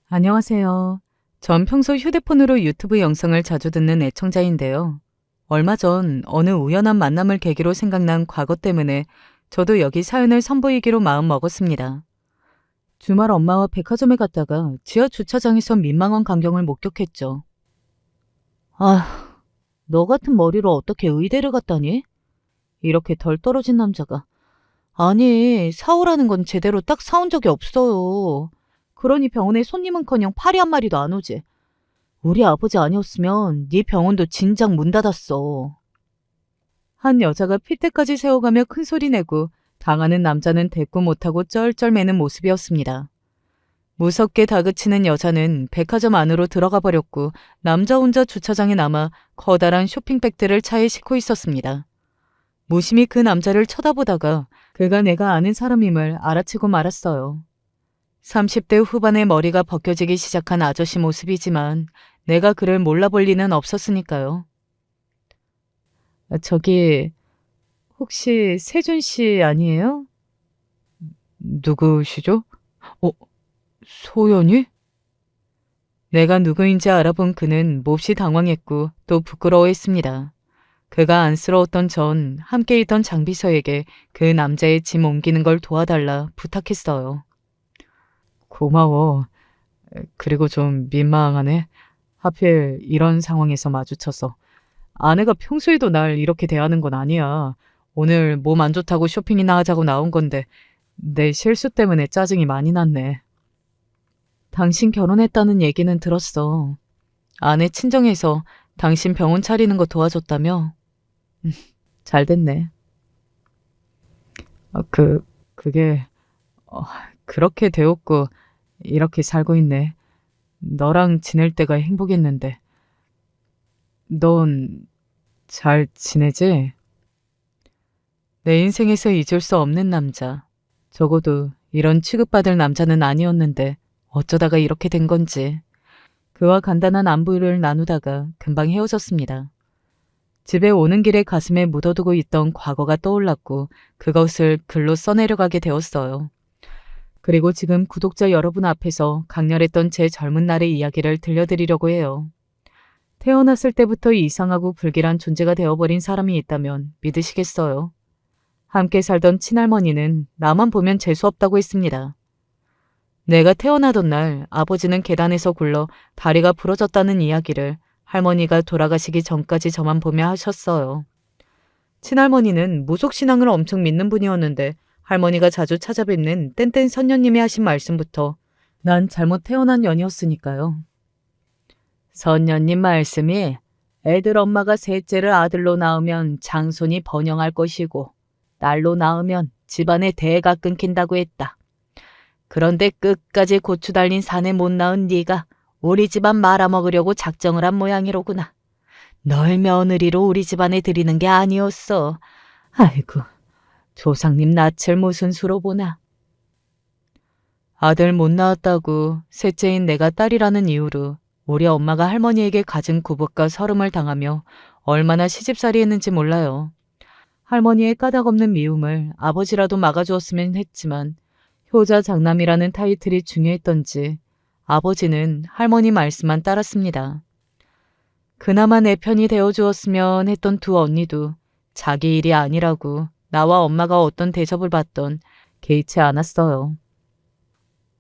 안녕하세요. 전 평소 휴대폰으로 유튜브 영상을 자주 듣는 애청자인데요. 얼마 전 어느 우연한 만남을 계기로 생각난 과거 때문에 저도 여기 사연을 선보이기로 마음 먹었습니다. 주말 엄마와 백화점에 갔다가 지하 주차장에서 민망한 광경을 목격했죠. 아, 너 같은 머리로 어떻게 의대를 갔다니? 이렇게 덜 떨어진 남자가. 아니, 사오라는 건 제대로 딱 사온 적이 없어요. 그러니 병원에 손님은커녕 파리 한 마리도 안 오지. 우리 아버지 아니었으면 네 병원도 진작 문 닫았어. 한 여자가 핏대까지 세워가며 큰 소리 내고 당하는 남자는 대꾸 못하고 쩔쩔매는 모습이었습니다. 무섭게 다그치는 여자는 백화점 안으로 들어가 버렸고 남자 혼자 주차장에 남아 커다란 쇼핑백들을 차에 싣고 있었습니다. 무심히 그 남자를 쳐다보다가 그가 내가 아는 사람임을 알아채고 말았어요. 30대 후반의 머리가 벗겨지기 시작한 아저씨 모습이지만 내가 그를 몰라볼 리는 없었으니까요. 저기 혹시 세준 씨 아니에요? 누구시죠? 어, 소연이? 내가 누구인지 알아본 그는 몹시 당황했고 또 부끄러워했습니다. 그가 안쓰러웠던 전 함께 있던 장비서에게 그 남자의 짐 옮기는 걸 도와달라 부탁했어요. 고마워. 그리고 좀 민망하네. 하필 이런 상황에서 마주쳐서. 아내가 평소에도 날 이렇게 대하는 건 아니야. 오늘 몸 안 좋다고 쇼핑이나 하자고 나온 건데 내 실수 때문에 짜증이 많이 났네. 당신 결혼했다는 얘기는 들었어. 아내 친정에서 당신 병원 차리는 거 도와줬다며? 잘 됐네. 그게 어, 그렇게 되었고 이렇게 살고 있네. 너랑 지낼 때가 행복했는데. 넌 잘 지내지? 내 인생에서 잊을 수 없는 남자. 적어도 이런 취급받을 남자는 아니었는데 어쩌다가 이렇게 된 건지. 그와 간단한 안부를 나누다가 금방 헤어졌습니다. 집에 오는 길에 가슴에 묻어두고 있던 과거가 떠올랐고 그것을 글로 써내려가게 되었어요. 그리고 지금 구독자 여러분 앞에서 강렬했던 제 젊은 날의 이야기를 들려드리려고 해요. 태어났을 때부터 이상하고 불길한 존재가 되어버린 사람이 있다면 믿으시겠어요? 함께 살던 친할머니는 나만 보면 재수없다고 했습니다. 내가 태어나던 날 아버지는 계단에서 굴러 다리가 부러졌다는 이야기를 할머니가 돌아가시기 전까지 저만 보며 하셨어요. 친할머니는 무속신앙을 엄청 믿는 분이었는데 할머니가 자주 찾아뵙는 땡땡 선녀님이 하신 말씀부터 난 잘못 태어난 년이었으니까요. 선녀님 말씀이 애들 엄마가 셋째를 아들로 낳으면 장손이 번영할 것이고 딸로 낳으면 집안의 대가 끊긴다고 했다. 그런데 끝까지 고추 달린 산에 못 낳은 네가 우리 집안 말아먹으려고 작정을 한 모양이로구나. 널 며느리로 우리 집안에 들이는 게 아니었어. 아이고, 조상님 낯을 무슨 수로 보나. 아들 못 낳았다고 셋째인 내가 딸이라는 이유로 우리 엄마가 할머니에게 갖은 구박과 서름을 당하며 얼마나 시집살이 했는지 몰라요. 할머니의 까닭없는 미움을 아버지라도 막아주었으면 했지만 효자 장남이라는 타이틀이 중요했던지 아버지는 할머니 말씀만 따랐습니다. 그나마 내 편이 되어주었으면 했던 두 언니도 자기 일이 아니라고 나와 엄마가 어떤 대접을 받던 개의치 않았어요.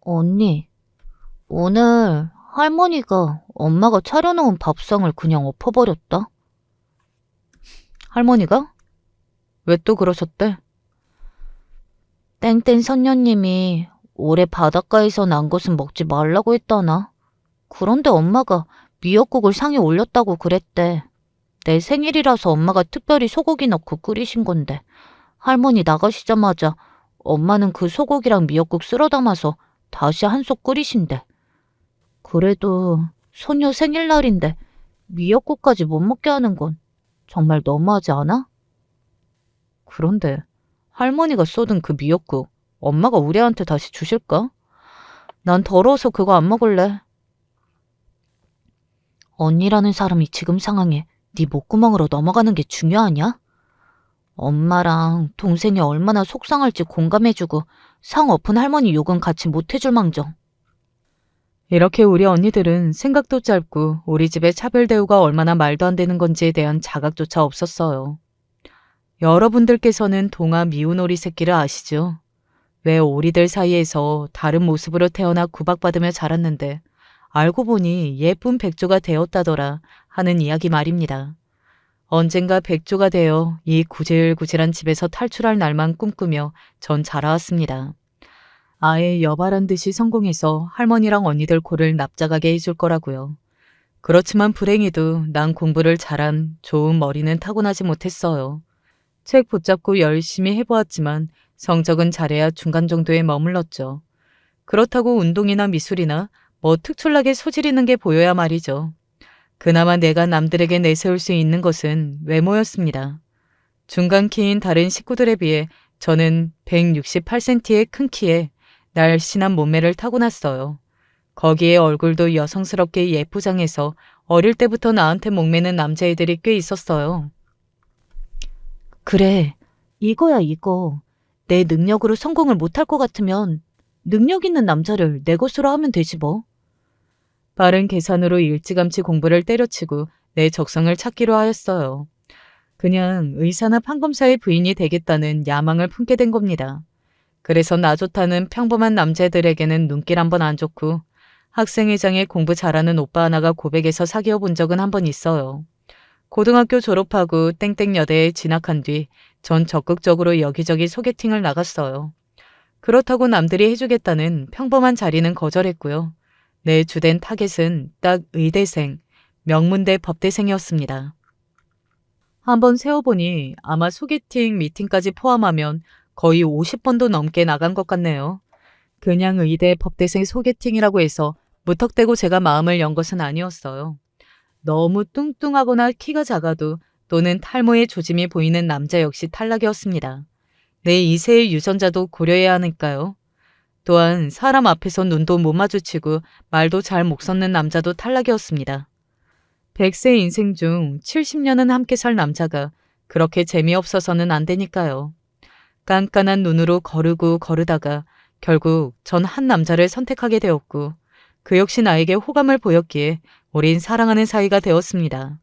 언니, 오늘 할머니가 엄마가 차려놓은 밥상을 그냥 엎어버렸다. 할머니가? 왜 또 그러셨대? 땡땡 선녀님이 올해 바닷가에서 난 것은 먹지 말라고 했다나? 그런데 엄마가 미역국을 상에 올렸다고 그랬대. 내 생일이라서 엄마가 특별히 소고기 넣고 끓이신 건데 할머니 나가시자마자 엄마는 그 소고기랑 미역국 쓸어 담아서 다시 한 솥 끓이신대. 그래도 소녀 생일날인데 미역국까지 못 먹게 하는 건 정말 너무하지 않아? 그런데 할머니가 쏟은 그 미역국 엄마가 우리 애한테 다시 주실까? 난 더러워서 그거 안 먹을래. 언니라는 사람이 지금 상황에 네 목구멍으로 넘어가는 게 중요하냐? 엄마랑 동생이 얼마나 속상할지 공감해주고 상 엎은 할머니 욕은 같이 못해줄 망정. 이렇게 우리 언니들은 생각도 짧고 우리 집의 차별 대우가 얼마나 말도 안 되는 건지에 대한 자각조차 없었어요. 여러분들께서는 동화 미운오리 새끼를 아시죠? 왜 오리들 사이에서 다른 모습으로 태어나 구박받으며 자랐는데 알고 보니 예쁜 백조가 되었다더라 하는 이야기 말입니다. 언젠가 백조가 되어 이 구질구질한 집에서 탈출할 날만 꿈꾸며 전 자라왔습니다. 아예 여발한 듯이 성공해서 할머니랑 언니들 코를 납작하게 해줄 거라고요. 그렇지만 불행히도 난 공부를 잘한 좋은 머리는 타고나지 못했어요. 책 붙잡고 열심히 해보았지만 성적은 잘해야 중간 정도에 머물렀죠. 그렇다고 운동이나 미술이나 뭐 특출나게 소질 있는 게 보여야 말이죠. 그나마 내가 남들에게 내세울 수 있는 것은 외모였습니다. 중간 키인 다른 식구들에 비해 저는 168cm의 큰 키에 날씬한 몸매를 타고났어요. 거기에 얼굴도 여성스럽게 예쁘장해서 어릴 때부터 나한테 목매는 남자애들이 꽤 있었어요. 그래, 이거야 이거. 내 능력으로 성공을 못할 것 같으면 능력 있는 남자를 내 것으로 하면 되지 뭐. 빠른 계산으로 일찌감치 공부를 때려치고 내 적성을 찾기로 하였어요. 그냥 의사나 판검사의 부인이 되겠다는 야망을 품게 된 겁니다. 그래서 나 좋다는 평범한 남자들에게는 눈길 한번 안 좋고 학생회장에 공부 잘하는 오빠 하나가 고백해서 사귀어 본 적은 한 번 있어요. 고등학교 졸업하고 땡땡여대에 진학한 뒤 전 적극적으로 여기저기 소개팅을 나갔어요. 그렇다고 남들이 해주겠다는 평범한 자리는 거절했고요. 내 주된 타겟은 딱 의대생, 명문대 법대생이었습니다. 한번 세어보니 아마 소개팅, 미팅까지 포함하면 거의 50번도 넘게 나간 것 같네요. 그냥 의대 법대생 소개팅이라고 해서 무턱대고 제가 마음을 연 것은 아니었어요. 너무 뚱뚱하거나 키가 작아도 또는 탈모의 조짐이 보이는 남자 역시 탈락이었습니다. 내 2세의 유전자도 고려해야 하니까요. 또한 사람 앞에서 눈도 못 마주치고 말도 잘 못 섞는 남자도 탈락이었습니다. 100세 인생 중 70년은 함께 살 남자가 그렇게 재미없어서는 안 되니까요. 깐깐한 눈으로 거르고 거르다가 결국 전 한 남자를 선택하게 되었고 그 역시 나에게 호감을 보였기에 우린 사랑하는 사이가 되었습니다.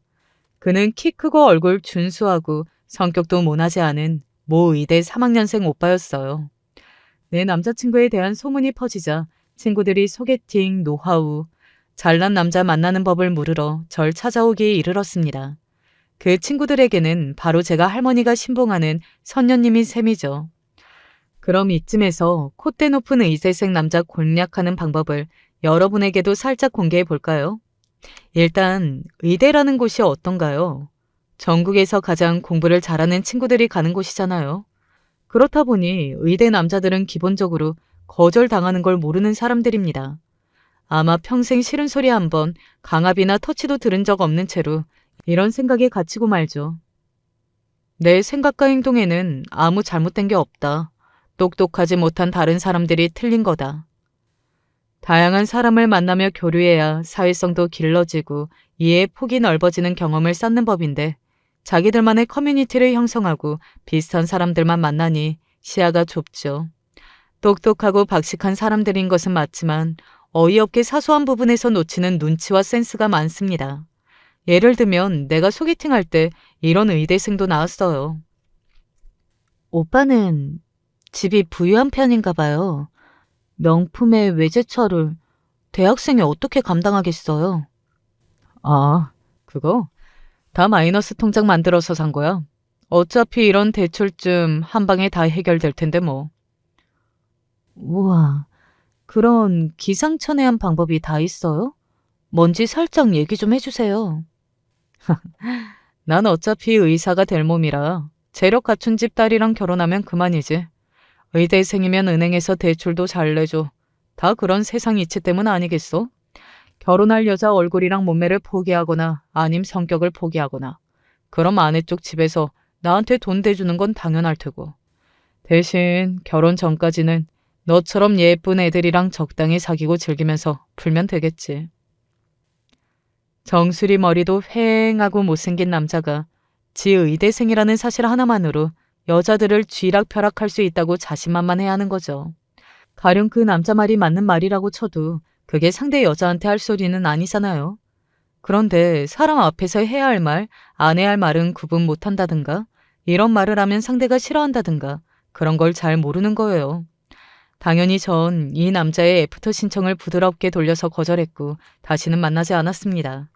그는 키 크고 얼굴 준수하고 성격도 모나지 않은 모 의대 3학년생 오빠였어요. 내 남자친구에 대한 소문이 퍼지자 친구들이 소개팅, 노하우, 잘난 남자 만나는 법을 물으러 절 찾아오기에 이르렀습니다. 그 친구들에게는 바로 제가 할머니가 신봉하는 선녀님인 셈이죠. 그럼 이쯤에서 콧대 높은 의대생 남자 공략하는 방법을 여러분에게도 살짝 공개해 볼까요? 일단 의대라는 곳이 어떤가요? 전국에서 가장 공부를 잘하는 친구들이 가는 곳이잖아요. 그렇다 보니 의대 남자들은 기본적으로 거절당하는 걸 모르는 사람들입니다. 아마 평생 싫은 소리 한 번 강압이나 터치도 들은 적 없는 채로 이런 생각에 갇히고 말죠. 내 생각과 행동에는 아무 잘못된 게 없다. 똑똑하지 못한 다른 사람들이 틀린 거다. 다양한 사람을 만나며 교류해야 사회성도 길러지고 이해의 폭이 넓어지는 경험을 쌓는 법인데 자기들만의 커뮤니티를 형성하고 비슷한 사람들만 만나니 시야가 좁죠. 똑똑하고 박식한 사람들인 것은 맞지만 어이없게 사소한 부분에서 놓치는 눈치와 센스가 많습니다. 예를 들면 내가 소개팅할 때 이런 의대생도 나왔어요. 오빠는 집이 부유한 편인가 봐요. 명품의 외제차를 대학생이 어떻게 감당하겠어요? 아, 그거? 다 마이너스 통장 만들어서 산 거야. 어차피 이런 대출쯤 한 방에 다 해결될 텐데 뭐. 우와, 그런 기상천외한 방법이 다 있어요? 뭔지 살짝 얘기 좀 해주세요. 난 어차피 의사가 될 몸이라 재력 갖춘 집 딸이랑 결혼하면 그만이지. 의대생이면 은행에서 대출도 잘 내줘. 다 그런 세상 이치 때문 아니겠어? 결혼할 여자 얼굴이랑 몸매를 포기하거나 아님 성격을 포기하거나 그럼 아내 쪽 집에서 나한테 돈 대주는 건 당연할 테고. 대신 결혼 전까지는 너처럼 예쁜 애들이랑 적당히 사귀고 즐기면서 풀면 되겠지. 정수리 머리도 휑하고 못생긴 남자가 지 의대생이라는 사실 하나만으로 여자들을 쥐락펴락할 수 있다고 자신만만해야 하는 거죠. 가령 그 남자 말이 맞는 말이라고 쳐도 그게 상대 여자한테 할 소리는 아니잖아요. 그런데 사람 앞에서 해야 할 말, 안 해야 할 말은 구분 못한다든가, 이런 말을 하면 상대가 싫어한다든가, 그런 걸 잘 모르는 거예요. 당연히 전 이 남자의 애프터 신청을 부드럽게 돌려서 거절했고, 다시는 만나지 않았습니다.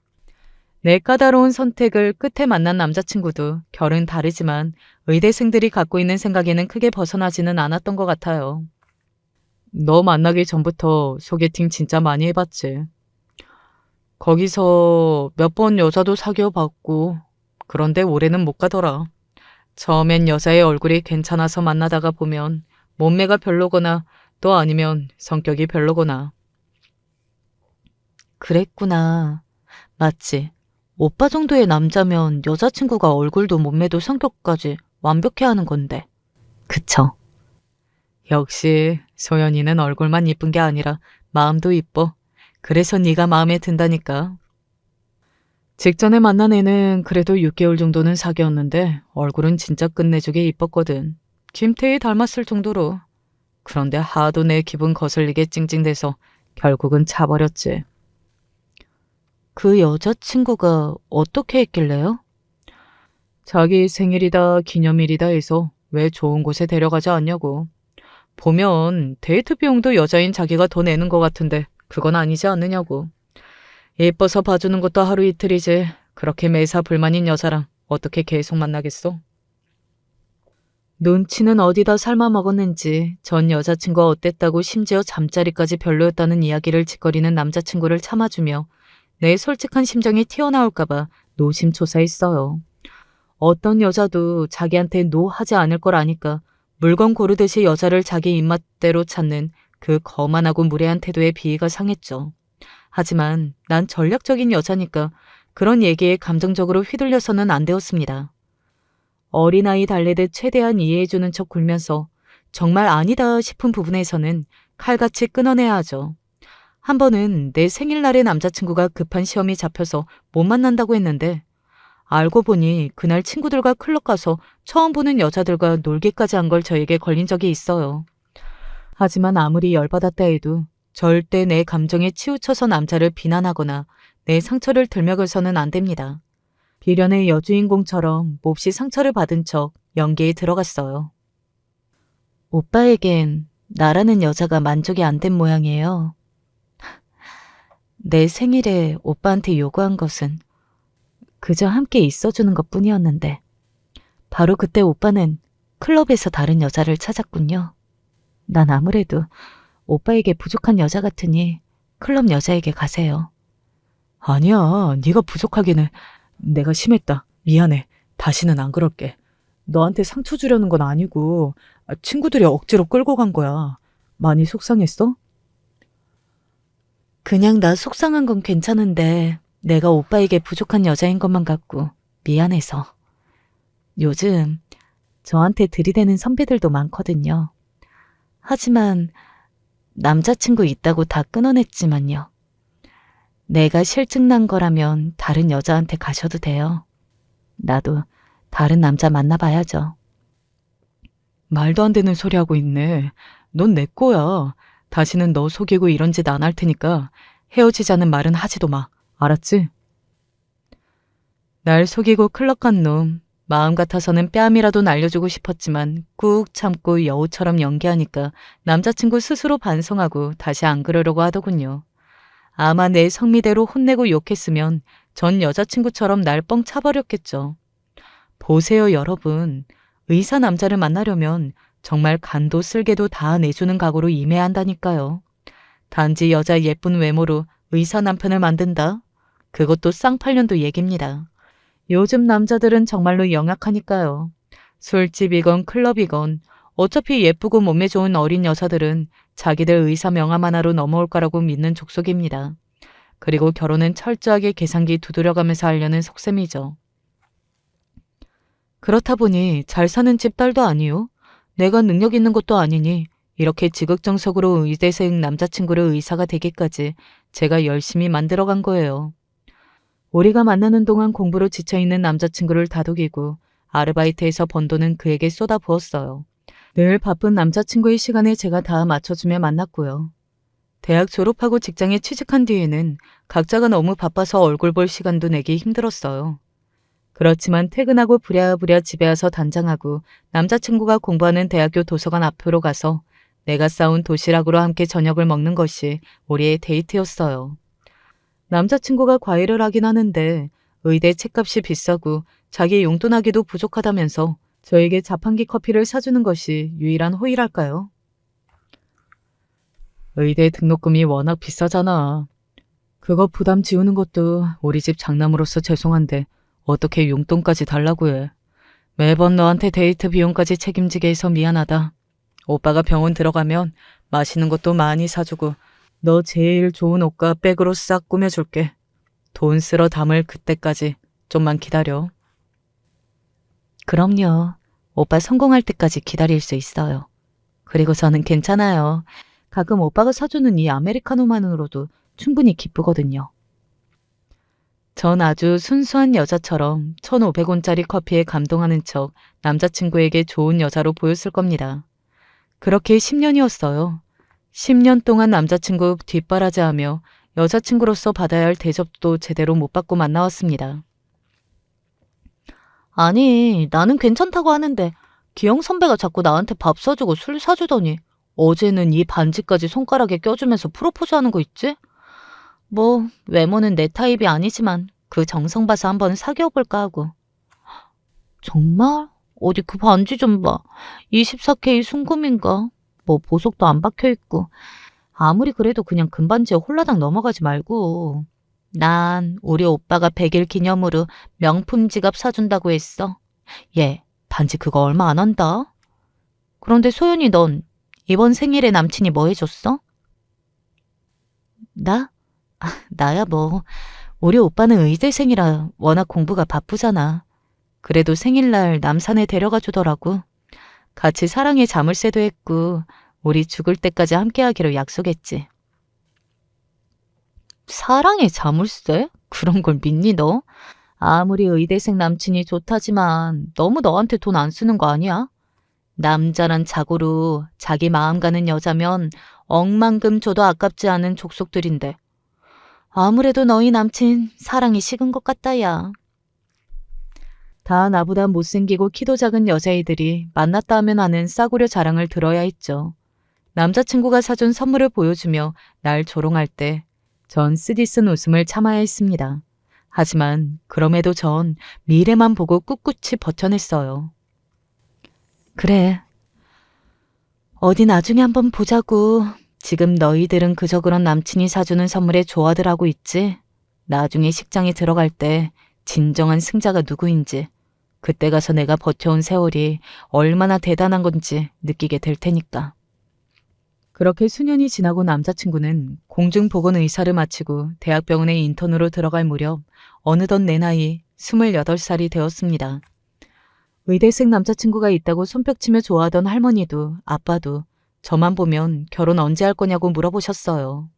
내 까다로운 선택을 끝에 만난 남자친구도 결은 다르지만 의대생들이 갖고 있는 생각에는 크게 벗어나지는 않았던 것 같아요. 너 만나기 전부터 소개팅 진짜 많이 해봤지. 거기서 몇 번 여자도 사귀어 봤고, 그런데 올해는 못 가더라. 처음엔 여자의 얼굴이 괜찮아서 만나다가 보면 몸매가 별로거나 또 아니면 성격이 별로거나. 그랬구나. 맞지. 오빠 정도의 남자면 여자친구가 얼굴도 몸매도 성격까지 완벽해야 하는 건데. 그쵸. 역시 소연이는 얼굴만 이쁜 게 아니라 마음도 이뻐. 그래서 네가 마음에 든다니까. 직전에 만난 애는 그래도 6개월 정도는 사귀었는데 얼굴은 진짜 끝내주게 이뻤거든. 김태희 닮았을 정도로. 그런데 하도 내 기분 거슬리게 찡찡대서 결국은 차버렸지. 그 여자친구가 어떻게 했길래요? 자기 생일이다 기념일이다 해서 왜 좋은 곳에 데려가지 않냐고. 보면 데이트 비용도 여자인 자기가 더 내는 것 같은데 그건 아니지 않느냐고. 예뻐서 봐주는 것도 하루 이틀이지. 그렇게 매사 불만인 여자랑 어떻게 계속 만나겠어? 눈치는 어디다 삶아 먹었는지 전 여자친구가 어땠다고 심지어 잠자리까지 별로였다는 이야기를 짓거리는 남자친구를 참아주며 내 솔직한 심정이 튀어나올까봐 노심초사했어요. 어떤 여자도 자기한테 노 하지 않을 걸 아니까 물건 고르듯이 여자를 자기 입맛대로 찾는 그 거만하고 무례한 태도에 비위가 상했죠. 하지만 난 전략적인 여자니까 그런 얘기에 감정적으로 휘둘려서는 안 되었습니다. 어린아이 달래듯 최대한 이해해주는 척 굴면서 정말 아니다 싶은 부분에서는 칼같이 끊어내야 하죠. 한 번은 내 생일날에 남자친구가 급한 시험이 잡혀서 못 만난다고 했는데 알고 보니 그날 친구들과 클럽 가서 처음 보는 여자들과 놀기까지 한 걸 저에게 걸린 적이 있어요. 하지만 아무리 열받았다 해도 절대 내 감정에 치우쳐서 남자를 비난하거나 내 상처를 들먹여서는 안 됩니다. 비련의 여주인공처럼 몹시 상처를 받은 척 연기에 들어갔어요. 오빠에겐 나라는 여자가 만족이 안 된 모양이에요. 내 생일에 오빠한테 요구한 것은 그저 함께 있어주는 것뿐이었는데 바로 그때 오빠는 클럽에서 다른 여자를 찾았군요. 난 아무래도 오빠에게 부족한 여자 같으니 클럽 여자에게 가세요. 아니야, 네가 부족하기는. 내가 심했다. 미안해. 다시는 안 그럴게. 너한테 상처 주려는 건 아니고 친구들이 억지로 끌고 간 거야. 많이 속상했어? 그냥 나 속상한 건 괜찮은데 내가 오빠에게 부족한 여자인 것만 같고 미안해서. 요즘 저한테 들이대는 선배들도 많거든요. 하지만 남자친구 있다고 다 끊어냈지만요. 내가 실증난 거라면 다른 여자한테 가셔도 돼요. 나도 다른 남자 만나봐야죠. 말도 안 되는 소리 하고 있네. 넌 내 거야. 다시는 너 속이고 이런 짓 안 할 테니까 헤어지자는 말은 하지도 마. 알았지? 날 속이고 클럽 간 놈. 마음 같아서는 뺨이라도 날려주고 싶었지만 꾹 참고 여우처럼 연기하니까 남자친구 스스로 반성하고 다시 안 그러려고 하더군요. 아마 내 성미대로 혼내고 욕했으면 전 여자친구처럼 날 뻥 차버렸겠죠. 보세요, 여러분. 의사 남자를 만나려면 정말 간도 쓸개도 다 내주는 각오로 임해야 한다니까요. 단지 여자 예쁜 외모로 의사 남편을 만든다? 그것도 쌍팔년도 얘기입니다. 요즘 남자들은 정말로 영악하니까요. 술집이건 클럽이건 어차피 예쁘고 몸매 좋은 어린 여자들은 자기들 의사 명함 하나로 넘어올 거라고 믿는 족속입니다. 그리고 결혼은 철저하게 계산기 두드려가면서 하려는 속셈이죠. 그렇다 보니 잘 사는 집 딸도 아니요. 내가 능력 있는 것도 아니니 이렇게 지극정석으로 의대생 남자친구를 의사가 되기까지 제가 열심히 만들어간 거예요. 우리가 만나는 동안 공부로 지쳐있는 남자친구를 다독이고 아르바이트에서 번 돈은 그에게 쏟아부었어요. 늘 바쁜 남자친구의 시간에 제가 다 맞춰주며 만났고요. 대학 졸업하고 직장에 취직한 뒤에는 각자가 너무 바빠서 얼굴 볼 시간도 내기 힘들었어요. 그렇지만 퇴근하고 부랴부랴 집에 와서 단장하고 남자친구가 공부하는 대학교 도서관 앞으로 가서 내가 싸온 도시락으로 함께 저녁을 먹는 것이 우리의 데이트였어요. 남자친구가 과외를 하긴 하는데 의대 책값이 비싸고 자기 용돈하기도 부족하다면서 저에게 자판기 커피를 사주는 것이 유일한 호의랄까요? 의대 등록금이 워낙 비싸잖아. 그거 부담 지우는 것도 우리 집 장남으로서 죄송한데 어떻게 용돈까지 달라고 해. 매번 너한테 데이트 비용까지 책임지게 해서 미안하다. 오빠가 병원 들어가면 맛있는 것도 많이 사주고 너 제일 좋은 옷과 백으로 싹 꾸며줄게. 돈 쓸어 담을 그때까지 좀만 기다려. 그럼요. 오빠 성공할 때까지 기다릴 수 있어요. 그리고 저는 괜찮아요. 가끔 오빠가 사주는 이 아메리카노만으로도 충분히 기쁘거든요. 전 아주 순수한 여자처럼 1,500원짜리 커피에 감동하는 척 남자친구에게 좋은 여자로 보였을 겁니다. 그렇게 10년이었어요. 10년 동안 남자친구 뒷바라지하며 여자친구로서 받아야 할 대접도 제대로 못 받고 만나왔습니다. 아니, 나는 괜찮다고 하는데 기영 선배가 자꾸 나한테 밥 사주고 술 사주더니 어제는 이 반지까지 손가락에 껴주면서 프로포즈하는 거 있지? 뭐 외모는 내 타입이 아니지만 그 정성 봐서 한번 사귀어볼까 하고. 정말? 어디 그 반지 좀 봐. 24K 순금인가? 뭐 보석도 안 박혀있고. 아무리 그래도 그냥 금반지에 홀라당 넘어가지 말고. 난 우리 오빠가 100일 기념으로 명품 지갑 사준다고 했어. 얘 반지 그거 얼마 안 한다. 그런데 소연이 넌 이번 생일에 남친이 뭐 해줬어? 나? 나야 뭐. 우리 오빠는 의대생이라 워낙 공부가 바쁘잖아. 그래도 생일날 남산에 데려가 주더라고. 같이 사랑의 자물쇠도 했고 우리 죽을 때까지 함께하기로 약속했지. 사랑의 자물쇠? 그런 걸 믿니 너? 아무리 의대생 남친이 좋다지만 너무 너한테 돈 안 쓰는 거 아니야? 남자란 자고로 자기 마음 가는 여자면 억만금 줘도 아깝지 않은 족속들인데 아무래도 너희 남친 사랑이 식은 것 같다 야. 다 나보다 못생기고 키도 작은 여자애들이 만났다 하면 하는 싸구려 자랑을 들어야 했죠. 남자친구가 사준 선물을 보여주며 날 조롱할 때 전 쓰디쓴 웃음을 참아야 했습니다. 하지만 그럼에도 전 미래만 보고 꿋꿋이 버텨냈어요. 그래. 어디 나중에 한번 보자고. 지금 너희들은 그저 그런 남친이 사주는 선물에 좋아들 하고 있지. 나중에 식장에 들어갈 때 진정한 승자가 누구인지 그때 가서 내가 버텨온 세월이 얼마나 대단한 건지 느끼게 될 테니까. 그렇게 수년이 지나고 남자친구는 공중보건의사를 마치고 대학병원에 인턴으로 들어갈 무렵 어느덧 내 나이 28살이 되었습니다. 의대생 남자친구가 있다고 손뼉치며 좋아하던 할머니도 아빠도 저만 보면 결혼 언제 할 거냐고 물어보셨어요.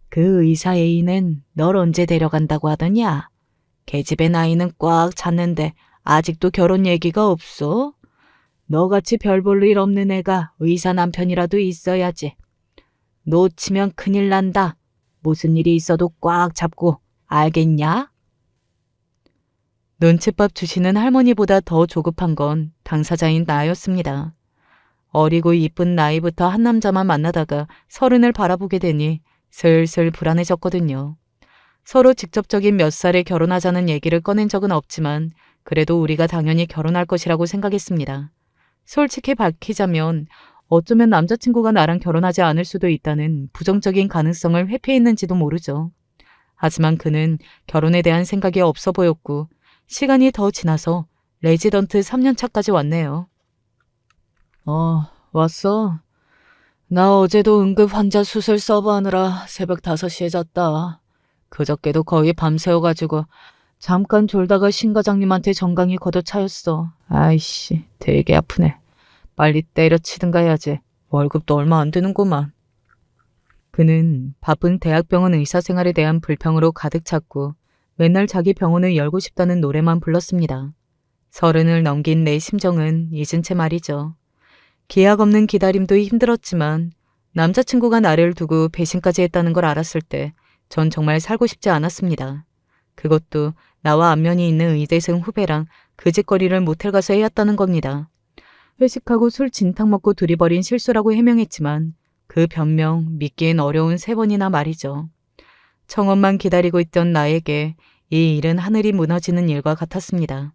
그 의사 애인은 널 언제 데려간다고 하더냐? 계집애 나이는 꽉 찼는데 아직도 결혼 얘기가 없어? 너같이 별 볼 일 없는 애가 의사 남편이라도 있어야지. 놓치면 큰일 난다. 무슨 일이 있어도 꽉 잡고 알겠냐? 눈칫밥 주시는 할머니보다 더 조급한 건 당사자인 나였습니다. 어리고 이쁜 나이부터 한 남자만 만나다가 30을 바라보게 되니 슬슬 불안해졌거든요. 서로 직접적인 몇 살에 결혼하자는 얘기를 꺼낸 적은 없지만 그래도 우리가 당연히 결혼할 것이라고 생각했습니다. 솔직히 밝히자면 어쩌면 남자친구가 나랑 결혼하지 않을 수도 있다는 부정적인 가능성을 회피했는지도 모르죠. 하지만 그는 결혼에 대한 생각이 없어 보였고 시간이 더 지나서 레지던트 3년 차까지 왔네요. 왔어. 나 어제도 응급 환자 수술 서버하느라 새벽 5시에 잤다. 그저께도 거의 밤새워가지고 잠깐 졸다가 신과장님한테 정강이 걷어차였어. 아이씨, 되게 아프네. 빨리 때려치든가 해야지. 월급도 얼마 안 되는구만. 그는 바쁜 대학병원 의사 생활에 대한 불평으로 가득 찼고 맨날 자기 병원을 열고 싶다는 노래만 불렀습니다. 30을 넘긴 내 심정은 잊은 채 말이죠. 기약 없는 기다림도 힘들었지만 남자친구가 나를 두고 배신까지 했다는 걸 알았을 때 전 정말 살고 싶지 않았습니다. 그것도 나와 안면이 있는 의대생 후배랑 그 짓거리를 모텔 가서 해왔다는 겁니다. 회식하고 술 진탕 먹고 둘이 벌인 실수라고 해명했지만 그 변명 믿기엔 어려운 3번이나 말이죠. 청혼만 기다리고 있던 나에게 이 일은 하늘이 무너지는 일과 같았습니다.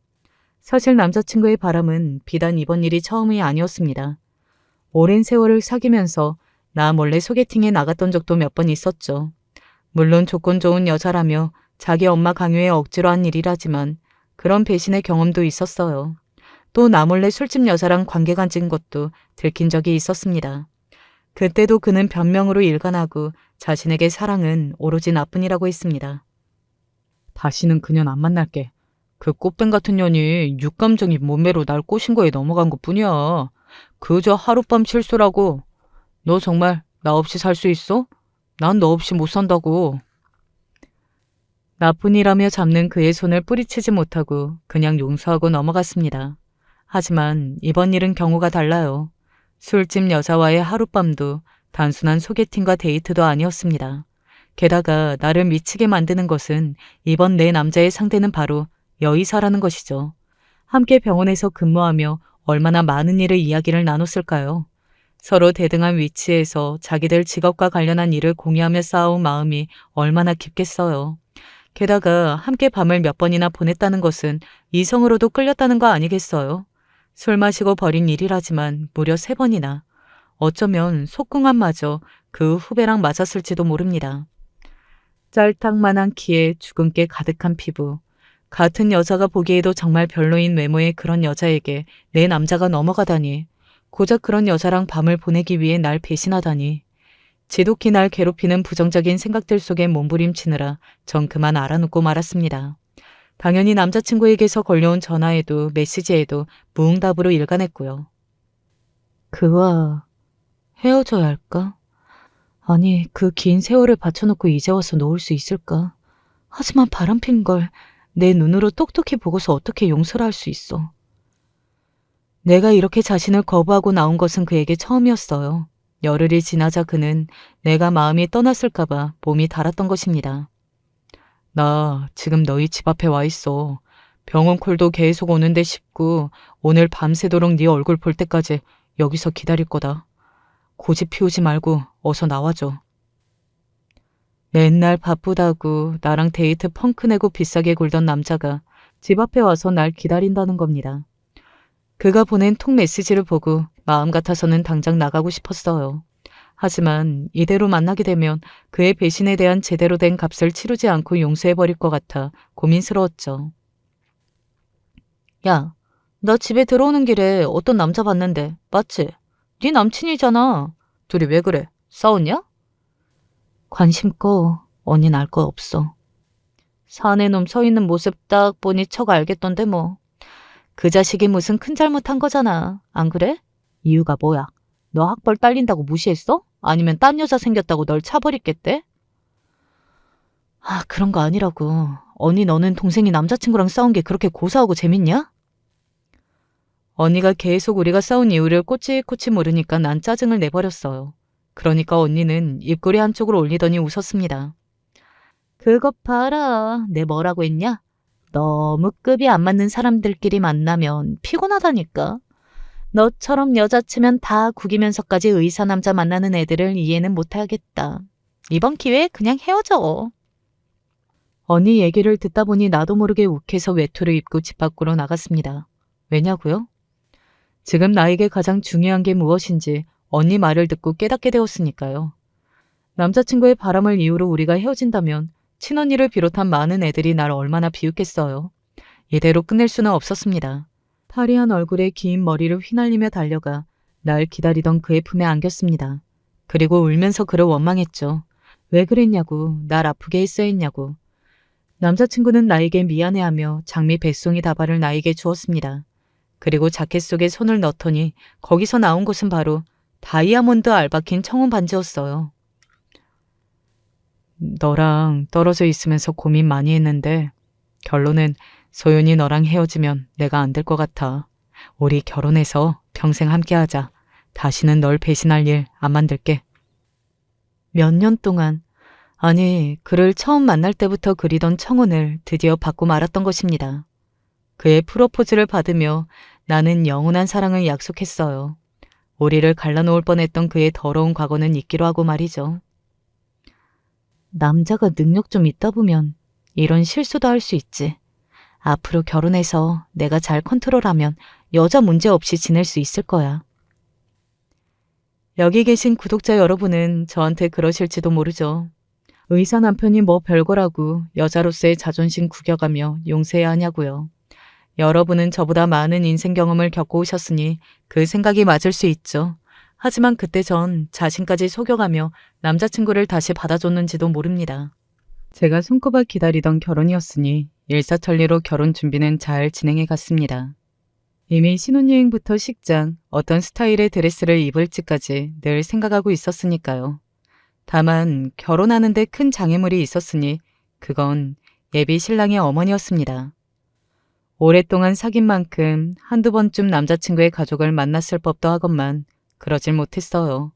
사실 남자친구의 바람은 비단 이번 일이 처음이 아니었습니다. 오랜 세월을 사귀면서 나 몰래 소개팅에 나갔던 적도 몇 번 있었죠. 물론 조건 좋은 여자라며 자기 엄마 강요에 억지로 한 일이라지만 그런 배신의 경험도 있었어요. 또 나 몰래 술집 여자랑 관계 가진 것도 들킨 적이 있었습니다. 그때도 그는 변명으로 일관하고 자신에게 사랑은 오로지 나뿐이라고 했습니다. 다시는 그년 안 만날게. 그 꽃뱀 같은 년이 육감정이 몸매로 날 꼬신 거에 넘어간 것뿐이야. 그저 하룻밤 실수라고. 너 정말 나 없이 살 수 있어? 난 너 없이 못 산다고. 나뿐이라며 잡는 그의 손을 뿌리치지 못하고 그냥 용서하고 넘어갔습니다. 하지만 이번 일은 경우가 달라요. 술집 여자와의 하룻밤도 단순한 소개팅과 데이트도 아니었습니다. 게다가 나를 미치게 만드는 것은 이번 내 남자의 상대는 바로 여의사라는 것이죠. 함께 병원에서 근무하며 얼마나 많은 일을 이야기를 나눴을까요? 서로 대등한 위치에서 자기들 직업과 관련한 일을 공유하며 쌓아온 마음이 얼마나 깊겠어요. 게다가 함께 밤을 몇 번이나 보냈다는 것은 이성으로도 끌렸다는 거 아니겠어요? 술 마시고 벌인 일이라지만 무려 3번이나. 어쩌면 속궁합마저 그 후배랑 맞았을지도 모릅니다. 짤탕만한 키에 주근깨 가득한 피부. 같은 여자가 보기에도 정말 별로인 외모의 그런 여자에게 내 남자가 넘어가다니. 고작 그런 여자랑 밤을 보내기 위해 날 배신하다니. 지독히 날 괴롭히는 부정적인 생각들 속에 몸부림치느라 전 그만 알아놓고 말았습니다. 당연히 남자친구에게서 걸려온 전화에도 메시지에도 무응답으로 일관했고요. 그와 헤어져야 할까? 아니, 그 긴 세월을 바쳐놓고 이제 와서 놓을 수 있을까? 하지만 바람핀 걸 내 눈으로 똑똑히 보고서 어떻게 용서를 할 수 있어. 내가 이렇게 자신을 거부하고 나온 것은 그에게 처음이었어요. 열흘이 지나자 그는 내가 마음이 떠났을까봐 몸이 달았던 것입니다. 나 지금 너희 집 앞에 와 있어. 병원 콜도 계속 오는데 싶고 오늘 밤새도록 네 얼굴 볼 때까지 여기서 기다릴 거다. 고집 피우지 말고 어서 나와줘. 맨날 바쁘다고 나랑 데이트 펑크 내고 비싸게 굴던 남자가 집 앞에 와서 날 기다린다는 겁니다. 그가 보낸 톡 메시지를 보고 마음 같아서는 당장 나가고 싶었어요. 하지만 이대로 만나게 되면 그의 배신에 대한 제대로 된 값을 치르지 않고 용서해버릴 것 같아 고민스러웠죠. 야, 나 집에 들어오는 길에 어떤 남자 봤는데 맞지? 네 남친이잖아. 둘이 왜 그래? 싸웠냐? 관심 꺼. 언닌 알 거 없어. 사내 놈 서 있는 모습 딱 보니 척 알겠던데 뭐. 그 자식이 무슨 큰 잘못한 거잖아. 안 그래? 이유가 뭐야? 너 학벌 딸린다고 무시했어? 아니면 딴 여자 생겼다고 널 차버렸겠대? 아, 그런 거 아니라고. 언니 너는 동생이 남자친구랑 싸운 게 그렇게 고사하고 재밌냐? 언니가 계속 우리가 싸운 이유를 꼬치꼬치 물으니까 난 짜증을 내버렸어요. 그러니까 언니는 입꼬리 한쪽으로 올리더니 웃었습니다. 그것 봐라. 내 뭐라고 했냐? 너무 급이 안 맞는 사람들끼리 만나면 피곤하다니까. 너처럼 여자 치면 다 구기면서까지 의사 남자 만나는 애들을 이해는 못하겠다. 이번 기회에 그냥 헤어져. 언니 얘기를 듣다 보니 나도 모르게 욱해서 외투를 입고 집 밖으로 나갔습니다. 왜냐고요? 지금 나에게 가장 중요한 게 무엇인지 언니 말을 듣고 깨닫게 되었으니까요. 남자친구의 바람을 이유로 우리가 헤어진다면 친언니를 비롯한 많은 애들이 날 얼마나 비웃겠어요. 이대로 끝낼 수는 없었습니다. 파리한 얼굴에 긴 머리를 휘날리며 달려가 날 기다리던 그의 품에 안겼습니다. 그리고 울면서 그를 원망했죠. 왜 그랬냐고, 날 아프게 했어야 했냐고. 남자친구는 나에게 미안해하며 장미 백송이 다발을 나에게 주었습니다. 그리고 자켓 속에 손을 넣더니 거기서 나온 것은 바로 다이아몬드 알박힌 청혼 반지였어요. 너랑 떨어져 있으면서 고민 많이 했는데 결론은 소연이 너랑 헤어지면 내가 안 될 것 같아. 우리 결혼해서 평생 함께하자. 다시는 널 배신할 일 안 만들게. 몇 년 동안, 아니, 그를 처음 만날 때부터 그리던 청혼을 드디어 받고 말았던 것입니다. 그의 프로포즈를 받으며 나는 영원한 사랑을 약속했어요. 우리를 갈라놓을 뻔했던 그의 더러운 과거는 잊기로 하고 말이죠. 남자가 능력 좀 있다 보면 이런 실수도 할 수 있지. 앞으로 결혼해서 내가 잘 컨트롤하면 여자 문제 없이 지낼 수 있을 거야. 여기 계신 구독자 여러분은 저한테 그러실지도 모르죠. 의사 남편이 뭐 별거라고 여자로서의 자존심 구겨가며 용서해야 하냐고요. 여러분은 저보다 많은 인생 경험을 겪고 오셨으니 그 생각이 맞을 수 있죠. 하지만 그때 전 자신까지 속여가며 남자친구를 다시 받아줬는지도 모릅니다. 제가 손꼽아 기다리던 결혼이었으니 일사천리로 결혼 준비는 잘 진행해 갔습니다. 이미 신혼여행부터 식장, 어떤 스타일의 드레스를 입을지까지 늘 생각하고 있었으니까요. 다만 결혼하는데 큰 장애물이 있었으니 그건 예비 신랑의 어머니였습니다. 오랫동안 사귄 만큼 한두 번쯤 남자친구의 가족을 만났을 법도 하건만 그러질 못했어요.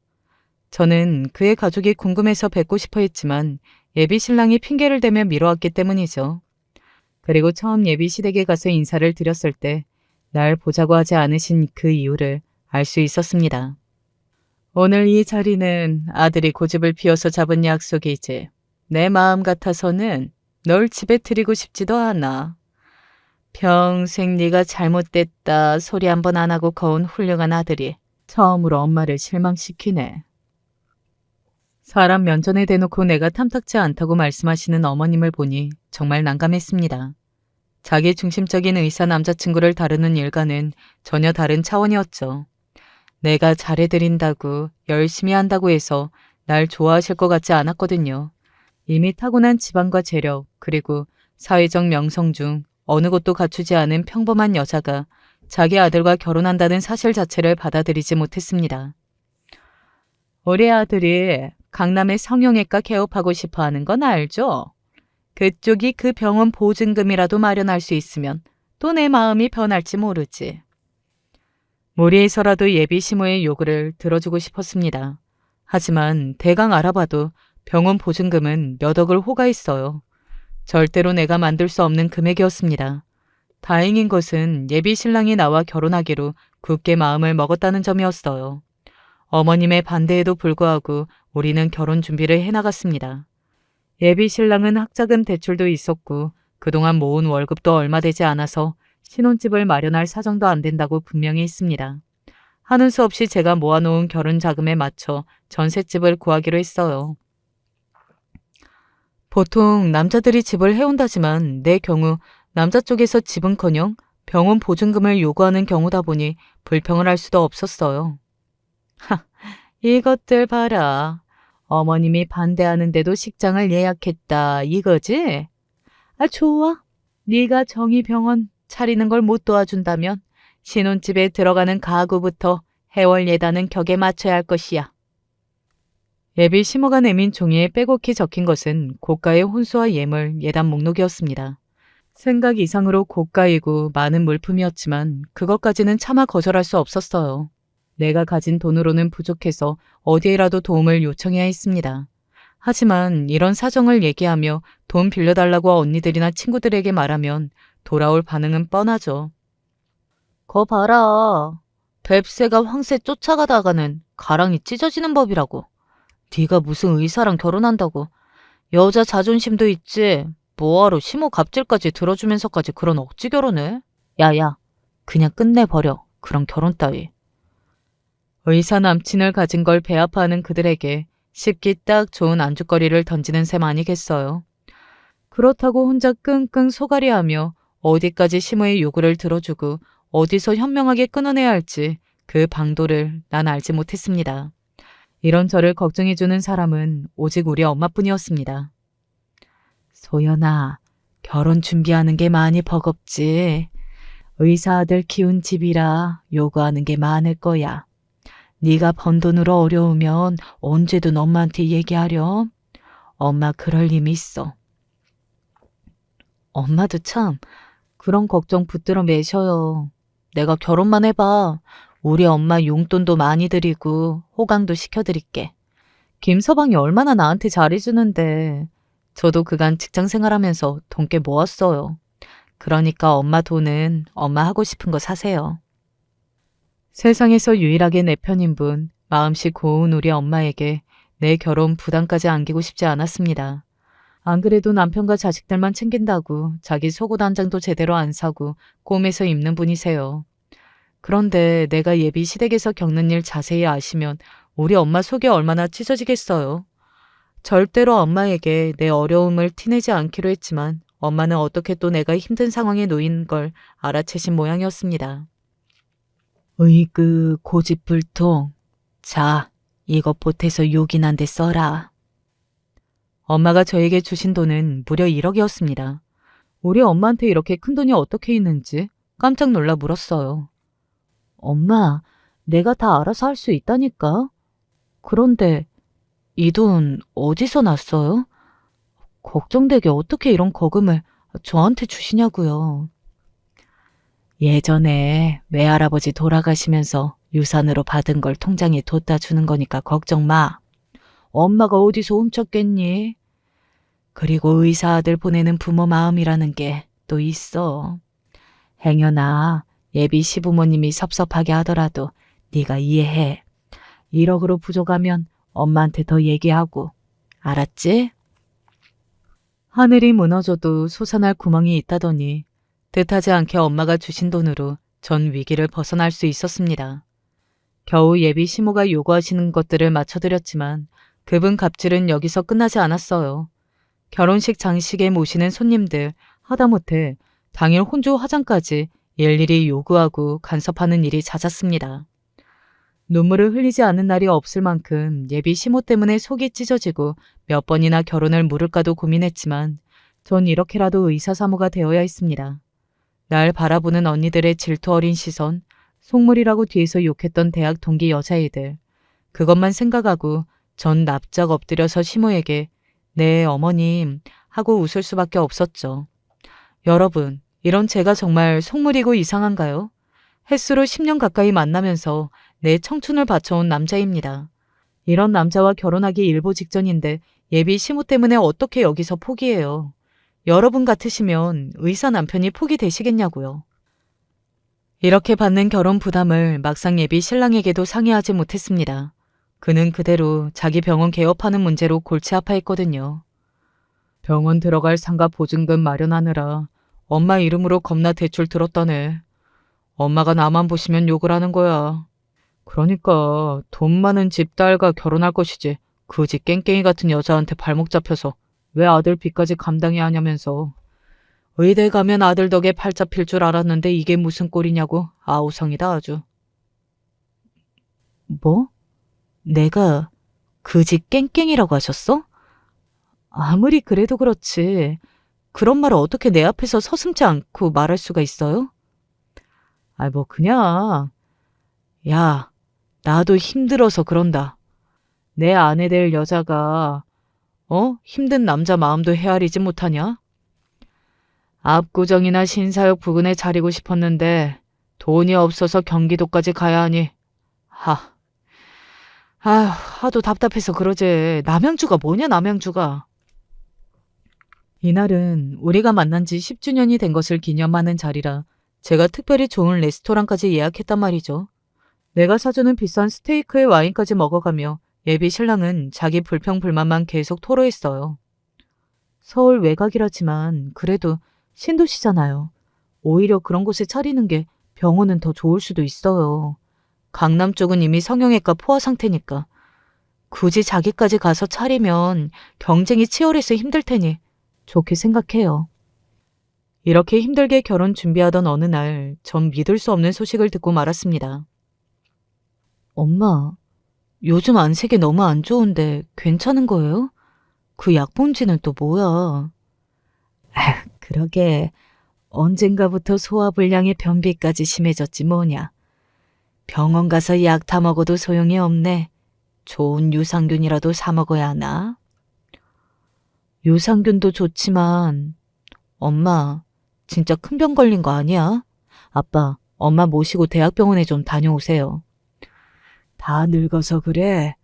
저는 그의 가족이 궁금해서 뵙고 싶어 했지만 예비 신랑이 핑계를 대며 미뤄왔기 때문이죠. 그리고 처음 예비 시댁에 가서 인사를 드렸을 때 날 보자고 하지 않으신 그 이유를 알 수 있었습니다. 오늘 이 자리는 아들이 고집을 피워서 잡은 약속이지. 내 마음 같아서는 널 집에 들이고 싶지도 않아. 평생 네가 잘못됐다 소리 한 번 안 하고 커온 훌륭한 아들이 처음으로 엄마를 실망시키네. 사람 면전에 대놓고 내가 탐탁지 않다고 말씀하시는 어머님을 보니 정말 난감했습니다. 자기 중심적인 의사 남자친구를 다루는 일과는 전혀 다른 차원이었죠. 내가 잘해드린다고 열심히 한다고 해서 날 좋아하실 것 같지 않았거든요. 이미 타고난 지방과 재력 그리고 사회적 명성 중 어느 것도 갖추지 않은 평범한 여자가 자기 아들과 결혼한다는 사실 자체를 받아들이지 못했습니다. 우리 아들이 강남의 성형외과 개업하고 싶어 하는 건 알죠? 그쪽이 그 병원 보증금이라도 마련할 수 있으면 또 내 마음이 변할지 모르지. 무리해서라도 예비 시모의 요구를 들어주고 싶었습니다. 하지만 대강 알아봐도 병원 보증금은 몇 억을 호가했어요. 절대로 내가 만들 수 없는 금액이었습니다. 다행인 것은 예비 신랑이 나와 결혼하기로 굳게 마음을 먹었다는 점이었어요. 어머님의 반대에도 불구하고 우리는 결혼 준비를 해나갔습니다. 예비 신랑은 학자금 대출도 있었고 그동안 모은 월급도 얼마 되지 않아서 신혼집을 마련할 사정도 안 된다고 분명히 했습니다. 하는 수 없이 제가 모아놓은 결혼 자금에 맞춰 전셋집을 구하기로 했어요. 보통 남자들이 집을 해온다지만 내 경우 남자 쪽에서 집은커녕 병원 보증금을 요구하는 경우다 보니 불평을 할 수도 없었어요. 이것들 봐라. 어머님이 반대하는데도 식장을 예약했다 이거지? 아 좋아. 네가 정의병원 차리는 걸 못 도와준다면 신혼집에 들어가는 가구부터 해월 예단은 격에 맞춰야 할 것이야. 예비 시모가 내민 종이에 빼곡히 적힌 것은 고가의 혼수와 예물 예단 목록이었습니다. 생각 이상으로 고가이고 많은 물품이었지만 그것까지는 차마 거절할 수 없었어요. 내가 가진 돈으로는 부족해서 어디에라도 도움을 요청해야 했습니다. 하지만 이런 사정을 얘기하며 돈 빌려달라고 언니들이나 친구들에게 말하면 돌아올 반응은 뻔하죠. 거 봐라. 뱁새가 황새 쫓아가다가는 가랑이 찢어지는 법이라고. 네가 무슨 의사랑 결혼한다고. 여자 자존심도 있지. 뭐하러 시모 갑질까지 들어주면서까지 그런 억지 결혼을? 야야, 그냥 끝내버려. 그런 결혼 따위. 의사 남친을 가진 걸 배아파하는 그들에게 쉽기 딱 좋은 안주거리를 던지는 셈 아니겠어요. 그렇다고 혼자 끙끙 소가리하며 어디까지 시모의 요구를 들어주고 어디서 현명하게 끊어내야 할지 그 방도를 난 알지 못했습니다. 이런 저를 걱정해주는 사람은 오직 우리 엄마뿐이었습니다. 소연아, 결혼 준비하는 게 많이 버겁지. 의사 아들 키운 집이라 요구하는 게 많을 거야. 네가 번 돈으로 어려우면 언제든 엄마한테 얘기하렴. 엄마 그럴 힘이 있어. 엄마도 참 그런 걱정 붙들어 매셔요. 내가 결혼만 해봐. 우리 엄마 용돈도 많이 드리고 호강도 시켜드릴게. 김서방이 얼마나 나한테 잘해주는데. 저도 그간 직장 생활하면서 돈 꽤 모았어요. 그러니까 엄마 돈은 엄마 하고 싶은 거 사세요. 세상에서 유일하게 내 편인 분, 마음씨 고운 우리 엄마에게 내 결혼 부담까지 안기고 싶지 않았습니다. 안 그래도 남편과 자식들만 챙긴다고 자기 속옷 한 장도 제대로 안 사고 꼼에서 입는 분이세요. 그런데 내가 예비 시댁에서 겪는 일 자세히 아시면 우리 엄마 속이 얼마나 찢어지겠어요. 절대로 엄마에게 내 어려움을 티내지 않기로 했지만 엄마는 어떻게 또 내가 힘든 상황에 놓인 걸 알아채신 모양이었습니다. 으이그 고집불통. 자, 이거 보태서 요긴 한 대 써라. 엄마가 저에게 주신 돈은 무려 1억이었습니다. 우리 엄마한테 이렇게 큰 돈이 어떻게 있는지 깜짝 놀라 물었어요. 엄마, 내가 다 알아서 할 수 있다니까. 그런데 이 돈 어디서 났어요? 걱정되게 어떻게 이런 거금을 저한테 주시냐고요. 예전에 외할아버지 돌아가시면서 유산으로 받은 걸 통장에 뒀다 주는 거니까 걱정 마. 엄마가 어디서 훔쳤겠니? 그리고 의사 아들 보내는 부모 마음이라는 게 또 있어. 행여나 예비 시부모님이 섭섭하게 하더라도 네가 이해해. 1억으로 부족하면 엄마한테 더 얘기하고. 알았지? 하늘이 무너져도 솟아날 구멍이 있다더니 뜻하지 않게 엄마가 주신 돈으로 전 위기를 벗어날 수 있었습니다. 겨우 예비 시모가 요구하시는 것들을 맞춰드렸지만 그분 갑질은 여기서 끝나지 않았어요. 결혼식 장식에 모시는 손님들, 하다못해 당일 혼주 화장까지 일일이 요구하고 간섭하는 일이 잦았습니다. 눈물을 흘리지 않는 날이 없을 만큼 예비 시모 때문에 속이 찢어지고 몇 번이나 결혼을 물을까도 고민했지만 전 이렇게라도 의사사모가 되어야 했습니다. 날 바라보는 언니들의 질투 어린 시선, 속물이라고 뒤에서 욕했던 대학 동기 여자애들. 그것만 생각하고 전 납작 엎드려서 시모에게 네 어머님 하고 웃을 수밖에 없었죠. 여러분, 이런 제가 정말 속물이고 이상한가요? 햇수로 10년 가까이 만나면서 내 청춘을 바쳐온 남자입니다. 이런 남자와 결혼하기 일보 직전인데 예비 시모 때문에 어떻게 여기서 포기해요. 여러분 같으시면 의사 남편이 포기되시겠냐고요. 이렇게 받는 결혼 부담을 막상 예비 신랑에게도 상의하지 못했습니다. 그는 그대로 자기 병원 개업하는 문제로 골치 아파했거든요. 병원 들어갈 상가 보증금 마련하느라 엄마 이름으로 겁나 대출 들었다네. 엄마가 나만 보시면 욕을 하는 거야. 그러니까 돈 많은 집 딸과 결혼할 것이지 그지 깽깽이 같은 여자한테 발목 잡혀서 왜 아들 빚까지 감당해야 하냐면서. 의대 가면 아들 덕에 팔자 필 줄 알았는데 이게 무슨 꼴이냐고. 아우성이다 아주. 뭐? 내가 그지 깽깽이라고 하셨어? 아무리 그래도 그렇지. 그런 말을 어떻게 내 앞에서 서슴지 않고 말할 수가 있어요? 뭐 그냥. 야, 나도 힘들어서 그런다. 내 아내 될 여자가 힘든 남자 마음도 헤아리지 못하냐? 압구정이나 신사역 부근에 차리고 싶었는데 돈이 없어서 경기도까지 가야 하니 하도 답답해서 그러지. 남양주가 뭐냐 남양주가. 이날은 우리가 만난 지 10주년이 된 것을 기념하는 자리라 제가 특별히 좋은 레스토랑까지 예약했단 말이죠. 내가 사주는 비싼 스테이크에 와인까지 먹어가며 예비 신랑은 자기 불평불만만 계속 토로했어요. 서울 외곽이라지만 그래도 신도시잖아요. 오히려 그런 곳에 차리는 게 병원은 더 좋을 수도 있어요. 강남 쪽은 이미 성형외과 포화 상태니까. 굳이 자기까지 가서 차리면 경쟁이 치열해서 힘들 테니 좋게 생각해요. 이렇게 힘들게 결혼 준비하던 어느 날 전 믿을 수 없는 소식을 듣고 말았습니다. 엄마, 요즘 안색이 너무 안 좋은데 괜찮은 거예요? 그 약봉지는 또 뭐야? 그러게 언젠가부터 소화불량의 변비까지 심해졌지 뭐냐. 병원 가서 약 타 먹어도 소용이 없네. 좋은 유산균이라도 사 먹어야 하나? 유산균도 좋지만 엄마 진짜 큰 병 걸린 거 아니야? 아빠, 엄마 모시고 대학병원에 좀 다녀오세요. 다 늙어서 그래.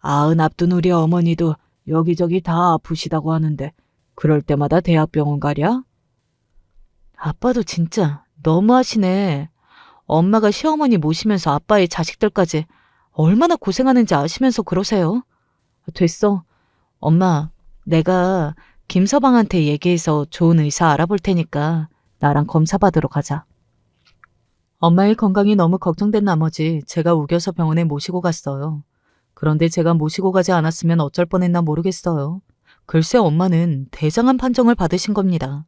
아흔 앞둔 우리 어머니도 여기저기 다 아프시다고 하는데 그럴 때마다 대학병원 가랴? 아빠도 진짜 너무하시네. 엄마가 시어머니 모시면서 아빠의 자식들까지 얼마나 고생하는지 아시면서 그러세요? 됐어. 엄마, 내가 김서방한테 얘기해서 좋은 의사 알아볼 테니까 나랑 검사 받으러 가자. 엄마의 건강이 너무 걱정된 나머지 제가 우겨서 병원에 모시고 갔어요. 그런데 제가 모시고 가지 않았으면 어쩔 뻔했나 모르겠어요. 글쎄 엄마는 대장암 판정을 받으신 겁니다.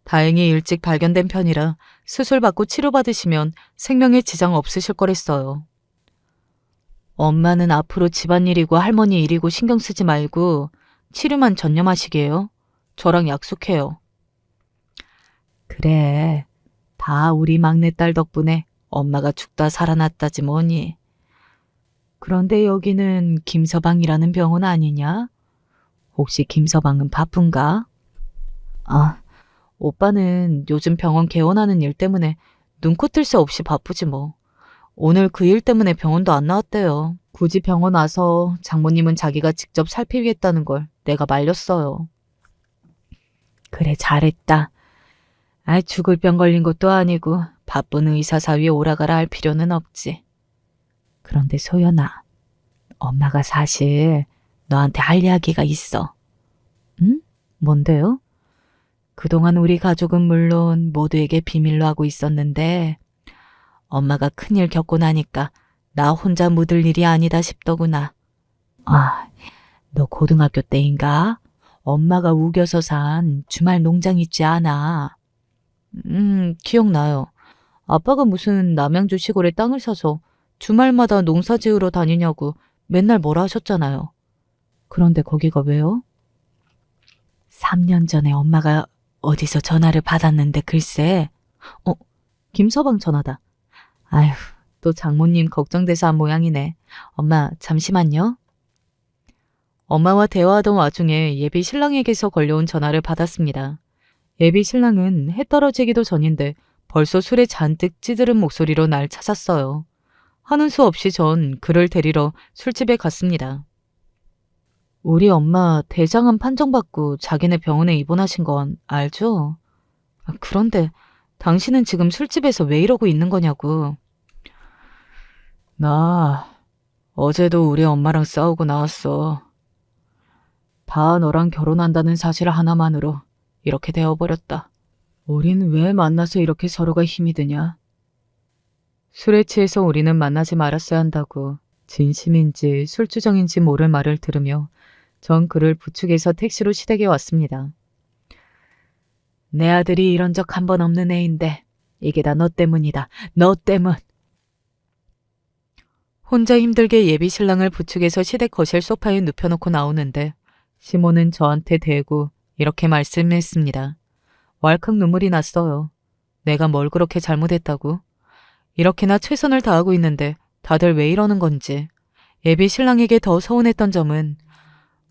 다행히 일찍 발견된 편이라 수술받고 치료받으시면 생명에 지장 없으실 거랬어요. 엄마는 앞으로 집안일이고 할머니 일이고 신경 쓰지 말고 치료만 전념하시게요. 저랑 약속해요. 그래, 다 우리 막내딸 덕분에 엄마가 죽다 살아났다지 뭐니. 그런데 여기는 김서방이라는 병원 아니냐? 혹시 김서방은 바쁜가? 아, 오빠는 요즘 병원 개원하는 일 때문에 눈코 뜰 새 없이 바쁘지 뭐. 오늘 그 일 때문에 병원도 안 나왔대요. 굳이 병원 와서 장모님은 자기가 직접 살피겠다는 걸 내가 말렸어요. 그래, 잘했다. 죽을 병 걸린 것도 아니고 바쁜 의사 사위에 오라가라 할 필요는 없지. 그런데 소연아, 엄마가 사실 너한테 할 이야기가 있어. 응? 뭔데요? 그동안 우리 가족은 물론 모두에게 비밀로 하고 있었는데 엄마가 큰일 겪고 나니까 나 혼자 묻을 일이 아니다 싶더구나. 아, 너 고등학교 때인가? 엄마가 우겨서 산 주말 농장 있지 않아? 기억나요. 아빠가 무슨 남양주 시골에 땅을 사서 주말마다 농사 지으러 다니냐고 맨날 뭐라 하셨잖아요. 그런데 거기가 왜요? 3년 전에 엄마가 어디서 전화를 받았는데 글쎄. 김서방 전화다. 아휴, 또 장모님 걱정돼서 한 모양이네. 엄마, 잠시만요. 엄마와 대화하던 와중에 예비 신랑에게서 걸려온 전화를 받았습니다. 예비 신랑은 해 떨어지기도 전인데 벌써 술에 잔뜩 찌들은 목소리로 날 찾았어요. 하는 수 없이 전 그를 데리러 술집에 갔습니다. 우리 엄마 대장암 판정받고 자기네 병원에 입원하신 건 알죠? 그런데 당신은 지금 술집에서 왜 이러고 있는 거냐고. 나 어제도 우리 엄마랑 싸우고 나왔어. 다 너랑 결혼한다는 사실 하나만으로 이렇게 되어버렸다. 우린 왜 만나서 이렇게 서로가 힘이 드냐? 술에 취해서 우리는 만나지 말았어야 한다고 진심인지 술주정인지 모를 말을 들으며 전 그를 부축해서 택시로 시댁에 왔습니다. 내 아들이 이런 적 한 번 없는 애인데 이게 다 너 때문이다. 너 때문. 혼자 힘들게 예비 신랑을 부축해서 시댁 거실 소파에 눕혀놓고 나오는데 시모는 저한테 대고 이렇게 말씀했습니다. 왈칵 눈물이 났어요. 내가 뭘 그렇게 잘못했다고? 이렇게나 최선을 다하고 있는데 다들 왜 이러는 건지. 예비 신랑에게 더 서운했던 점은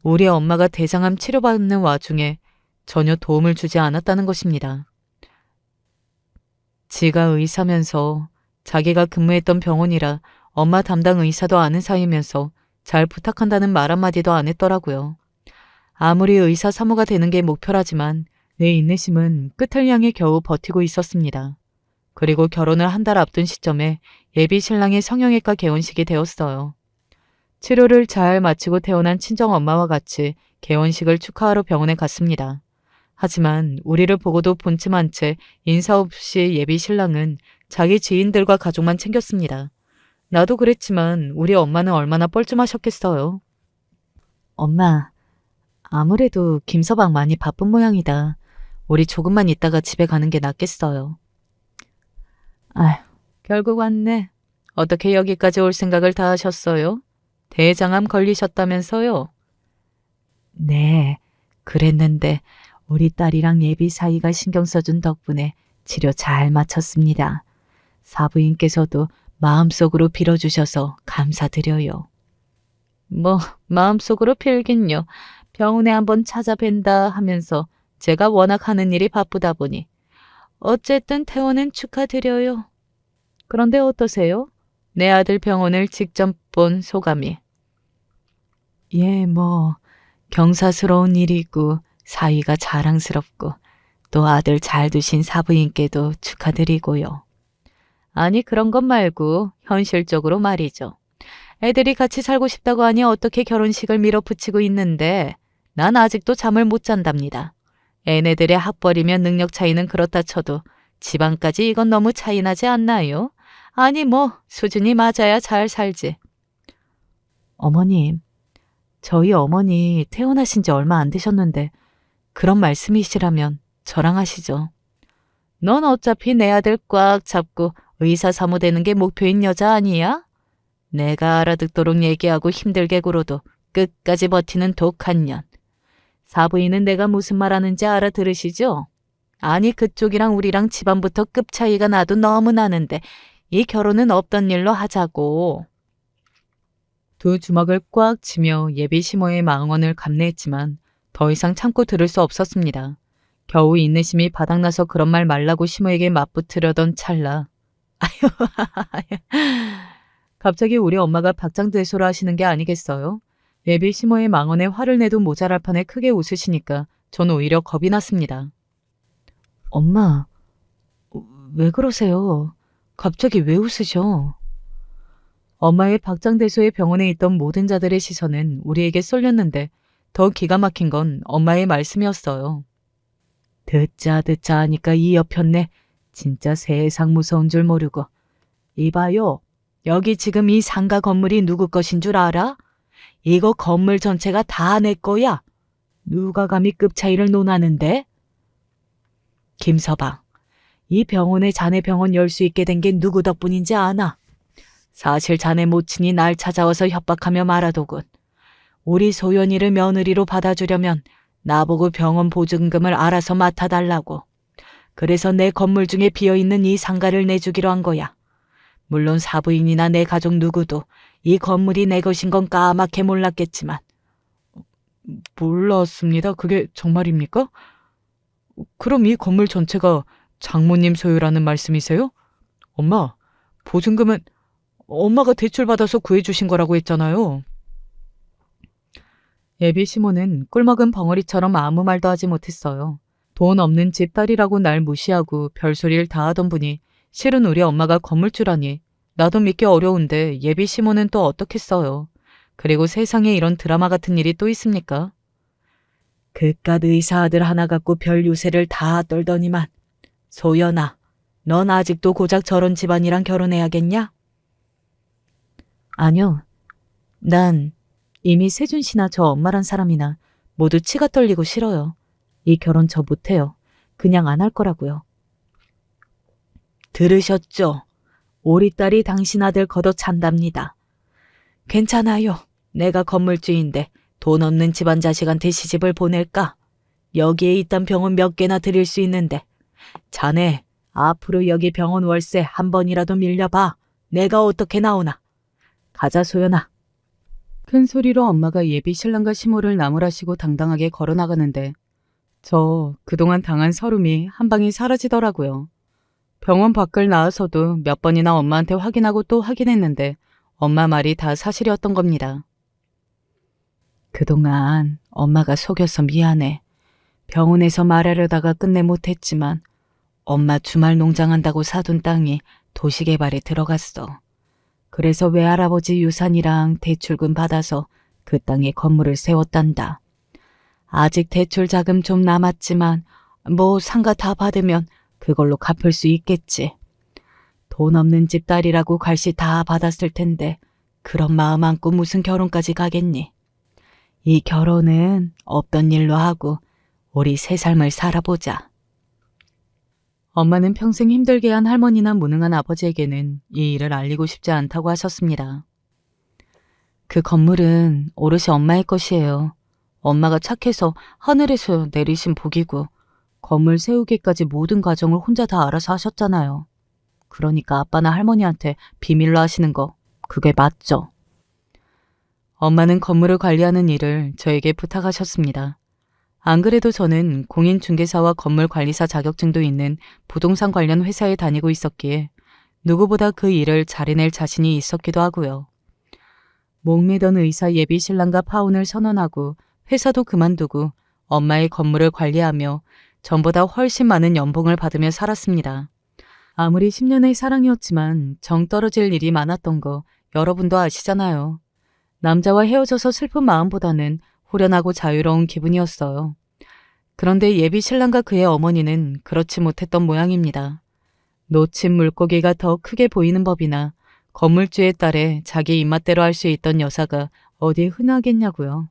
우리 엄마가 대장암 치료받는 와중에 전혀 도움을 주지 않았다는 것입니다. 지가 의사면서 자기가 근무했던 병원이라 엄마 담당 의사도 아는 사이면서 잘 부탁한다는 말 한마디도 안 했더라고요. 아무리 의사 사모가 되는 게 목표라지만 내 인내심은 끝을 향해 겨우 버티고 있었습니다. 그리고 결혼을 한 달 앞둔 시점에 예비 신랑의 성형외과 개원식이 되었어요. 치료를 잘 마치고 태어난 친정엄마와 같이 개원식을 축하하러 병원에 갔습니다. 하지만 우리를 보고도 본침한 채 인사 없이 예비 신랑은 자기 지인들과 가족만 챙겼습니다. 나도 그랬지만 우리 엄마는 얼마나 뻘쭘하셨겠어요. 엄마, 아무래도 김서방 많이 바쁜 모양이다. 우리 조금만 있다가 집에 가는 게 낫겠어요. 아휴, 결국 왔네. 어떻게 여기까지 올 생각을 다 하셨어요? 대장암 걸리셨다면서요? 네, 그랬는데 우리 딸이랑 예비 사이가 신경 써준 덕분에 치료 잘 마쳤습니다. 사부인께서도 마음속으로 빌어주셔서 감사드려요. 뭐 마음속으로 빌긴요. 병원에 한번 찾아뵌다 하면서 제가 워낙 하는 일이 바쁘다 보니. 어쨌든 퇴원은 축하드려요. 그런데 어떠세요? 내 아들 병원을 직접 본 소감이. 예, 뭐 경사스러운 일이고 사위가 자랑스럽고 또 아들 잘 두신 사부인께도 축하드리고요. 아니 그런 것 말고 현실적으로 말이죠. 애들이 같이 살고 싶다고 하니 어떻게 결혼식을 밀어붙이고 있는데 난 아직도 잠을 못 잔답니다. 애네들의 학벌이면 능력 차이는 그렇다 쳐도 집안까지 이건 너무 차이 나지 않나요? 아니 뭐 수준이 맞아야 잘 살지. 어머님, 저희 어머니 태어나신 지 얼마 안 되셨는데 그런 말씀이시라면 저랑 하시죠. 넌 어차피 내 아들 꽉 잡고 의사 사무 되는 게 목표인 여자 아니야? 내가 알아듣도록 얘기하고 힘들게 굴어도 끝까지 버티는 독한 년. 사부인은 내가 무슨 말하는지 알아들으시죠? 아니 그쪽이랑 우리랑 집안부터 급 차이가 나도 너무 나는데 이 결혼은 없던 일로 하자고. 두 주먹을 꽉 쥐며 예비 시모의 망언을 감내했지만 더 이상 참고 들을 수 없었습니다. 겨우 인내심이 바닥나서 그런 말 말라고 시모에게 맞붙으려던 찰나. 아휴, 갑자기 우리 엄마가 박장대소를 하시는 게 아니겠어요? 예비 시모의 망언에 화를 내도 모자랄 판에 크게 웃으시니까 전 오히려 겁이 났습니다. 엄마, 왜 그러세요? 갑자기 왜 웃으셔? 엄마의 박장대소의 병원에 있던 모든 자들의 시선은 우리에게 쏠렸는데 더 기가 막힌 건 엄마의 말씀이었어요. 듣자 듣자 하니까 이 옆였네. 진짜 세상 무서운 줄 모르고. 이봐요. 여기 지금 이 상가 건물이 누구 것인 줄 알아? 이거 건물 전체가 다 내 거야. 누가 감히 급 차이를 논하는데? 김서방, 이 병원에 자네 병원 열 수 있게 된 게 누구 덕분인지 아나? 사실 자네 모친이 날 찾아와서 협박하며 말하더군. 우리 소연이를 며느리로 받아주려면 나보고 병원 보증금을 알아서 맡아달라고. 그래서 내 건물 중에 비어있는 이 상가를 내주기로 한 거야. 물론 사부인이나 내 가족 누구도 이 건물이 내 것인 건 까맣게 몰랐겠지만. 몰랐습니다. 그게 정말입니까? 그럼 이 건물 전체가 장모님 소유라는 말씀이세요? 엄마, 보증금은 엄마가 대출받아서 구해주신 거라고 했잖아요. 예비 시모는 꿀먹은 벙어리처럼 아무 말도 하지 못했어요. 돈 없는 집딸이라고 날 무시하고 별소리를 다 하던 분이 실은 우리 엄마가 건물주라니 나도 믿기 어려운데 예비 시모는 또 어떻겠어요. 그리고 세상에 이런 드라마 같은 일이 또 있습니까? 그깟 의사 아들 하나 갖고 별 유세를 다 떨더니만. 소연아, 넌 아직도 고작 저런 집안이랑 결혼해야겠냐? 아니요. 난 이미 세준 씨나 저 엄마란 사람이나 모두 치가 떨리고 싫어요. 이 결혼 저 못해요. 그냥 안 할 거라고요. 들으셨죠? 우리 딸이 당신 아들 걷어 찬답니다. 괜찮아요. 내가 건물주인데 돈 없는 집안 자식한테 시집을 보낼까? 여기에 있던 병원 몇 개나 드릴 수 있는데. 자네, 앞으로 여기 병원 월세 한 번이라도 밀려봐. 내가 어떻게 나오나. 가자 소연아. 큰 소리로 엄마가 예비 신랑과 시모를 나무라시고 당당하게 걸어나가는데 저 그동안 당한 서름이 한 방에 사라지더라고요. 병원 밖을 나와서도 몇 번이나 엄마한테 확인하고 또 확인했는데 엄마 말이 다 사실이었던 겁니다. 그동안 엄마가 속여서 미안해. 병원에서 말하려다가 끝내 못했지만 엄마 주말 농장한다고 사둔 땅이 도시개발에 들어갔어. 그래서 외할아버지 유산이랑 대출금 받아서 그 땅에 건물을 세웠단다. 아직 대출 자금 좀 남았지만 뭐 상가 다 받으면 그걸로 갚을 수 있겠지. 돈 없는 집 딸이라고 갈시 다 받았을 텐데 그런 마음 안고 무슨 결혼까지 가겠니? 이 결혼은 없던 일로 하고 우리 새 삶을 살아보자. 엄마는 평생 힘들게 한 할머니나 무능한 아버지에게는 이 일을 알리고 싶지 않다고 하셨습니다. 그 건물은 오롯이 엄마의 것이에요. 엄마가 착해서 하늘에서 내리신 복이고 건물 세우기까지 모든 과정을 혼자 다 알아서 하셨잖아요. 그러니까 아빠나 할머니한테 비밀로 하시는 거 그게 맞죠? 엄마는 건물을 관리하는 일을 저에게 부탁하셨습니다. 안 그래도 저는 공인중개사와 건물관리사 자격증도 있는 부동산 관련 회사에 다니고 있었기에 누구보다 그 일을 잘해낼 자신이 있었기도 하고요. 목매던 의사 예비 신랑과 파혼을 선언하고 회사도 그만두고 엄마의 건물을 관리하며 전보다 훨씬 많은 연봉을 받으며 살았습니다. 아무리 10년의 사랑이었지만 정 떨어질 일이 많았던 거 여러분도 아시잖아요. 남자와 헤어져서 슬픈 마음보다는 후련하고 자유로운 기분이었어요. 그런데 예비 신랑과 그의 어머니는 그렇지 못했던 모양입니다. 놓친 물고기가 더 크게 보이는 법이나 건물주의 딸에 자기 입맛대로 할 수 있던 여사가 어디 흔하겠냐고요.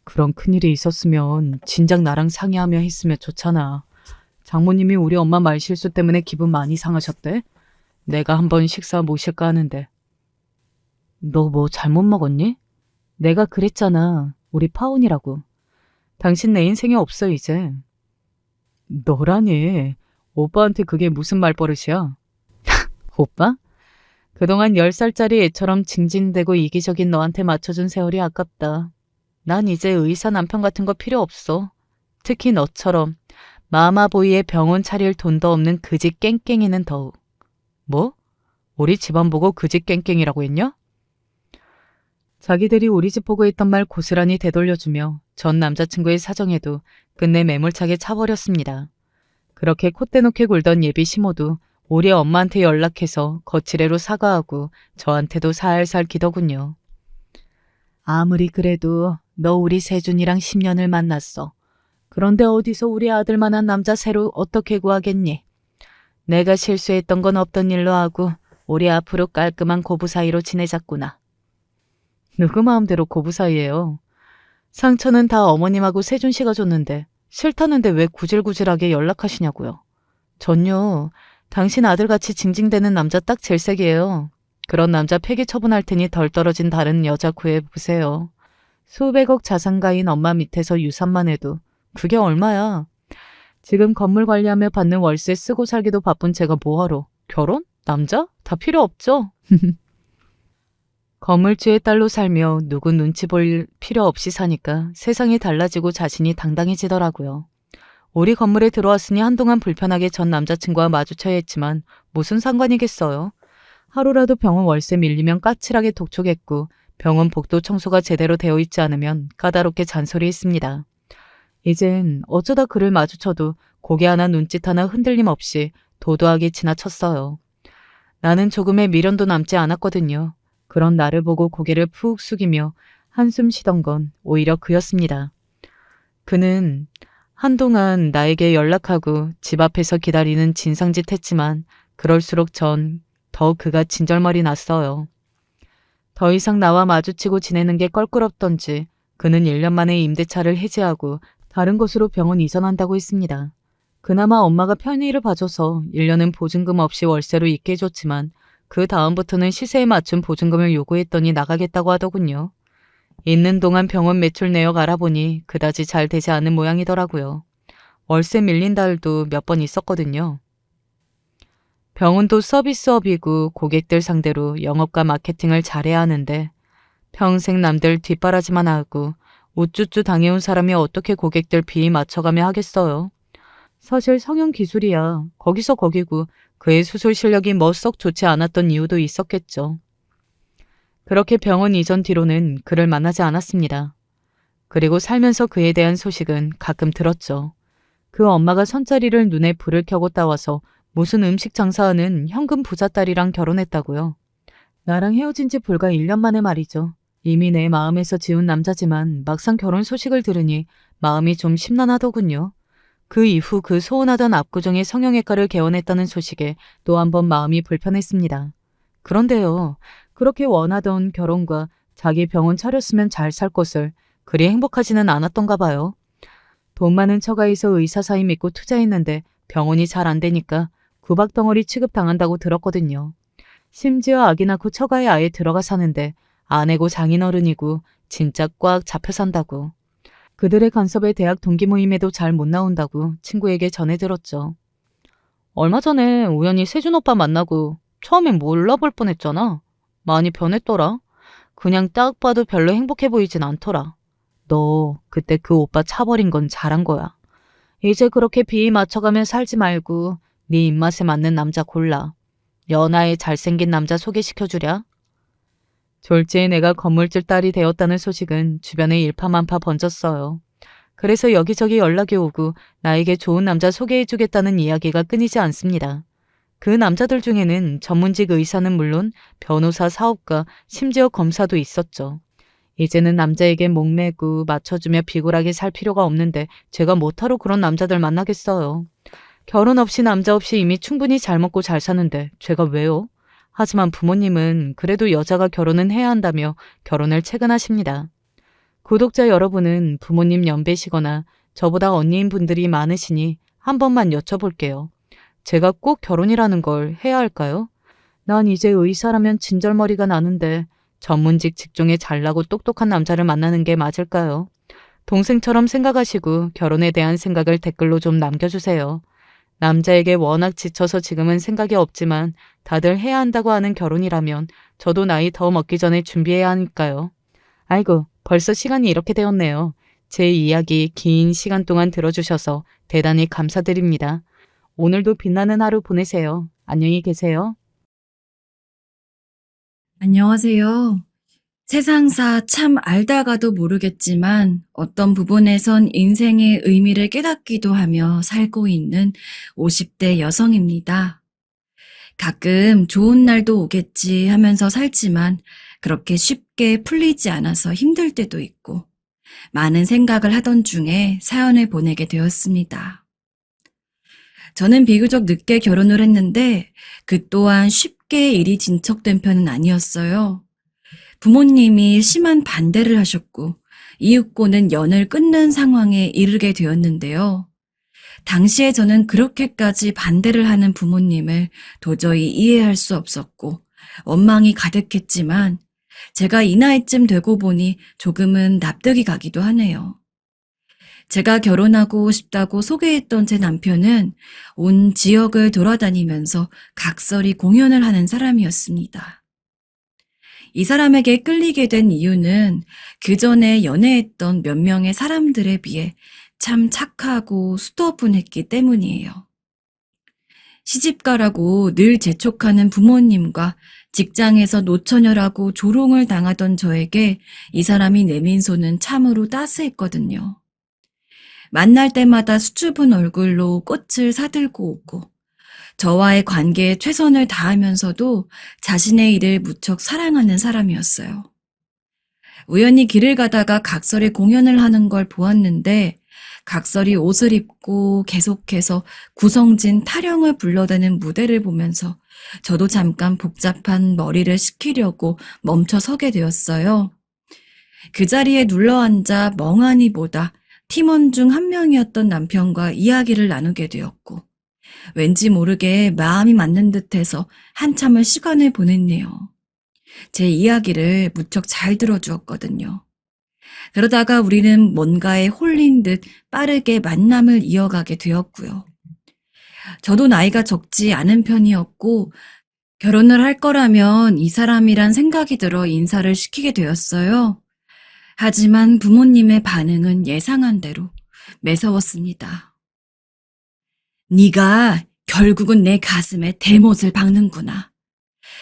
그런 큰일이 있었으면 진작 나랑 상의하며 했으면 좋잖아. 장모님이 우리 엄마 말실수 때문에 기분 많이 상하셨대? 내가 한번 식사 모실까 하는데. 너 뭐 잘못 먹었니? 내가 그랬잖아. 우리 파혼이라고. 당신 내 인생에 없어 이제. 너라니. 오빠한테 그게 무슨 말버릇이야? 오빠? 그동안 10살짜리 애처럼 징징대고 이기적인 너한테 맞춰준 세월이 아깝다. 난 이제 의사 남편 같은 거 필요 없어. 특히 너처럼 마마보이의 병원 차릴 돈도 없는 그지 깽깽이는 더욱. 뭐? 우리 집안 보고 그지 깽깽이라고 했냐? 자기들이 우리 집 보고 했던 말 고스란히 되돌려주며 전 남자친구의 사정에도 끝내 매몰차게 차버렸습니다. 그렇게 콧대 놓게 굴던 예비 시모도 우리 엄마한테 연락해서 거칠애로 사과하고 저한테도 살살 기더군요. 아무리 그래도 너 우리 세준이랑 10년을 만났어. 그런데 어디서 우리 아들만한 남자 새로 어떻게 구하겠니? 내가 실수했던 건 없던 일로 하고 우리 앞으로 깔끔한 고부 사이로 지내자꾸나. 누구 마음대로 고부 사이예요. 상처는 다 어머님하고 세준 씨가 줬는데 싫다는데 왜 구질구질하게 연락하시냐고요. 전요. 당신 아들같이 징징대는 남자 딱 질색이에요. 그런 남자 폐기 처분할 테니 덜 떨어진 다른 여자 구해보세요. 수백억 자산가인 엄마 밑에서 유산만 해도 그게 얼마야. 지금 건물 관리하며 받는 월세 쓰고 살기도 바쁜 제가 뭐하러. 결혼? 남자? 다 필요 없죠. 건물주의 딸로 살며 누구 눈치 볼 필요 없이 사니까 세상이 달라지고 자신이 당당해지더라고요. 우리 건물에 들어왔으니 한동안 불편하게 전 남자친구와 마주쳐야 했지만 무슨 상관이겠어요. 하루라도 병원 월세 밀리면 까칠하게 독촉했고 병원 복도 청소가 제대로 되어 있지 않으면 까다롭게 잔소리했습니다. 이젠 어쩌다 그를 마주쳐도 고개 하나 눈짓 하나 흔들림 없이 도도하게 지나쳤어요. 나는 조금의 미련도 남지 않았거든요. 그런 나를 보고 고개를 푹 숙이며 한숨 쉬던 건 오히려 그였습니다. 그는 한동안 나에게 연락하고 집 앞에서 기다리는 진상짓 했지만 그럴수록 전 더 그가 진절머리 났어요. 더 이상 나와 마주치고 지내는 게 껄끄럽던지 그는 1년 만에 임대차를 해지하고 다른 곳으로 병원 이전한다고 했습니다. 그나마 엄마가 편의를 봐줘서 1년은 보증금 없이 월세로 있게 해줬지만 그 다음부터는 시세에 맞춘 보증금을 요구했더니 나가겠다고 하더군요. 있는 동안 병원 매출 내역 알아보니 그다지 잘 되지 않은 모양이더라고요. 월세 밀린 달도 몇 번 있었거든요. 병원도 서비스업이고 고객들 상대로 영업과 마케팅을 잘해야 하는데 평생 남들 뒷바라지만 하고 우쭈쭈 당해온 사람이 어떻게 고객들 비위 맞춰가며 하겠어요. 사실 성형 기술이야 거기서 거기고 그의 수술 실력이 뭐 썩 좋지 않았던 이유도 있었겠죠. 그렇게 병원 이전 뒤로는 그를 만나지 않았습니다. 그리고 살면서 그에 대한 소식은 가끔 들었죠. 그 엄마가 선자리를 눈에 불을 켜고 따와서 무슨 음식 장사하는 현금 부자 딸이랑 결혼했다고요. 나랑 헤어진 지 불과 1년 만에 말이죠. 이미 내 마음에서 지운 남자지만 막상 결혼 소식을 들으니 마음이 좀 심란하더군요. 그 이후 그 소원하던 압구정의 성형외과를 개원했다는 소식에 또 한 번 마음이 불편했습니다. 그런데요. 그렇게 원하던 결혼과 자기 병원 차렸으면 잘 살 것을 그리 행복하지는 않았던가 봐요. 돈 많은 처가에서 의사 사이 믿고 투자했는데 병원이 잘 안 되니까 구박덩어리 취급당한다고 들었거든요. 심지어 아기 낳고 처가에 아예 들어가 사는데 아내고 장인어른이고 진짜 꽉 잡혀 산다고. 그들의 간섭에 대학 동기 모임에도 잘 못 나온다고 친구에게 전해 들었죠. 얼마 전에 우연히 세준 오빠 만나고 처음엔 몰라볼 뻔했잖아. 많이 변했더라. 그냥 딱 봐도 별로 행복해 보이진 않더라. 너 그때 그 오빠 차버린 건 잘한 거야. 이제 그렇게 비위 맞춰가며 살지 말고 네 입맛에 맞는 남자 골라. 연하에 잘생긴 남자 소개시켜주랴. 졸지에 내가 건물주 딸이 되었다는 소식은 주변에 일파만파 번졌어요. 그래서 여기저기 연락이 오고 나에게 좋은 남자 소개해주겠다는 이야기가 끊이지 않습니다. 그 남자들 중에는 전문직 의사는 물론 변호사, 사업가, 심지어 검사도 있었죠. 이제는 남자에게 목매고 맞춰주며 비굴하게 살 필요가 없는데 제가 뭐하러 그런 남자들 만나겠어요. 결혼 없이 남자 없이 이미 충분히 잘 먹고 잘 사는데 제가 왜요? 하지만 부모님은 그래도 여자가 결혼은 해야 한다며 결혼을 채근하십니다. 구독자 여러분은 부모님 연배시거나 저보다 언니인 분들이 많으시니 한 번만 여쭤볼게요. 제가 꼭 결혼이라는 걸 해야 할까요? 난 이제 의사라면 진절머리가 나는데 전문직 직종에 잘나고 똑똑한 남자를 만나는 게 맞을까요? 동생처럼 생각하시고 결혼에 대한 생각을 댓글로 좀 남겨주세요. 남자에게 워낙 지쳐서 지금은 생각이 없지만 다들 해야 한다고 하는 결혼이라면 저도 나이 더 먹기 전에 준비해야 하니까요. 아이고, 벌써 시간이 이렇게 되었네요. 제 이야기 긴 시간 동안 들어주셔서 대단히 감사드립니다. 오늘도 빛나는 하루 보내세요. 안녕히 계세요. 안녕하세요. 세상사 참 알다가도 모르겠지만 어떤 부분에선 인생의 의미를 깨닫기도 하며 살고 있는 50대 여성입니다. 가끔 좋은 날도 오겠지 하면서 살지만 그렇게 쉽게 풀리지 않아서 힘들 때도 있고 많은 생각을 하던 중에 사연을 보내게 되었습니다. 저는 비교적 늦게 결혼을 했는데 그 또한 쉽게 일이 진척된 편은 아니었어요. 부모님이 심한 반대를 하셨고 이윽고는 연을 끊는 상황에 이르게 되었는데요. 당시에 저는 그렇게까지 반대를 하는 부모님을 도저히 이해할 수 없었고 원망이 가득했지만 제가 이 나이쯤 되고 보니 조금은 납득이 가기도 하네요. 제가 결혼하고 싶다고 소개했던 제 남편은 온 지역을 돌아다니면서 각설이 공연을 하는 사람이었습니다. 이 사람에게 끌리게 된 이유는 그 전에 연애했던 몇 명의 사람들에 비해 참 착하고 수더분했기 때문이에요. 시집가라고 늘 재촉하는 부모님과 직장에서 노처녀라고 조롱을 당하던 저에게 이 사람이 내민 손은 참으로 따스했거든요. 만날 때마다 수줍은 얼굴로 꽃을 사들고 오고 저와의 관계에 최선을 다하면서도 자신의 일을 무척 사랑하는 사람이었어요. 우연히 길을 가다가 각설이 공연을 하는 걸 보았는데 각설이 옷을 입고 계속해서 구성진 타령을 불러대는 무대를 보면서 저도 잠깐 복잡한 머리를 식히려고 멈춰 서게 되었어요. 그 자리에 눌러앉아 멍하니 보다 팀원 중 한 명이었던 남편과 이야기를 나누게 되었고 왠지 모르게 마음이 맞는 듯해서 한참을 시간을 보냈네요. 제 이야기를 무척 잘 들어주었거든요. 그러다가 우리는 뭔가에 홀린 듯 빠르게 만남을 이어가게 되었고요. 저도 나이가 적지 않은 편이었고 결혼을 할 거라면 이 사람이란 생각이 들어 인사를 시키게 되었어요. 하지만 부모님의 반응은 예상한 대로 매서웠습니다. 네가 결국은 내 가슴에 대못을 박는구나.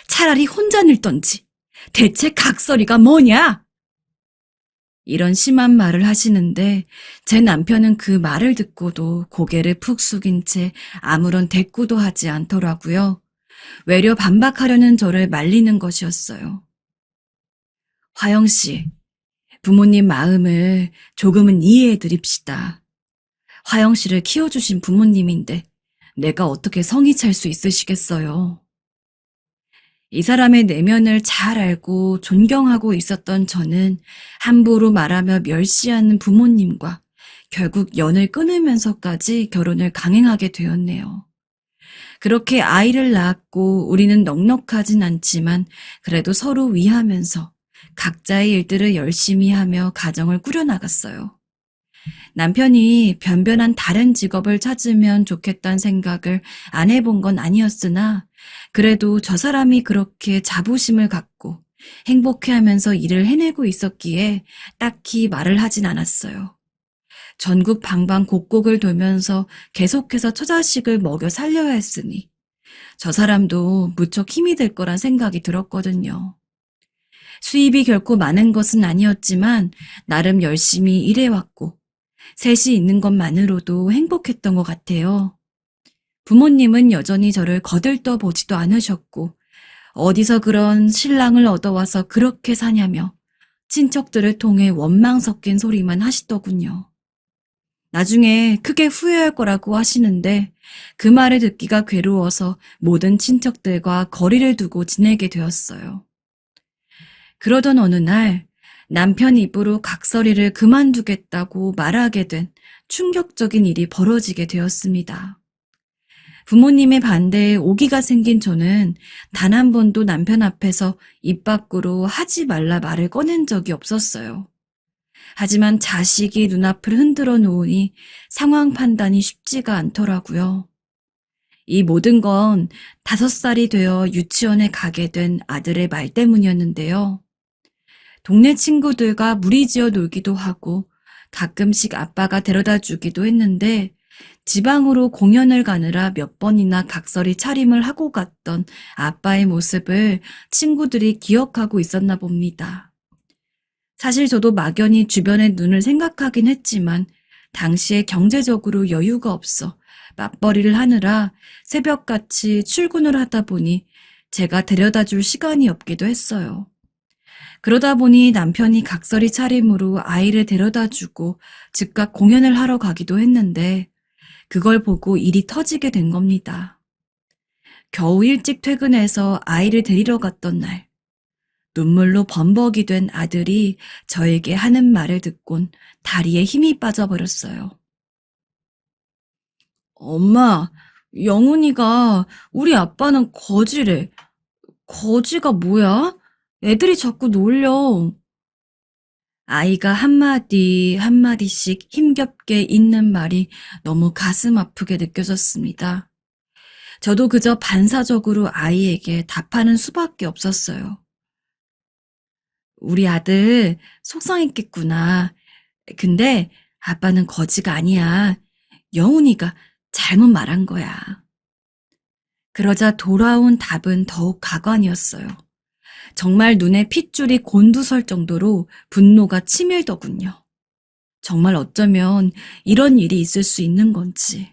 차라리 혼자 늙던지. 대체 각설이가 뭐냐? 이런 심한 말을 하시는데 제 남편은 그 말을 듣고도 고개를 푹 숙인 채 아무런 대꾸도 하지 않더라고요. 외려 반박하려는 저를 말리는 것이었어요. 화영 씨, 부모님 마음을 조금은 이해해 드립시다. 화영 씨를 키워주신 부모님인데 내가 어떻게 성이 찰 수 있으시겠어요? 이 사람의 내면을 잘 알고 존경하고 있었던 저는 함부로 말하며 멸시하는 부모님과 결국 연을 끊으면서까지 결혼을 강행하게 되었네요. 그렇게 아이를 낳았고 우리는 넉넉하진 않지만 그래도 서로 위하면서 각자의 일들을 열심히 하며 가정을 꾸려나갔어요. 남편이 변변한 다른 직업을 찾으면 좋겠다는 생각을 안 해본 건 아니었으나 그래도 저 사람이 그렇게 자부심을 갖고 행복해하면서 일을 해내고 있었기에 딱히 말을 하진 않았어요. 전국 방방곡곡을 돌면서 계속해서 처자식을 먹여 살려야 했으니 저 사람도 무척 힘이 될 거란 생각이 들었거든요. 수입이 결코 많은 것은 아니었지만 나름 열심히 일해왔고 셋이 있는 것만으로도 행복했던 것 같아요. 부모님은 여전히 저를 거들떠 보지도 않으셨고 어디서 그런 신랑을 얻어와서 그렇게 사냐며 친척들을 통해 원망 섞인 소리만 하시더군요. 나중에 크게 후회할 거라고 하시는데 그 말을 듣기가 괴로워서 모든 친척들과 거리를 두고 지내게 되었어요. 그러던 어느 날 남편 입으로 각설이를 그만두겠다고 말하게 된 충격적인 일이 벌어지게 되었습니다. 부모님의 반대에 오기가 생긴 저는 단 한 번도 남편 앞에서 입 밖으로 하지 말라 말을 꺼낸 적이 없었어요. 하지만 자식이 눈앞을 흔들어 놓으니 상황 판단이 쉽지가 않더라고요. 이 모든 건 5살이 되어 유치원에 가게 된 아들의 말 때문이었는데요. 동네 친구들과 무리지어 놀기도 하고 가끔씩 아빠가 데려다 주기도 했는데 지방으로 공연을 가느라 몇 번이나 각설이 차림을 하고 갔던 아빠의 모습을 친구들이 기억하고 있었나 봅니다. 사실 저도 막연히 주변의 눈을 생각하긴 했지만 당시에 경제적으로 여유가 없어 맞벌이를 하느라 새벽같이 출근을 하다 보니 제가 데려다 줄 시간이 없기도 했어요. 그러다 보니 남편이 각설이 차림으로 아이를 데려다 주고 즉각 공연을 하러 가기도 했는데 그걸 보고 일이 터지게 된 겁니다. 겨우 일찍 퇴근해서 아이를 데리러 갔던 날, 눈물로 범벅이 된 아들이 저에게 하는 말을 듣곤 다리에 힘이 빠져버렸어요. 엄마, 영훈이가 우리 아빠는 거지래. 거지가 뭐야? 애들이 자꾸 놀려. 아이가 한마디 한마디씩 힘겹게 잇는 말이 너무 가슴 아프게 느껴졌습니다. 저도 그저 반사적으로 아이에게 답하는 수밖에 없었어요. 우리 아들 속상했겠구나. 근데 아빠는 거지가 아니야. 영훈이가 잘못 말한 거야. 그러자 돌아온 답은 더욱 가관이었어요. 정말 눈에 핏줄이 곤두설 정도로 분노가 치밀더군요. 정말 어쩌면 이런 일이 있을 수 있는 건지.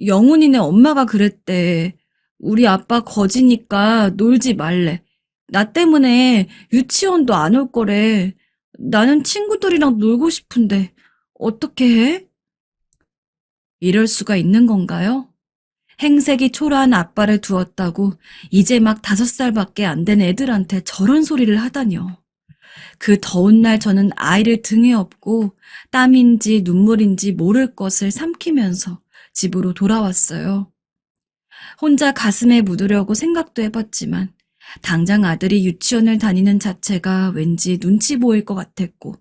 영훈이네 엄마가 그랬대. 우리 아빠 거지니까 놀지 말래. 나 때문에 유치원도 안 올 거래. 나는 친구들이랑 놀고 싶은데 어떻게 해? 이럴 수가 있는 건가요? 행색이 초라한 아빠를 두었다고 이제 막 5살밖에 안 된 애들한테 저런 소리를 하다뇨. 그 더운 날 저는 아이를 등에 업고 땀인지 눈물인지 모를 것을 삼키면서 집으로 돌아왔어요. 혼자 가슴에 묻으려고 생각도 해봤지만 당장 아들이 유치원을 다니는 자체가 왠지 눈치 보일 것 같았고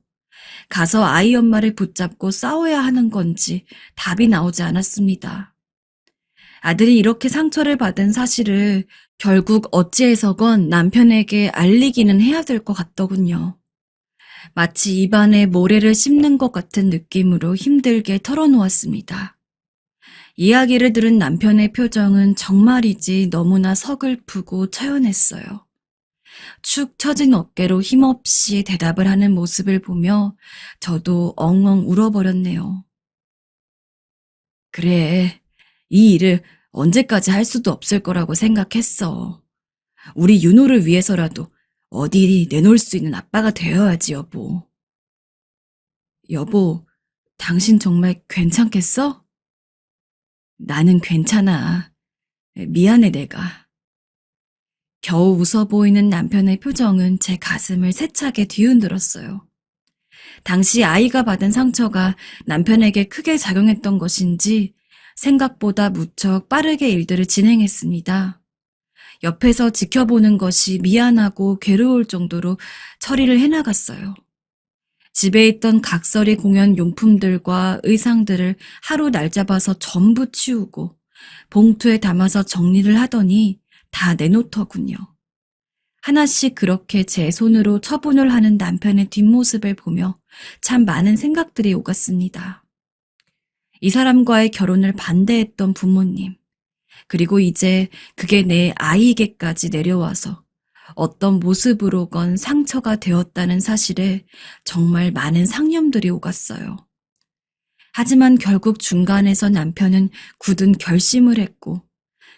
가서 아이 엄마를 붙잡고 싸워야 하는 건지 답이 나오지 않았습니다. 아들이 이렇게 상처를 받은 사실을 결국 어찌해서건 남편에게 알리기는 해야 될 것 같더군요. 마치 입안에 모래를 씹는 것 같은 느낌으로 힘들게 털어놓았습니다. 이야기를 들은 남편의 표정은 정말이지 너무나 서글프고 처연했어요. 축 처진 어깨로 힘없이 대답을 하는 모습을 보며 저도 엉엉 울어버렸네요. 그래, 이 일을 언제까지 할 수도 없을 거라고 생각했어. 우리 윤호를 위해서라도 어디 내놓을 수 있는 아빠가 되어야지, 여보. 여보, 당신 정말 괜찮겠어? 나는 괜찮아. 미안해, 내가. 겨우 웃어 보이는 남편의 표정은 제 가슴을 세차게 뒤흔들었어요. 당시 아이가 받은 상처가 남편에게 크게 작용했던 것인지 생각보다 무척 빠르게 일들을 진행했습니다. 옆에서 지켜보는 것이 미안하고 괴로울 정도로 처리를 해나갔어요. 집에 있던 각설이 공연 용품들과 의상들을 하루 날 잡아서 전부 치우고 봉투에 담아서 정리를 하더니 다 내놓더군요. 하나씩 그렇게 제 손으로 처분을 하는 남편의 뒷모습을 보며 참 많은 생각들이 오갔습니다. 이 사람과의 결혼을 반대했던 부모님, 그리고 이제 그게 내 아이에게까지 내려와서 어떤 모습으로건 상처가 되었다는 사실에 정말 많은 상념들이 오갔어요. 하지만 결국 중간에서 남편은 굳은 결심을 했고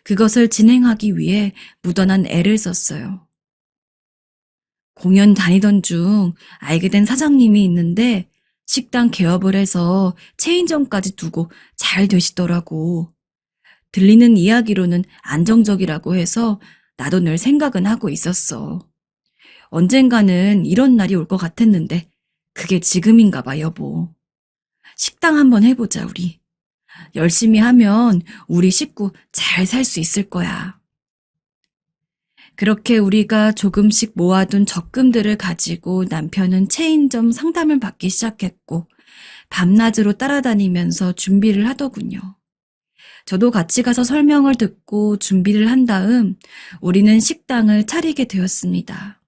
그것을 진행하기 위해 무던한 애를 썼어요. 공연 다니던 중 알게 된 사장님이 있는데 식당 개업을 해서 체인점까지 두고 잘 되시더라고. 들리는 이야기로는 안정적이라고 해서 나도 늘 생각은 하고 있었어. 언젠가는 이런 날이 올 것 같았는데 그게 지금인가 봐, 여보. 식당 한번 해보자, 우리. 열심히 하면 우리 식구 잘 살 수 있을 거야. 그렇게 우리가 조금씩 모아둔 적금들을 가지고 남편은 체인점 상담을 받기 시작했고 밤낮으로 따라다니면서 준비를 하더군요. 저도 같이 가서 설명을 듣고 준비를 한 다음 우리는 식당을 차리게 되었습니다.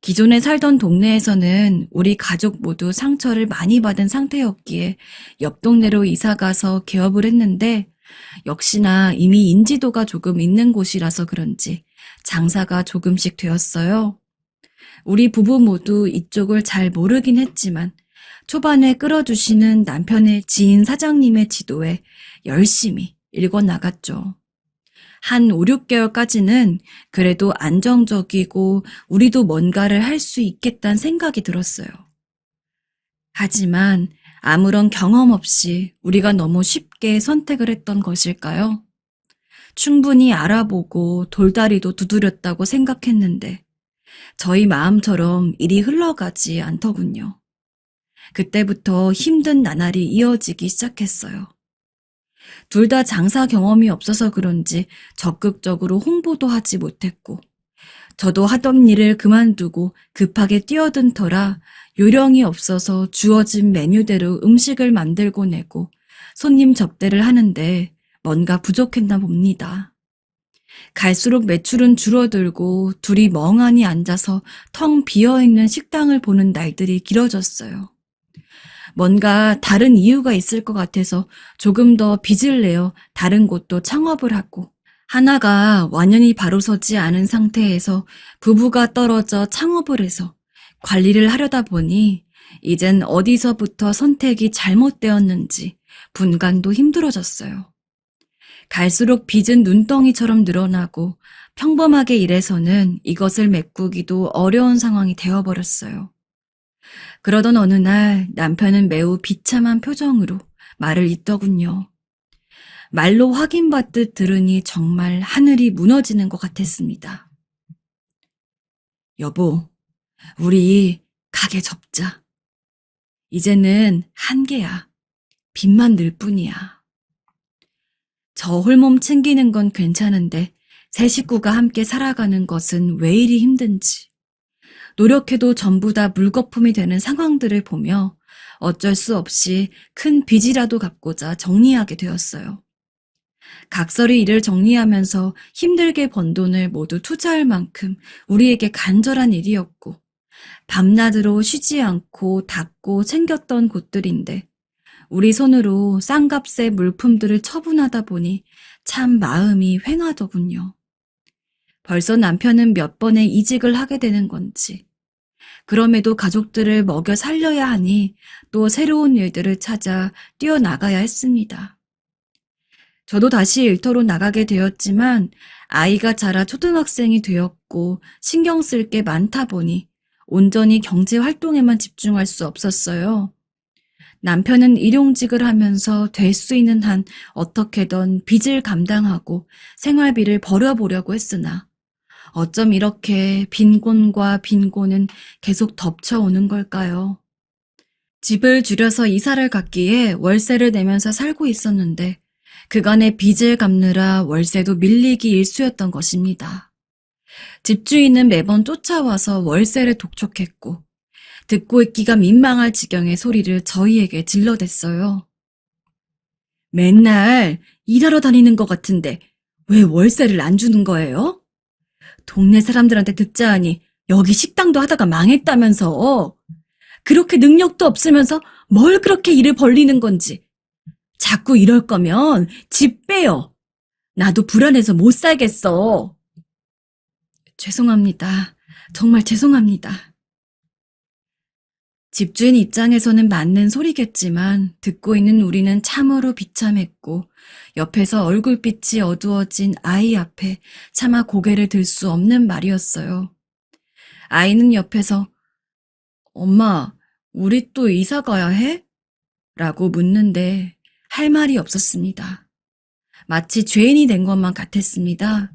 기존에 살던 동네에서는 우리 가족 모두 상처를 많이 받은 상태였기에 옆 동네로 이사가서 개업을 했는데 역시나 이미 인지도가 조금 있는 곳이라서 그런지 장사가 조금씩 되었어요. 우리 부부 모두 이쪽을 잘 모르긴 했지만 초반에 끌어주시는 남편의 지인 사장님의 지도에 열심히 읽어나갔죠. 한 5, 6개월까지는 그래도 안정적이고 우리도 뭔가를 할 수 있겠다는 생각이 들었어요. 하지만 아무런 경험 없이 우리가 너무 쉽게 선택을 했던 것일까요? 충분히 알아보고 돌다리도 두드렸다고 생각했는데 저희 마음처럼 일이 흘러가지 않더군요. 그때부터 힘든 나날이 이어지기 시작했어요. 둘 다 장사 경험이 없어서 그런지 적극적으로 홍보도 하지 못했고 저도 하던 일을 그만두고 급하게 뛰어든 터라 요령이 없어서 주어진 메뉴대로 음식을 만들고 내고 손님 접대를 하는데 뭔가 부족했나 봅니다. 갈수록 매출은 줄어들고 둘이 멍하니 앉아서 텅 비어있는 식당을 보는 날들이 길어졌어요. 뭔가 다른 이유가 있을 것 같아서 조금 더 빚을 내어 다른 곳도 창업을 하고 하나가 완연히 바로 서지 않은 상태에서 부부가 떨어져 창업을 해서 관리를 하려다 보니 이젠 어디서부터 선택이 잘못되었는지 분간도 힘들어졌어요. 갈수록 빚은 눈덩이처럼 늘어나고 평범하게 일해서는 이것을 메꾸기도 어려운 상황이 되어버렸어요. 그러던 어느 날 남편은 매우 비참한 표정으로 말을 잇더군요. 말로 확인받듯 들으니 정말 하늘이 무너지는 것 같았습니다. 여보, 우리 가게 접자. 이제는 한계야. 빚만 늘 뿐이야. 저 홀몸 챙기는 건 괜찮은데 세 식구가 함께 살아가는 것은 왜 이리 힘든지. 노력해도 전부 다 물거품이 되는 상황들을 보며 어쩔 수 없이 큰 빚이라도 갚고자 정리하게 되었어요. 각설이 일을 정리하면서 힘들게 번 돈을 모두 투자할 만큼 우리에게 간절한 일이었고 밤낮으로 쉬지 않고 닦고 챙겼던 곳들인데 우리 손으로 싼 값의 물품들을 처분하다 보니 참 마음이 휑하더군요. 벌써 남편은 몇 번의 이직을 하게 되는 건지 그럼에도 가족들을 먹여 살려야 하니 또 새로운 일들을 찾아 뛰어나가야 했습니다. 저도 다시 일터로 나가게 되었지만 아이가 자라 초등학생이 되었고 신경 쓸 게 많다 보니 온전히 경제 활동에만 집중할 수 없었어요. 남편은 일용직을 하면서 될 수 있는 한 어떻게든 빚을 감당하고 생활비를 벌어보려고 했으나 어쩜 이렇게 빈곤과 빈곤은 계속 덮쳐오는 걸까요? 집을 줄여서 이사를 갔기에 월세를 내면서 살고 있었는데 그간의 빚을 갚느라 월세도 밀리기 일쑤였던 것입니다. 집주인은 매번 쫓아와서 월세를 독촉했고 듣고 있기가 민망할 지경의 소리를 저희에게 질러댔어요. 맨날 일하러 다니는 것 같은데 왜 월세를 안 주는 거예요? 동네 사람들한테 듣자 하니 여기 식당도 하다가 망했다면서. 그렇게 능력도 없으면서 뭘 그렇게 일을 벌리는 건지. 자꾸 이럴 거면 집 빼요. 나도 불안해서 못 살겠어. 죄송합니다. 정말 죄송합니다. 집주인 입장에서는 맞는 소리겠지만 듣고 있는 우리는 참으로 비참했고 옆에서 얼굴빛이 어두워진 아이 앞에 차마 고개를 들 수 없는 말이었어요. 아이는 옆에서 엄마, 우리 또 이사 가야 해? 라고 묻는데 할 말이 없었습니다. 마치 죄인이 된 것만 같았습니다.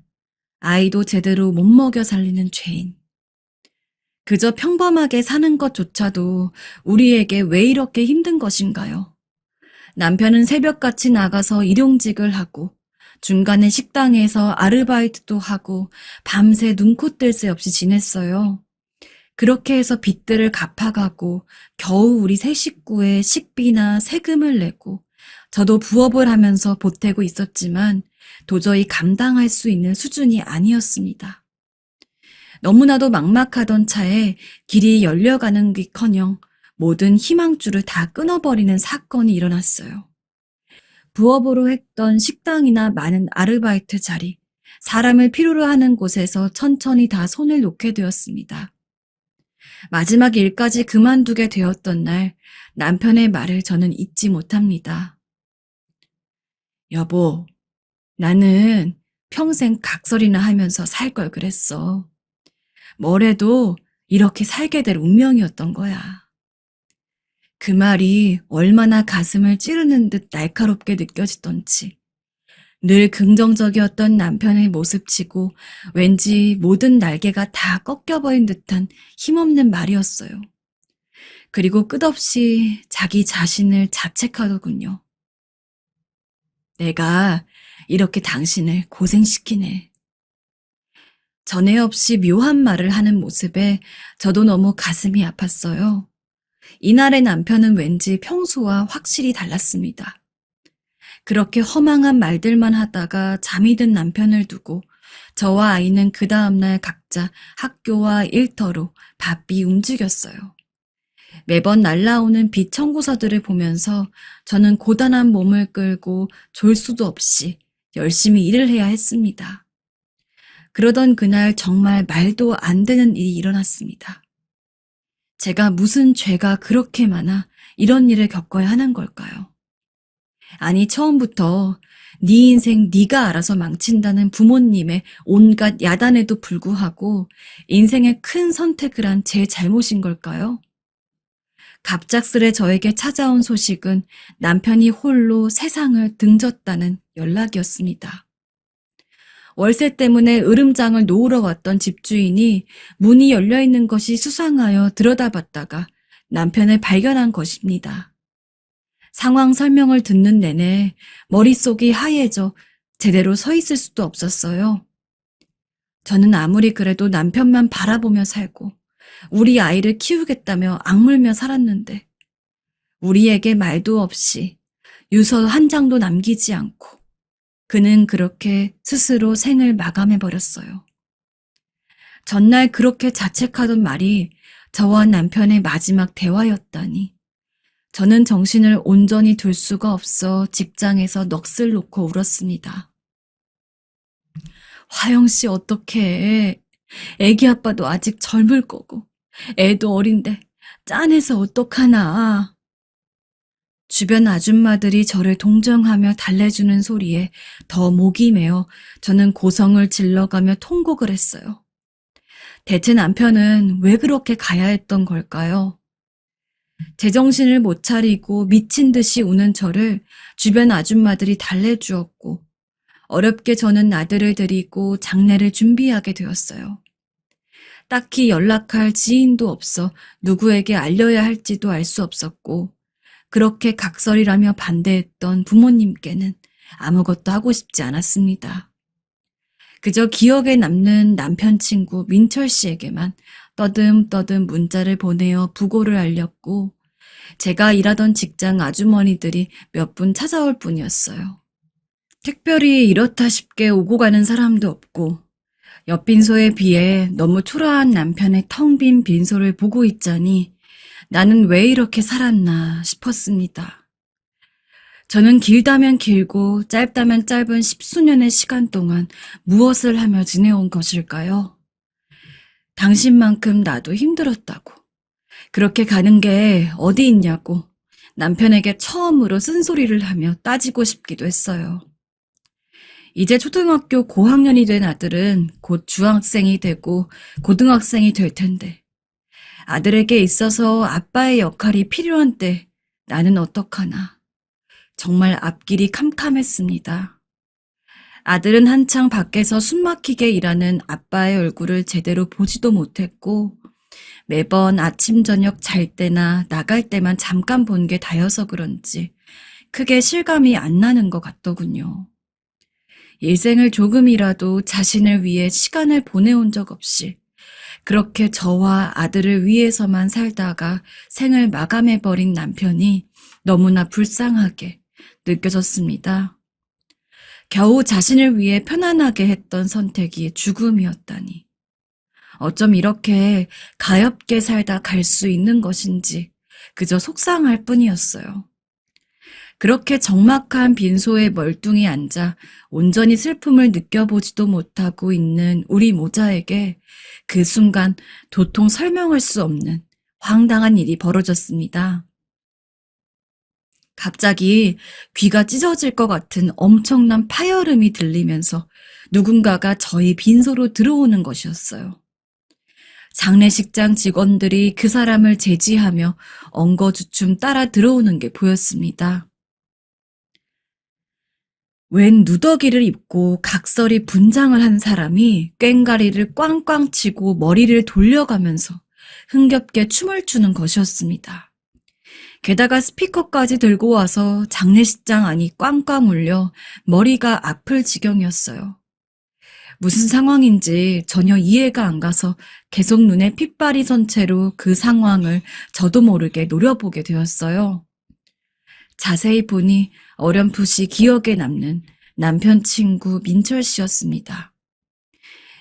아이도 제대로 못 먹여 살리는 죄인. 그저 평범하게 사는 것조차도 우리에게 왜 이렇게 힘든 것인가요? 남편은 새벽같이 나가서 일용직을 하고 중간에 식당에서 아르바이트도 하고 밤새 눈코 뜰 새 없이 지냈어요. 그렇게 해서 빚들을 갚아가고 겨우 우리 세 식구의 식비나 세금을 내고 저도 부업을 하면서 보태고 있었지만 도저히 감당할 수 있는 수준이 아니었습니다. 너무나도 막막하던 차에 길이 열려가는 기커녕 모든 희망줄을 다 끊어버리는 사건이 일어났어요. 부업으로 했던 식당이나 많은 아르바이트 자리, 사람을 필요로 하는 곳에서 천천히 다 손을 놓게 되었습니다. 마지막 일까지 그만두게 되었던 날 남편의 말을 저는 잊지 못합니다. 여보, 나는 평생 각설이나 하면서 살 걸 그랬어. 뭐래도 이렇게 살게 될 운명이었던 거야. 그 말이 얼마나 가슴을 찌르는 듯 날카롭게 느껴지던지. 늘 긍정적이었던 남편의 모습치고 왠지 모든 날개가 다 꺾여버린 듯한 힘없는 말이었어요. 그리고 끝없이 자기 자신을 자책하더군요. 내가 이렇게 당신을 고생시키네. 전에 없이 묘한 말을 하는 모습에 저도 너무 가슴이 아팠어요. 이날의 남편은 왠지 평소와 확실히 달랐습니다. 그렇게 허망한 말들만 하다가 잠이 든 남편을 두고 저와 아이는 그 다음날 각자 학교와 일터로 바삐 움직였어요. 매번 날라오는 빚 청구서들을 보면서 저는 고단한 몸을 끌고 졸 수도 없이 열심히 일을 해야 했습니다. 그러던 그날 정말 말도 안 되는 일이 일어났습니다. 제가 무슨 죄가 그렇게 많아 이런 일을 겪어야 하는 걸까요? 아니, 처음부터 네 인생 네가 알아서 망친다는 부모님의 온갖 야단에도 불구하고 인생의 큰 선택을 한 제 잘못인 걸까요? 갑작스레 저에게 찾아온 소식은 남편이 홀로 세상을 등졌다는 연락이었습니다. 월세 때문에 으름장을 놓으러 왔던 집주인이 문이 열려있는 것이 수상하여 들여다봤다가 남편을 발견한 것입니다. 상황 설명을 듣는 내내 머릿속이 하얘져 제대로 서 있을 수도 없었어요. 저는 아무리 그래도 남편만 바라보며 살고 우리 아이를 키우겠다며 악물며 살았는데 우리에게 말도 없이 유서 한 장도 남기지 않고 그는 그렇게 스스로 생을 마감해버렸어요. 전날 그렇게 자책하던 말이 저와 남편의 마지막 대화였다니. 저는 정신을 온전히 둘 수가 없어 직장에서 넋을 놓고 울었습니다. 화영 씨 어떡해. 애기 아빠도 아직 젊을 거고 애도 어린데 짠해서 어떡하나. 주변 아줌마들이 저를 동정하며 달래주는 소리에 더 목이 메어 저는 고성을 질러가며 통곡을 했어요. 대체 남편은 왜 그렇게 가야 했던 걸까요? 제정신을 못 차리고 미친 듯이 우는 저를 주변 아줌마들이 달래주었고 어렵게 저는 아들을 데리고 장례를 준비하게 되었어요. 딱히 연락할 지인도 없어 누구에게 알려야 할지도 알 수 없었고 그렇게 각설이라며 반대했던 부모님께는 아무것도 하고 싶지 않았습니다. 그저 기억에 남는 남편 친구 민철 씨에게만 떠듬떠듬 문자를 보내어 부고를 알렸고 제가 일하던 직장 아주머니들이 몇 분 찾아올 뿐이었어요. 특별히 이렇다 싶게 오고 가는 사람도 없고 옆 빈소에 비해 너무 초라한 남편의 텅 빈 빈소를 보고 있자니 나는 왜 이렇게 살았나 싶었습니다. 저는 길다면 길고 짧다면 짧은 10수년의 시간 동안 무엇을 하며 지내온 것일까요? 당신만큼 나도 힘들었다고. 그렇게 가는 게 어디 있냐고 남편에게 처음으로 쓴소리를 하며 따지고 싶기도 했어요. 이제 초등학교 고학년이 된 아들은 곧 중학생이 되고 고등학생이 될 텐데 아들에게 있어서 아빠의 역할이 필요한 때 나는 어떡하나. 정말 앞길이 캄캄했습니다. 아들은 한창 밖에서 숨막히게 일하는 아빠의 얼굴을 제대로 보지도 못했고 매번 아침 저녁 잘 때나 나갈 때만 잠깐 본 게 다여서 그런지 크게 실감이 안 나는 것 같더군요. 일생을 조금이라도 자신을 위해 시간을 보내온 적 없이 그렇게 저와 아들을 위해서만 살다가 생을 마감해버린 남편이 너무나 불쌍하게 느껴졌습니다. 겨우 자신을 위해 편안하게 했던 선택이 죽음이었다니. 어쩜 이렇게 가엾게 살다 갈 수 있는 것인지 그저 속상할 뿐이었어요. 그렇게 적막한 빈소에 멀뚱히 앉아 온전히 슬픔을 느껴보지도 못하고 있는 우리 모자에게 그 순간 도통 설명할 수 없는 황당한 일이 벌어졌습니다. 갑자기 귀가 찢어질 것 같은 엄청난 파열음이 들리면서 누군가가 저희 빈소로 들어오는 것이었어요. 장례식장 직원들이 그 사람을 제지하며 엉거주춤 따라 들어오는 게 보였습니다. 웬 누더기를 입고 각설이 분장을 한 사람이 꽹과리를 꽝꽝 치고 머리를 돌려가면서 흥겹게 춤을 추는 것이었습니다. 게다가 스피커까지 들고 와서 장례식장 안이 꽝꽝 울려 머리가 아플 지경이었어요. 무슨 상황인지 전혀 이해가 안 가서 계속 눈에 핏발이 선 채로 그 상황을 저도 모르게 노려보게 되었어요. 자세히 보니 어렴풋이 기억에 남는 남편 친구 민철 씨였습니다.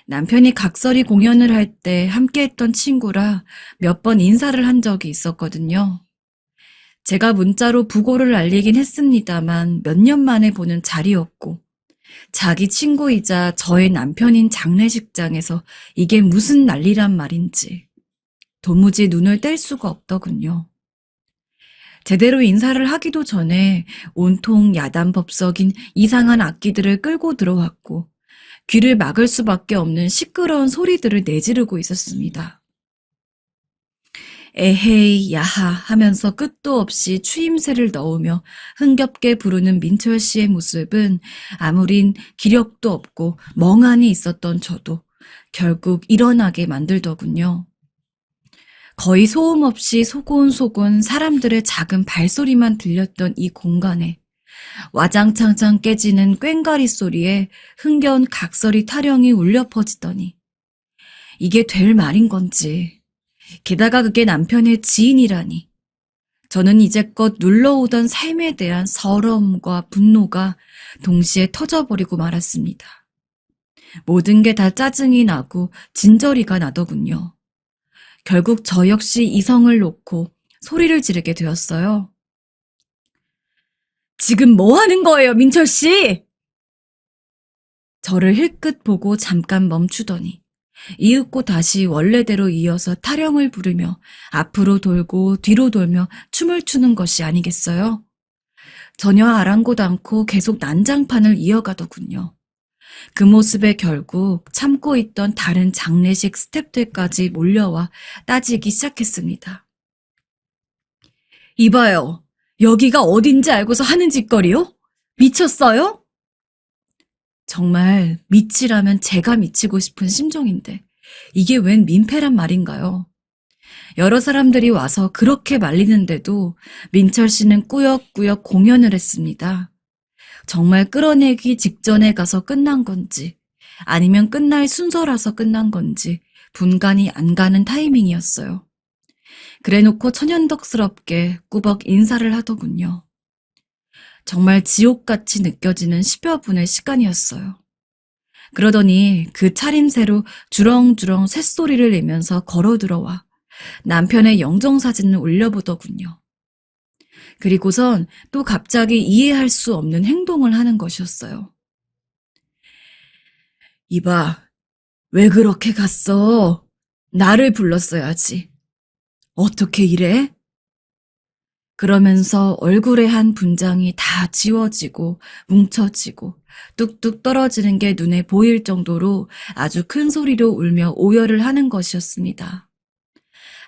남편이 각설이 공연을 할 때 함께했던 친구라 몇 번 인사를 한 적이 있었거든요. 제가 문자로 부고를 알리긴 했습니다만 몇 년 만에 보는 자리였고 자기 친구이자 저의 남편인 장례식장에서 이게 무슨 난리란 말인지 도무지 눈을 뗄 수가 없더군요. 제대로 인사를 하기도 전에 온통 야단법석인 이상한 악기들을 끌고 들어왔고 귀를 막을 수밖에 없는 시끄러운 소리들을 내지르고 있었습니다. 에헤이 야하 하면서 끝도 없이 추임새를 넣으며 흥겹게 부르는 민철 씨의 모습은 아무린 기력도 없고 멍하니 있었던 저도 결국 일어나게 만들더군요. 거의 소음 없이 소곤소곤 사람들의 작은 발소리만 들렸던 이 공간에 와장창창 깨지는 꽹과리 소리에 흥겨운 각설이 타령이 울려 퍼지더니 이게 될 말인 건지 게다가 그게 남편의 지인이라니 저는 이제껏 눌러오던 삶에 대한 서러움과 분노가 동시에 터져버리고 말았습니다. 모든 게 다 짜증이 나고 진저리가 나더군요. 결국 저 역시 이성을 놓고 소리를 지르게 되었어요. 지금 뭐 하는 거예요, 민철 씨? 저를 힐끗 보고 잠깐 멈추더니 이윽고 다시 원래대로 이어서 타령을 부르며 앞으로 돌고 뒤로 돌며 춤을 추는 것이 아니겠어요? 전혀 아랑곳 않고 계속 난장판을 이어가더군요. 그 모습에 결국 참고 있던 다른 장례식 스태프들까지 몰려와 따지기 시작했습니다. 이봐요. 여기가 어딘지 알고서 하는 짓거리요? 미쳤어요? 정말 미치라면 제가 미치고 싶은 심정인데 이게 웬 민폐란 말인가요? 여러 사람들이 와서 그렇게 말리는데도 민철 씨는 꾸역꾸역 공연을 했습니다. 정말 끌어내기 직전에 가서 끝난 건지 아니면 끝날 순서라서 끝난 건지 분간이 안 가는 타이밍이었어요. 그래놓고 천연덕스럽게 꾸벅 인사를 하더군요. 정말 지옥같이 느껴지는 10여 분의 시간이었어요. 그러더니 그 차림새로 주렁주렁 쇳소리를 내면서 걸어 들어와 남편의 영정사진을 올려보더군요. 그리고선 또 갑자기 이해할 수 없는 행동을 하는 것이었어요. 이봐, 왜 그렇게 갔어? 나를 불렀어야지. 어떻게 이래? 그러면서 얼굴의 한 분장이 다 지워지고 뭉쳐지고 뚝뚝 떨어지는 게 눈에 보일 정도로 아주 큰 소리로 울며 오열을 하는 것이었습니다.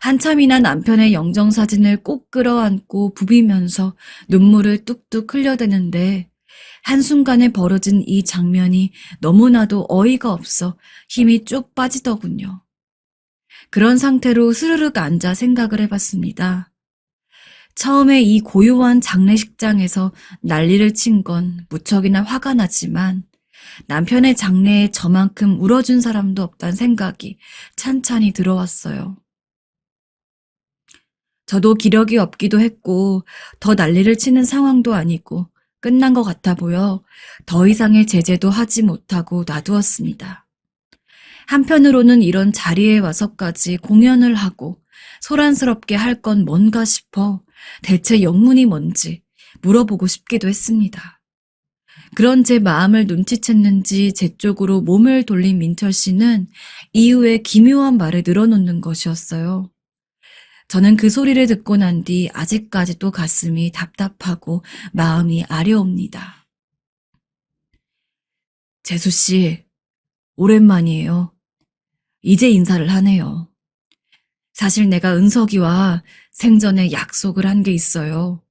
한참이나 남편의 영정사진을 꼭 끌어안고 부비면서 눈물을 뚝뚝 흘려대는데 한순간에 벌어진 이 장면이 너무나도 어이가 없어 힘이 쭉 빠지더군요. 그런 상태로 스르륵 앉아 생각을 해봤습니다. 처음에 이 고요한 장례식장에서 난리를 친 건 무척이나 화가 나지만 남편의 장례에 저만큼 울어준 사람도 없다는 생각이 찬찬히 들어왔어요. 저도 기력이 없기도 했고 더 난리를 치는 상황도 아니고 끝난 것 같아 보여 더 이상의 제재도 하지 못하고 놔두었습니다. 한편으로는 이런 자리에 와서까지 공연을 하고 소란스럽게 할 건 뭔가 싶어 대체 영문이 뭔지 물어보고 싶기도 했습니다. 그런 제 마음을 눈치챘는지 제 쪽으로 몸을 돌린 민철 씨는 이후에 기묘한 말을 늘어놓는 것이었어요. 저는 그 소리를 듣고 난 뒤 아직까지도 가슴이 답답하고 마음이 아려옵니다. 재수 씨, 오랜만이에요. 이제 인사를 하네요. 사실 내가 은석이와 생전에 약속을 한 게 있어요.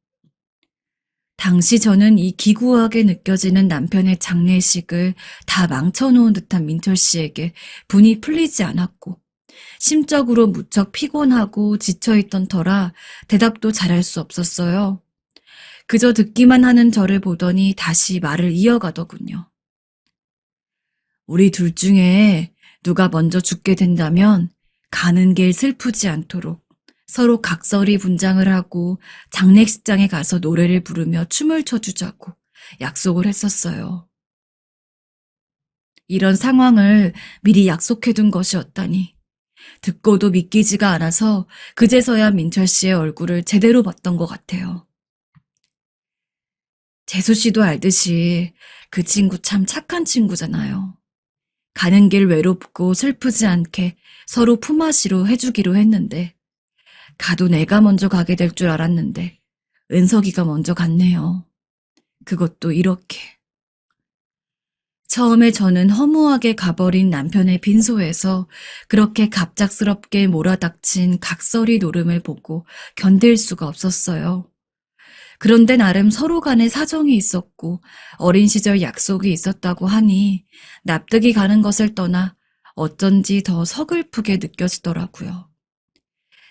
당시 저는 이 기구하게 느껴지는 남편의 장례식을 다 망쳐놓은 듯한 민철 씨에게 분이 풀리지 않았고 심적으로 무척 피곤하고 지쳐있던 터라 대답도 잘할 수 없었어요. 그저 듣기만 하는 저를 보더니 다시 말을 이어가더군요. 우리 둘 중에 누가 먼저 죽게 된다면 가는 길 슬프지 않도록 서로 각설이 분장을 하고 장례식장에 가서 노래를 부르며 춤을 춰주자고 약속을 했었어요. 이런 상황을 미리 약속해둔 것이었다니 듣고도 믿기지가 않아서 그제서야 민철 씨의 얼굴을 제대로 봤던 것 같아요. 재수 씨도 알듯이 그 친구 참 착한 친구잖아요. 가는 길 외롭고 슬프지 않게 서로 품앗이로 해주기로 했는데 가도 내가 먼저 가게 될 줄 알았는데 은석이가 먼저 갔네요. 그것도 이렇게. 처음에 저는 허무하게 가버린 남편의 빈소에서 그렇게 갑작스럽게 몰아닥친 각설이 노름을 보고 견딜 수가 없었어요. 그런데 나름 서로 간에 사정이 있었고 어린 시절 약속이 있었다고 하니 납득이 가는 것을 떠나 어쩐지 더 서글프게 느껴지더라고요.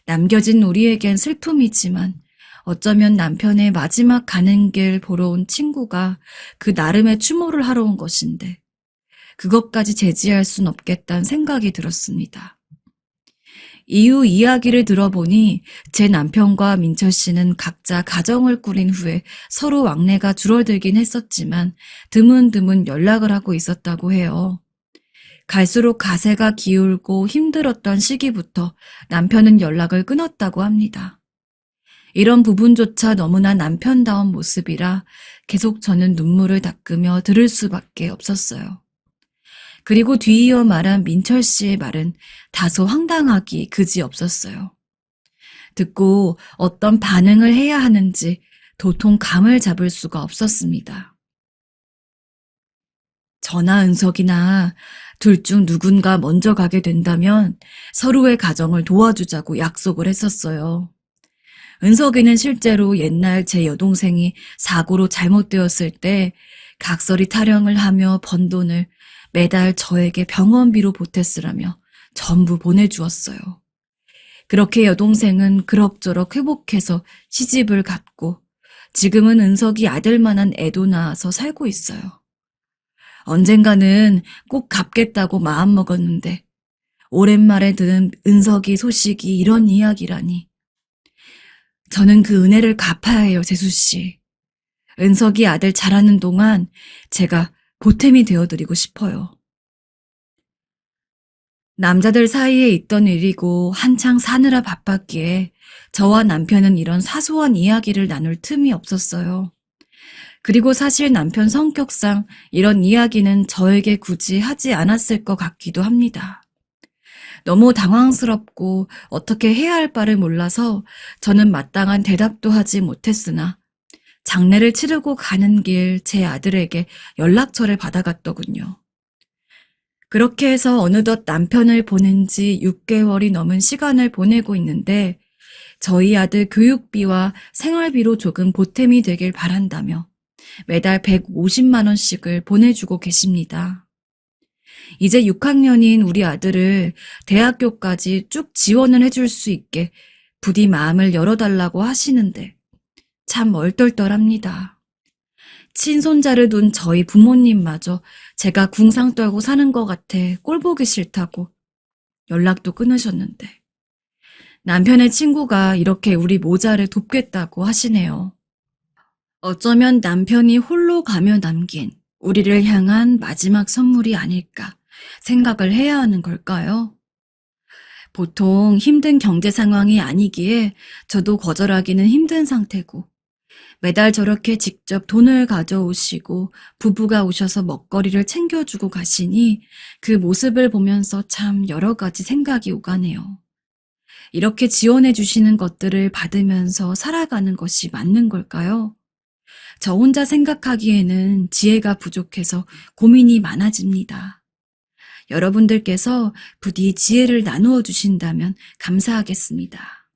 남겨진 우리에겐 슬픔이지만 어쩌면 남편의 마지막 가는 길 보러 온 친구가 그 나름의 추모를 하러 온 것인데 그것까지 제지할 순 없겠다는 생각이 들었습니다. 이후 이야기를 들어보니 제 남편과 민철 씨는 각자 가정을 꾸린 후에 서로 왕래가 줄어들긴 했었지만 드문드문 연락을 하고 있었다고 해요. 갈수록 가세가 기울고 힘들었던 시기부터 남편은 연락을 끊었다고 합니다. 이런 부분조차 너무나 남편다운 모습이라 계속 저는 눈물을 닦으며 들을 수밖에 없었어요. 그리고 뒤이어 말한 민철 씨의 말은 다소 황당하기 그지없었어요. 듣고 어떤 반응을 해야 하는지 도통 감을 잡을 수가 없었습니다. 저나 은석이나 둘 중 누군가 먼저 가게 된다면 서로의 가정을 도와주자고 약속을 했었어요. 은석이는 실제로 옛날 제 여동생이 사고로 잘못되었을 때 각설이 타령을 하며 번 돈을 매달 저에게 병원비로 보탰으라며 전부 보내주었어요. 그렇게 여동생은 그럭저럭 회복해서 시집을 갔고 지금은 은석이 아들만한 애도 낳아서 살고 있어요. 언젠가는 꼭 갚겠다고 마음먹었는데 오랜만에 듣는 은석이 소식이 이런 이야기라니. 저는 그 은혜를 갚아야 해요, 재수씨. 은석이 아들 자라는 동안 제가 보탬이 되어드리고 싶어요. 남자들 사이에 있던 일이고 한창 사느라 바빴기에 저와 남편은 이런 사소한 이야기를 나눌 틈이 없었어요. 그리고 사실 남편 성격상 이런 이야기는 저에게 굳이 하지 않았을 것 같기도 합니다. 너무 당황스럽고 어떻게 해야 할 바를 몰라서 저는 마땅한 대답도 하지 못했으나 장례를 치르고 가는 길 제 아들에게 연락처를 받아갔더군요. 그렇게 해서 어느덧 남편을 보낸 지 6개월이 넘은 시간을 보내고 있는데 저희 아들 교육비와 생활비로 조금 보탬이 되길 바란다며 매달 150만 원씩을 보내주고 계십니다. 이제 6학년인 우리 아들을 대학교까지 쭉 지원을 해줄 수 있게 부디 마음을 열어달라고 하시는데 참 얼떨떨합니다. 친손자를 둔 저희 부모님마저 제가 궁상 떨고 사는 것 같아 꼴보기 싫다고 연락도 끊으셨는데 남편의 친구가 이렇게 우리 모자를 돕겠다고 하시네요. 어쩌면 남편이 홀로 가며 남긴 우리를 향한 마지막 선물이 아닐까 생각을 해야 하는 걸까요? 보통 힘든 경제 상황이 아니기에 저도 거절하기는 힘든 상태고 매달 저렇게 직접 돈을 가져오시고 부부가 오셔서 먹거리를 챙겨주고 가시니 그 모습을 보면서 참 여러 가지 생각이 오가네요. 이렇게 지원해 주시는 것들을 받으면서 살아가는 것이 맞는 걸까요? 저 혼자 생각하기에는 지혜가 부족해서 고민이 많아집니다. 여러분들께서 부디 지혜를 나누어 주신다면 감사하겠습니다.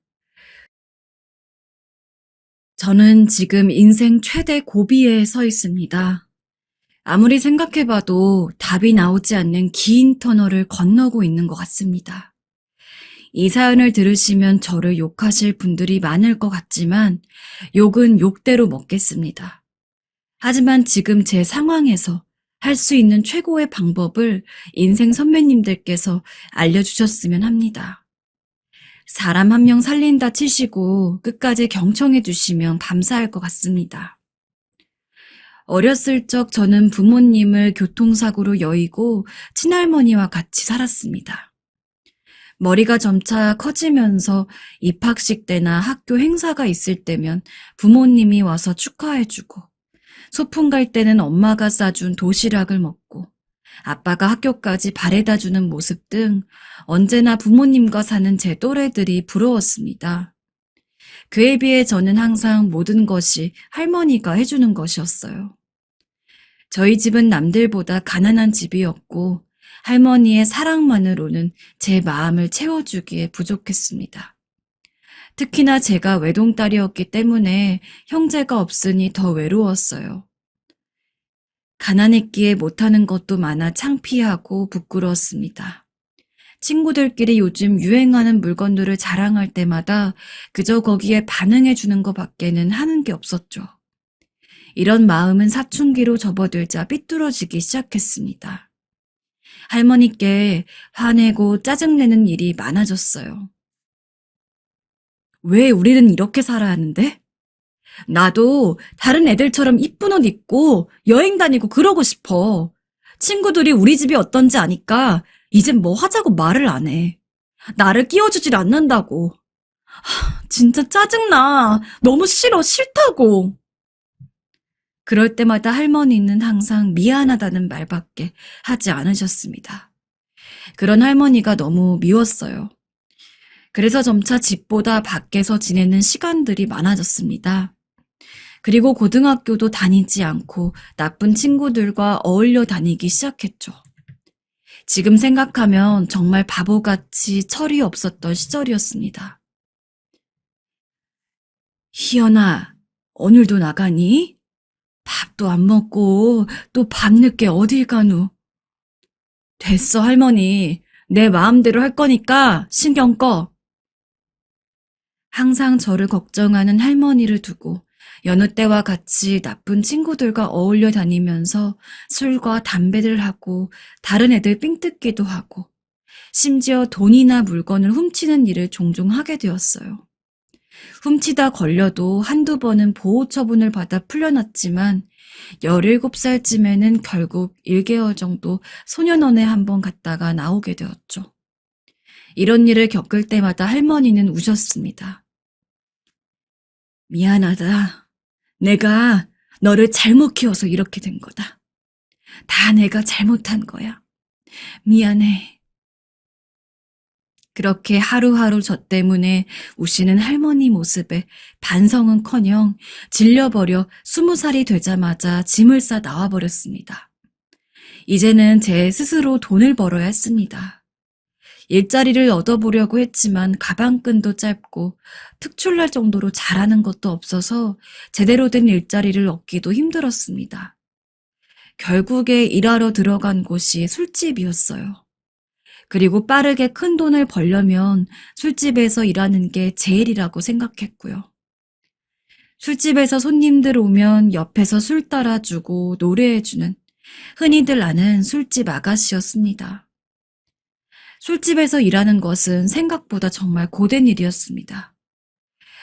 저는 지금 인생 최대 고비에 서 있습니다. 아무리 생각해봐도 답이 나오지 않는 긴 터널을 건너고 있는 것 같습니다. 이 사연을 들으시면 저를 욕하실 분들이 많을 것 같지만 욕은 욕대로 먹겠습니다. 하지만 지금 제 상황에서 할 수 있는 최고의 방법을 인생 선배님들께서 알려주셨으면 합니다. 사람 한 명 살린다 치시고 끝까지 경청해 주시면 감사할 것 같습니다. 어렸을 적 저는 부모님을 교통사고로 여의고 친할머니와 같이 살았습니다. 머리가 점차 커지면서 입학식 때나 학교 행사가 있을 때면 부모님이 와서 축하해주고 소풍 갈 때는 엄마가 싸준 도시락을 먹고 아빠가 학교까지 바래다 주는 모습 등 언제나 부모님과 사는 제 또래들이 부러웠습니다. 그에 비해 저는 항상 모든 것이 할머니가 해주는 것이었어요. 저희 집은 남들보다 가난한 집이었고 할머니의 사랑만으로는 제 마음을 채워주기에 부족했습니다. 특히나 제가 외동딸이었기 때문에 형제가 없으니 더 외로웠어요. 가난했기에 못하는 것도 많아 창피하고 부끄러웠습니다. 친구들끼리 요즘 유행하는 물건들을 자랑할 때마다 그저 거기에 반응해주는 것밖에는 하는 게 없었죠. 이런 마음은 사춘기로 접어들자 삐뚤어지기 시작했습니다. 할머니께 화내고 짜증내는 일이 많아졌어요. 왜 우리는 이렇게 살아야 하는데? 나도 다른 애들처럼 이쁜 옷 입고 여행 다니고 그러고 싶어. 친구들이 우리 집이 어떤지 아니까 이젠 뭐 하자고 말을 안 해. 나를 끼워주질 않는다고. 진짜 짜증나. 너무 싫어. 싫다고. 그럴 때마다 할머니는 항상 미안하다는 말밖에 하지 않으셨습니다. 그런 할머니가 너무 미웠어요. 그래서 점차 집보다 밖에서 지내는 시간들이 많아졌습니다. 그리고 고등학교도 다니지 않고 나쁜 친구들과 어울려 다니기 시작했죠. 지금 생각하면 정말 바보같이 철이 없었던 시절이었습니다. 희연아, 오늘도 나가니? 밥도 안 먹고 또 밤늦게 어딜 가누? 됐어, 할머니. 내 마음대로 할 거니까 신경 꺼. 항상 저를 걱정하는 할머니를 두고 여느 때와 같이 나쁜 친구들과 어울려 다니면서 술과 담배를 하고 다른 애들 삥 뜯기도 하고 심지어 돈이나 물건을 훔치는 일을 종종 하게 되었어요. 훔치다 걸려도 한두 번은 보호 처분을 받아 풀려났지만 17살쯤에는 결국 1개월 정도 소년원에 한번 갔다가 나오게 되었죠. 이런 일을 겪을 때마다 할머니는 우셨습니다. 미안하다. 내가 너를 잘못 키워서 이렇게 된 거다. 다 내가 잘못한 거야. 미안해. 그렇게 하루하루 저 때문에 우시는 할머니 모습에 반성은커녕 질려버려 20살이 되자마자 짐을 싸 나와버렸습니다. 이제는 제 스스로 돈을 벌어야 했습니다. 일자리를 얻어보려고 했지만 가방끈도 짧고 특출날 정도로 잘하는 것도 없어서 제대로 된 일자리를 얻기도 힘들었습니다. 결국에 일하러 들어간 곳이 술집이었어요. 그리고 빠르게 큰 돈을 벌려면 술집에서 일하는 게 제일이라고 생각했고요. 술집에서 손님들 오면 옆에서 술 따라주고 노래해주는 흔히들 아는 술집 아가씨였습니다. 술집에서 일하는 것은 생각보다 정말 고된 일이었습니다.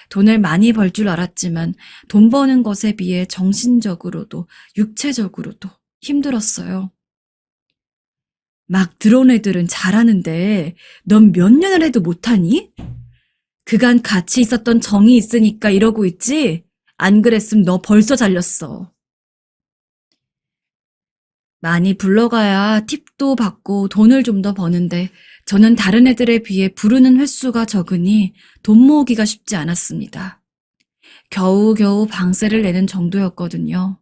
돈을 많이 벌 줄 알았지만 돈 버는 것에 비해 정신적으로도 육체적으로도 힘들었어요. 막 들어온 애들은 잘하는데 넌 몇 년을 해도 못하니? 그간 같이 있었던 정이 있으니까 이러고 있지? 안 그랬으면 너 벌써 잘렸어. 많이 불러가야 팁도 받고 돈을 좀 더 버는데 저는 다른 애들에 비해 부르는 횟수가 적으니 돈 모으기가 쉽지 않았습니다. 겨우겨우 방세를 내는 정도였거든요.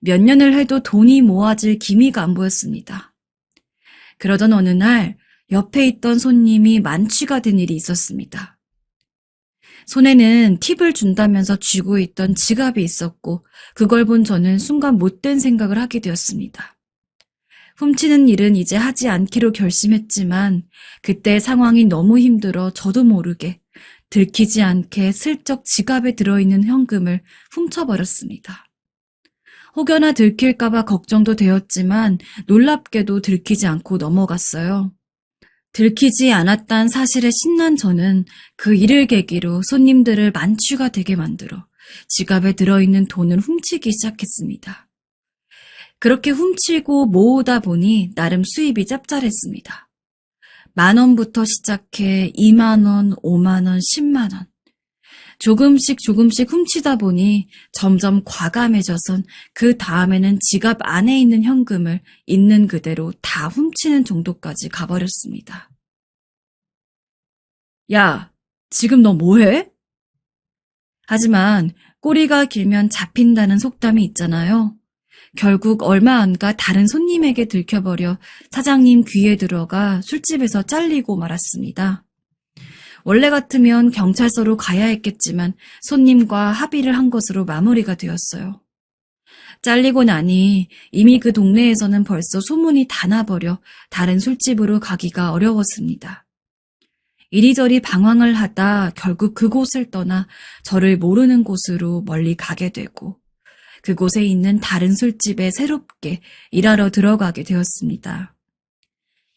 몇 년을 해도 돈이 모아질 기미가 안 보였습니다. 그러던 어느 날 옆에 있던 손님이 만취가 된 일이 있었습니다. 손에는 팁을 준다면서 쥐고 있던 지갑이 있었고 그걸 본 저는 순간 못된 생각을 하게 되었습니다. 훔치는 일은 이제 하지 않기로 결심했지만 그때 상황이 너무 힘들어 저도 모르게 들키지 않게 슬쩍 지갑에 들어있는 현금을 훔쳐버렸습니다. 혹여나 들킬까봐 걱정도 되었지만 놀랍게도 들키지 않고 넘어갔어요. 들키지 않았다는 사실에 신난 저는 그 일을 계기로 손님들을 만취가 되게 만들어 지갑에 들어있는 돈을 훔치기 시작했습니다. 그렇게 훔치고 모으다 보니 나름 수입이 짭짤했습니다. 10,000원부터 시작해 20,000원, 50,000원, 100,000원. 조금씩 훔치다 보니 점점 과감해져선 그 다음에는 지갑 안에 있는 현금을 있는 그대로 다 훔치는 정도까지 가버렸습니다. 야, 지금 너 뭐해? 하지만 꼬리가 길면 잡힌다는 속담이 있잖아요. 결국 얼마 안 가 다른 손님에게 들켜버려 사장님 귀에 들어가 술집에서 잘리고 말았습니다. 원래 같으면 경찰서로 가야 했겠지만 손님과 합의를 한 것으로 마무리가 되었어요. 잘리고 나니 이미 그 동네에서는 벌써 소문이 다 나버려 다른 술집으로 가기가 어려웠습니다. 이리저리 방황을 하다 결국 그곳을 떠나 저를 모르는 곳으로 멀리 가게 되고 그곳에 있는 다른 술집에 새롭게 일하러 들어가게 되었습니다.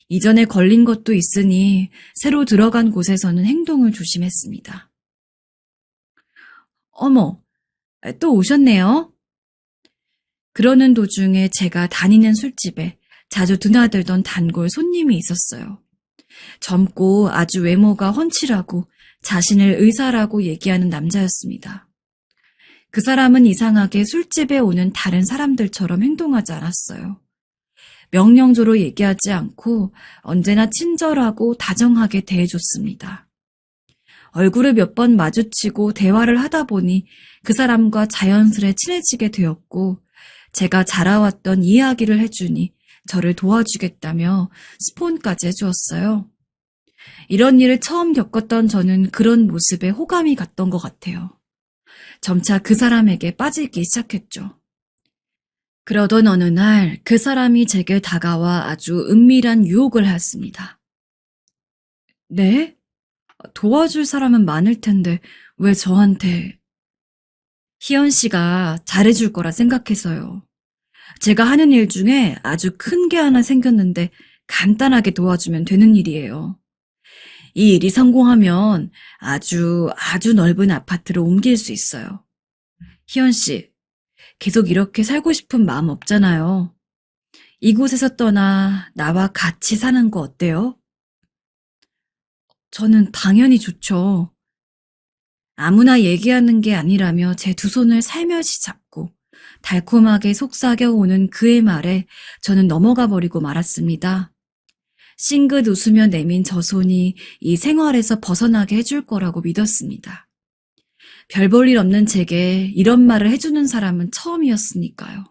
이전에 걸린 것도 있으니 새로 들어간 곳에서는 행동을 조심했습니다. 어머, 또 오셨네요. 그러는 도중에 제가 다니는 술집에 자주 드나들던 단골 손님이 있었어요. 젊고 아주 외모가 훤칠하고 자신을 의사라고 얘기하는 남자였습니다. 그 사람은 이상하게 술집에 오는 다른 사람들처럼 행동하지 않았어요. 명령조로 얘기하지 않고 언제나 친절하고 다정하게 대해줬습니다. 얼굴을 몇 번 마주치고 대화를 하다 보니 그 사람과 자연스레 친해지게 되었고 제가 자라왔던 이야기를 해주니 저를 도와주겠다며 스폰까지 해주었어요. 이런 일을 처음 겪었던 저는 그런 모습에 호감이 갔던 것 같아요. 점차 그 사람에게 빠지기 시작했죠. 그러던 어느 날 그 사람이 제게 다가와 아주 은밀한 유혹을 하였습니다. 네? 도와줄 사람은 많을 텐데 왜 저한테... 희연 씨가 잘해줄 거라 생각해서요. 제가 하는 일 중에 아주 큰 게 하나 생겼는데 간단하게 도와주면 되는 일이에요. 이 일이 성공하면 아주 넓은 아파트로 옮길 수 있어요. 희연 씨, 계속 이렇게 살고 싶은 마음 없잖아요. 이곳에서 떠나 나와 같이 사는 거 어때요? 저는 당연히 좋죠. 아무나 얘기하는 게 아니라며 제 두 손을 살며시 잡고 달콤하게 속삭여오는 그의 말에 저는 넘어가 버리고 말았습니다. 싱긋 웃으며 내민 저 손이 이 생활에서 벗어나게 해줄 거라고 믿었습니다. 별 볼 일 없는 제게 이런 말을 해주는 사람은 처음이었으니까요.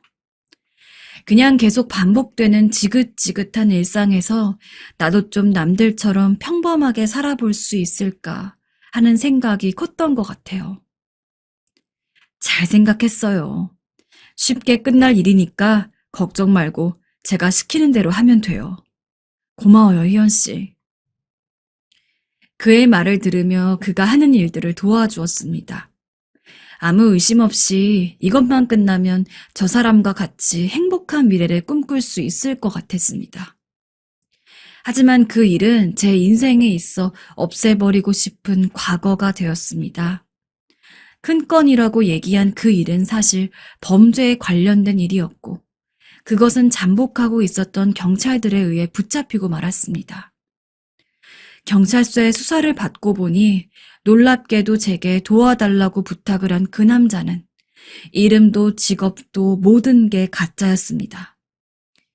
그냥 계속 반복되는 지긋지긋한 일상에서 나도 좀 남들처럼 평범하게 살아볼 수 있을까 하는 생각이 컸던 것 같아요. 잘 생각했어요. 쉽게 끝날 일이니까 걱정 말고 제가 시키는 대로 하면 돼요. 고마워요, 희연 씨. 그의 말을 들으며 그가 하는 일들을 도와주었습니다. 아무 의심 없이 이것만 끝나면 저 사람과 같이 행복한 미래를 꿈꿀 수 있을 것 같았습니다. 하지만 그 일은 제 인생에 있어 없애버리고 싶은 과거가 되었습니다. 큰 건이라고 얘기한 그 일은 사실 범죄에 관련된 일이었고, 그것은 잠복하고 있었던 경찰들에 의해 붙잡히고 말았습니다. 경찰서에 수사를 받고 보니 놀랍게도 제게 도와달라고 부탁을 한 그 남자는 이름도 직업도 모든 게 가짜였습니다.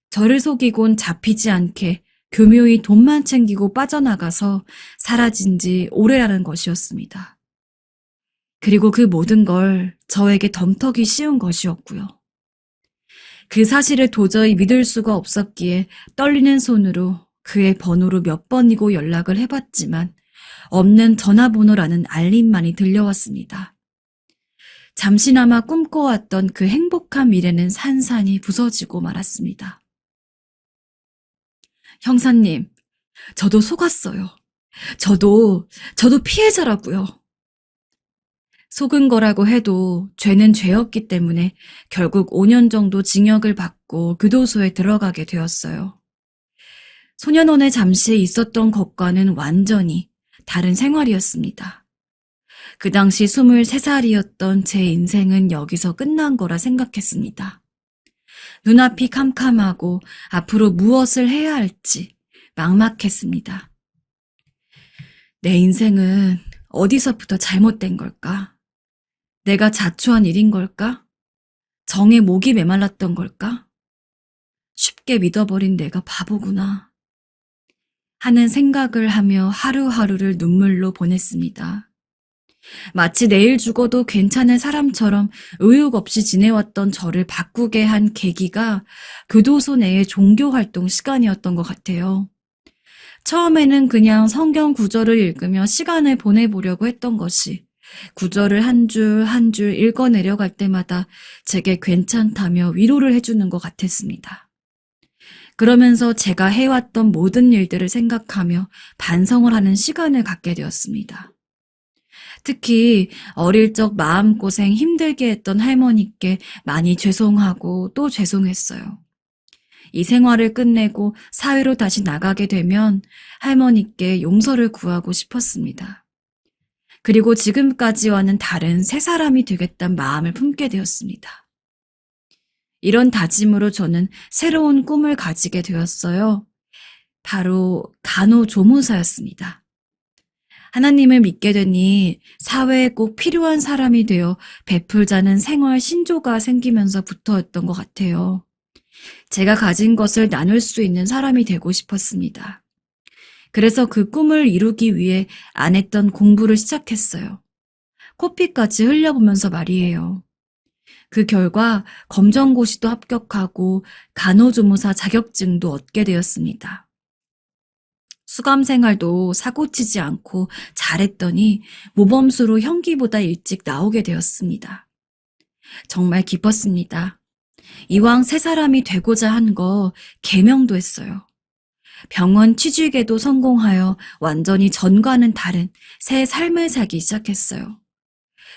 저를 속이곤 잡히지 않게 교묘히 돈만 챙기고 빠져나가서 사라진 지 오래라는 것이었습니다. 그리고 그 모든 걸 저에게 덤터기 씌운 것이었고요. 그 사실을 도저히 믿을 수가 없었기에 떨리는 손으로 그의 번호로 몇 번이고 연락을 해봤지만 없는 전화번호라는 알림만이 들려왔습니다. 잠시나마 꿈꿔왔던 그 행복한 미래는 산산이 부서지고 말았습니다. 형사님, 저도 속았어요. 저도 피해자라고요. 속은 거라고 해도 죄는 죄였기 때문에 결국 5년 정도 징역을 받고 교도소에 들어가게 되었어요. 소년원에 잠시 있었던 것과는 완전히 다른 생활이었습니다. 그 당시 23살이었던 제 인생은 여기서 끝난 거라 생각했습니다. 눈앞이 캄캄하고 앞으로 무엇을 해야 할지 막막했습니다. 내 인생은 어디서부터 잘못된 걸까? 내가 자초한 일인 걸까? 정에 목이 메말랐던 걸까? 쉽게 믿어버린 내가 바보구나 하는 생각을 하며 하루하루를 눈물로 보냈습니다. 마치 내일 죽어도 괜찮은 사람처럼 의욕 없이 지내왔던 저를 바꾸게 한 계기가 교도소 내의 종교활동 시간이었던 것 같아요. 처음에는 그냥 성경 구절을 읽으며 시간을 보내보려고 했던 것이 구절을 한 줄 한 줄 읽어내려갈 때마다 제게 괜찮다며 위로를 해주는 것 같았습니다. 그러면서 제가 해왔던 모든 일들을 생각하며 반성을 하는 시간을 갖게 되었습니다. 특히 어릴 적 마음고생 힘들게 했던 할머니께 많이 죄송하고 또 죄송했어요. 이 생활을 끝내고 사회로 다시 나가게 되면 할머니께 용서를 구하고 싶었습니다. 그리고 지금까지와는 다른 새 사람이 되겠다는 마음을 품게 되었습니다. 이런 다짐으로 저는 새로운 꿈을 가지게 되었어요. 바로 간호조무사였습니다. 하나님을 믿게 되니 사회에 꼭 필요한 사람이 되어 베풀자는 생활 신조가 생기면서부터였던 것 같아요. 제가 가진 것을 나눌 수 있는 사람이 되고 싶었습니다. 그래서 그 꿈을 이루기 위해 안 했던 공부를 시작했어요. 코피까지 흘려보면서 말이에요. 그 결과 검정고시도 합격하고 간호조무사 자격증도 얻게 되었습니다. 수감 생활도 사고치지 않고 잘했더니 모범수로 형기보다 일찍 나오게 되었습니다. 정말 기뻤습니다. 이왕 새 사람이 되고자 한 거 개명도 했어요. 병원 취직에도 성공하여 완전히 전과는 다른 새 삶을 살기 시작했어요.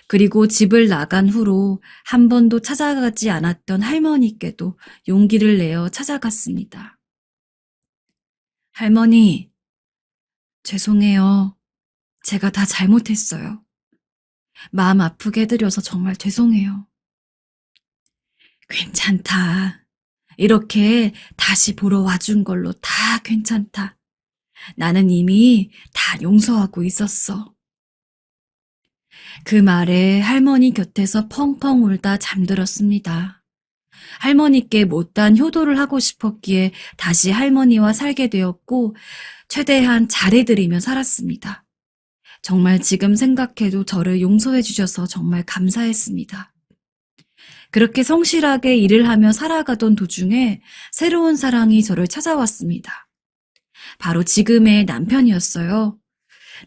그리고 집을 나간 후로 한 번도 찾아가지 않았던 할머니께도 용기를 내어 찾아갔습니다. 할머니, 죄송해요. 제가 다 잘못했어요. 마음 아프게 해드려서 정말 죄송해요. 괜찮다. 이렇게 다시 보러 와준 걸로 다 괜찮다. 나는 이미 다 용서하고 있었어. 그 말에 할머니 곁에서 펑펑 울다 잠들었습니다. 할머니께 못다한 효도를 하고 싶었기에 다시 할머니와 살게 되었고, 최대한 잘해드리며 살았습니다. 정말 지금 생각해도 저를 용서해 주셔서 정말 감사했습니다. 그렇게 성실하게 일을 하며 살아가던 도중에 새로운 사랑이 저를 찾아왔습니다. 바로 지금의 남편이었어요.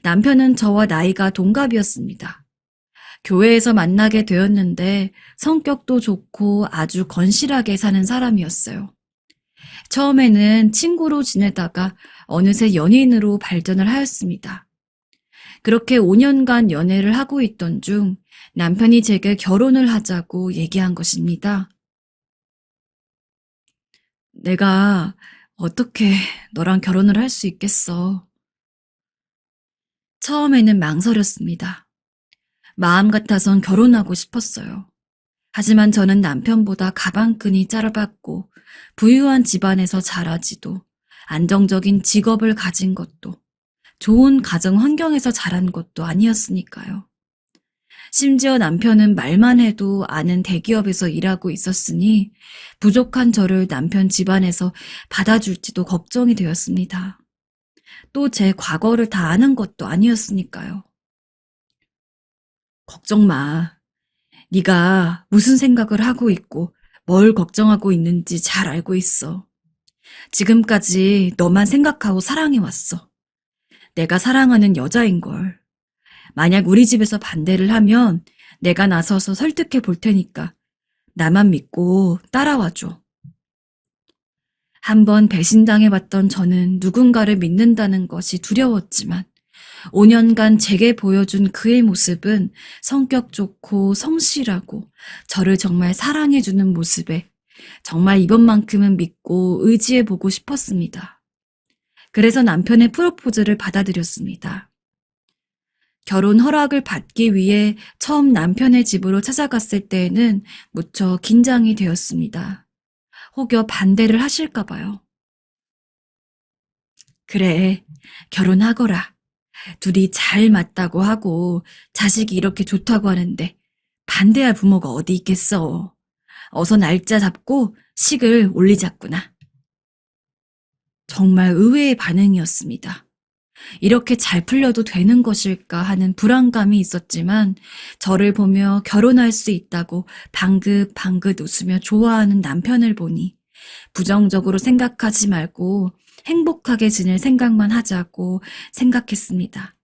남편은 저와 나이가 동갑이었습니다. 교회에서 만나게 되었는데 성격도 좋고 아주 건실하게 사는 사람이었어요. 처음에는 친구로 지내다가 어느새 연인으로 발전을 하였습니다. 그렇게 5년간 연애를 하고 있던 중 남편이 제게 결혼을 하자고 얘기한 것입니다. 내가 어떻게 너랑 결혼을 할 수 있겠어? 처음에는 망설였습니다. 마음 같아선 결혼하고 싶었어요. 하지만 저는 남편보다 가방끈이 짧았고 부유한 집안에서 자라지도 안정적인 직업을 가진 것도 좋은 가정 환경에서 자란 것도 아니었으니까요. 심지어 남편은 말만 해도 아는 대기업에서 일하고 있었으니 부족한 저를 남편 집안에서 받아줄지도 걱정이 되었습니다. 또 제 과거를 다 아는 것도 아니었으니까요. 걱정 마. 네가 무슨 생각을 하고 있고 뭘 걱정하고 있는지 잘 알고 있어. 지금까지 너만 생각하고 사랑해왔어. 내가 사랑하는 여자인걸. 만약 우리 집에서 반대를 하면 내가 나서서 설득해 볼 테니까 나만 믿고 따라와줘. 한번 배신당해봤던 저는 누군가를 믿는다는 것이 두려웠지만 5년간 제게 보여준 그의 모습은 성격 좋고 성실하고 저를 정말 사랑해주는 모습에 정말 이번만큼은 믿고 의지해보고 싶었습니다. 그래서 남편의 프로포즈를 받아들였습니다. 결혼 허락을 받기 위해 처음 남편의 집으로 찾아갔을 때에는 무척 긴장이 되었습니다. 혹여 반대를 하실까 봐요. 그래, 결혼하거라. 둘이 잘 맞다고 하고 자식이 이렇게 좋다고 하는데 반대할 부모가 어디 있겠어. 어서 날짜 잡고 식을 올리자꾸나. 정말 의외의 반응이었습니다. 이렇게 잘 풀려도 되는 것일까 하는 불안감이 있었지만 저를 보며 결혼할 수 있다고 방긋방긋 웃으며 좋아하는 남편을 보니 부정적으로 생각하지 말고 행복하게 지낼 생각만 하자고 생각했습니다.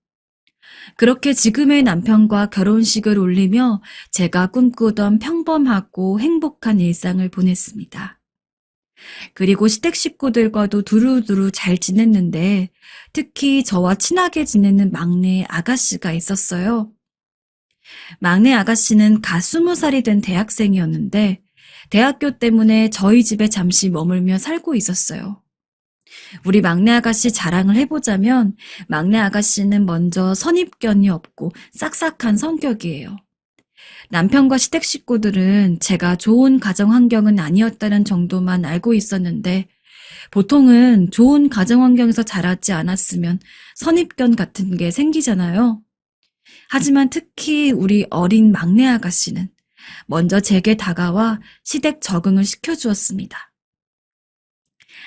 그렇게 지금의 남편과 결혼식을 올리며 제가 꿈꾸던 평범하고 행복한 일상을 보냈습니다. 그리고 시댁 식구들과도 두루두루 잘 지냈는데 특히 저와 친하게 지내는 막내 아가씨가 있었어요. 막내 아가씨는 갓 20살이 된 대학생이었는데 대학교 때문에 저희 집에 잠시 머물며 살고 있었어요. 우리 막내 아가씨 자랑을 해보자면 막내 아가씨는 먼저 선입견이 없고 싹싹한 성격이에요. 남편과 시댁 식구들은 제가 좋은 가정 환경은 아니었다는 정도만 알고 있었는데 보통은 좋은 가정 환경에서 자라지 않았으면 선입견 같은 게 생기잖아요. 하지만 특히 우리 어린 막내 아가씨는 먼저 제게 다가와 시댁 적응을 시켜주었습니다.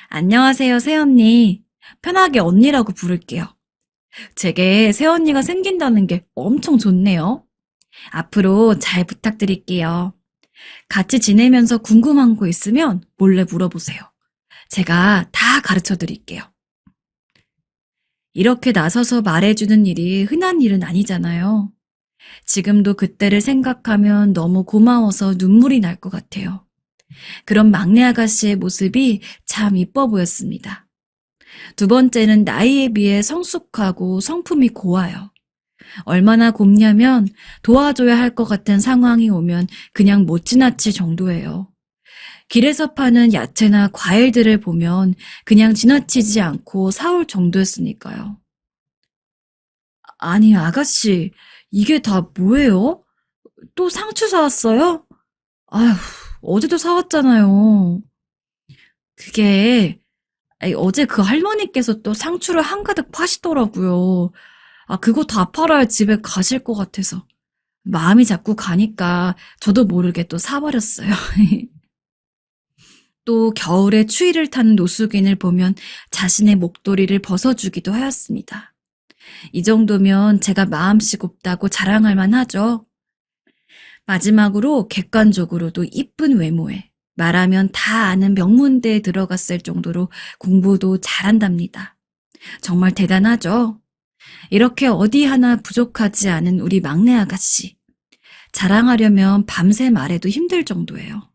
안녕하세요, 새언니. 편하게 언니라고 부를게요. 제게 새언니가 생긴다는 게 엄청 좋네요. 앞으로 잘 부탁드릴게요. 같이 지내면서 궁금한 거 있으면 몰래 물어보세요. 제가 다 가르쳐 드릴게요. 이렇게 나서서 말해주는 일이 흔한 일은 아니잖아요. 지금도 그때를 생각하면 너무 고마워서 눈물이 날 것 같아요. 그런 막내 아가씨의 모습이 참 이뻐 보였습니다. 두 번째는 나이에 비해 성숙하고 성품이 고와요. 얼마나 곱냐면 도와줘야 할 것 같은 상황이 오면 그냥 못 지나칠 정도예요. 길에서 파는 야채나 과일들을 보면 그냥 지나치지 않고 사올 정도였으니까요. 아니, 아가씨, 이게 다 뭐예요? 또 상추 사왔어요? 아휴, 어제도 사왔잖아요. 그게 어제 그 할머니께서 또 상추를 한가득 파시더라고요. 그거 다 팔아야 집에 가실 것 같아서. 마음이 자꾸 가니까 저도 모르게 또 사버렸어요. 또 겨울에 추위를 타는 노숙인을 보면 자신의 목도리를 벗어주기도 하였습니다. 이 정도면 제가 마음씨 곱다고 자랑할 만하죠. 마지막으로 객관적으로도 이쁜 외모에 말하면 다 아는 명문대에 들어갔을 정도로 공부도 잘한답니다. 정말 대단하죠? 이렇게 어디 하나 부족하지 않은 우리 막내 아가씨. 자랑하려면 밤새 말해도 힘들 정도예요.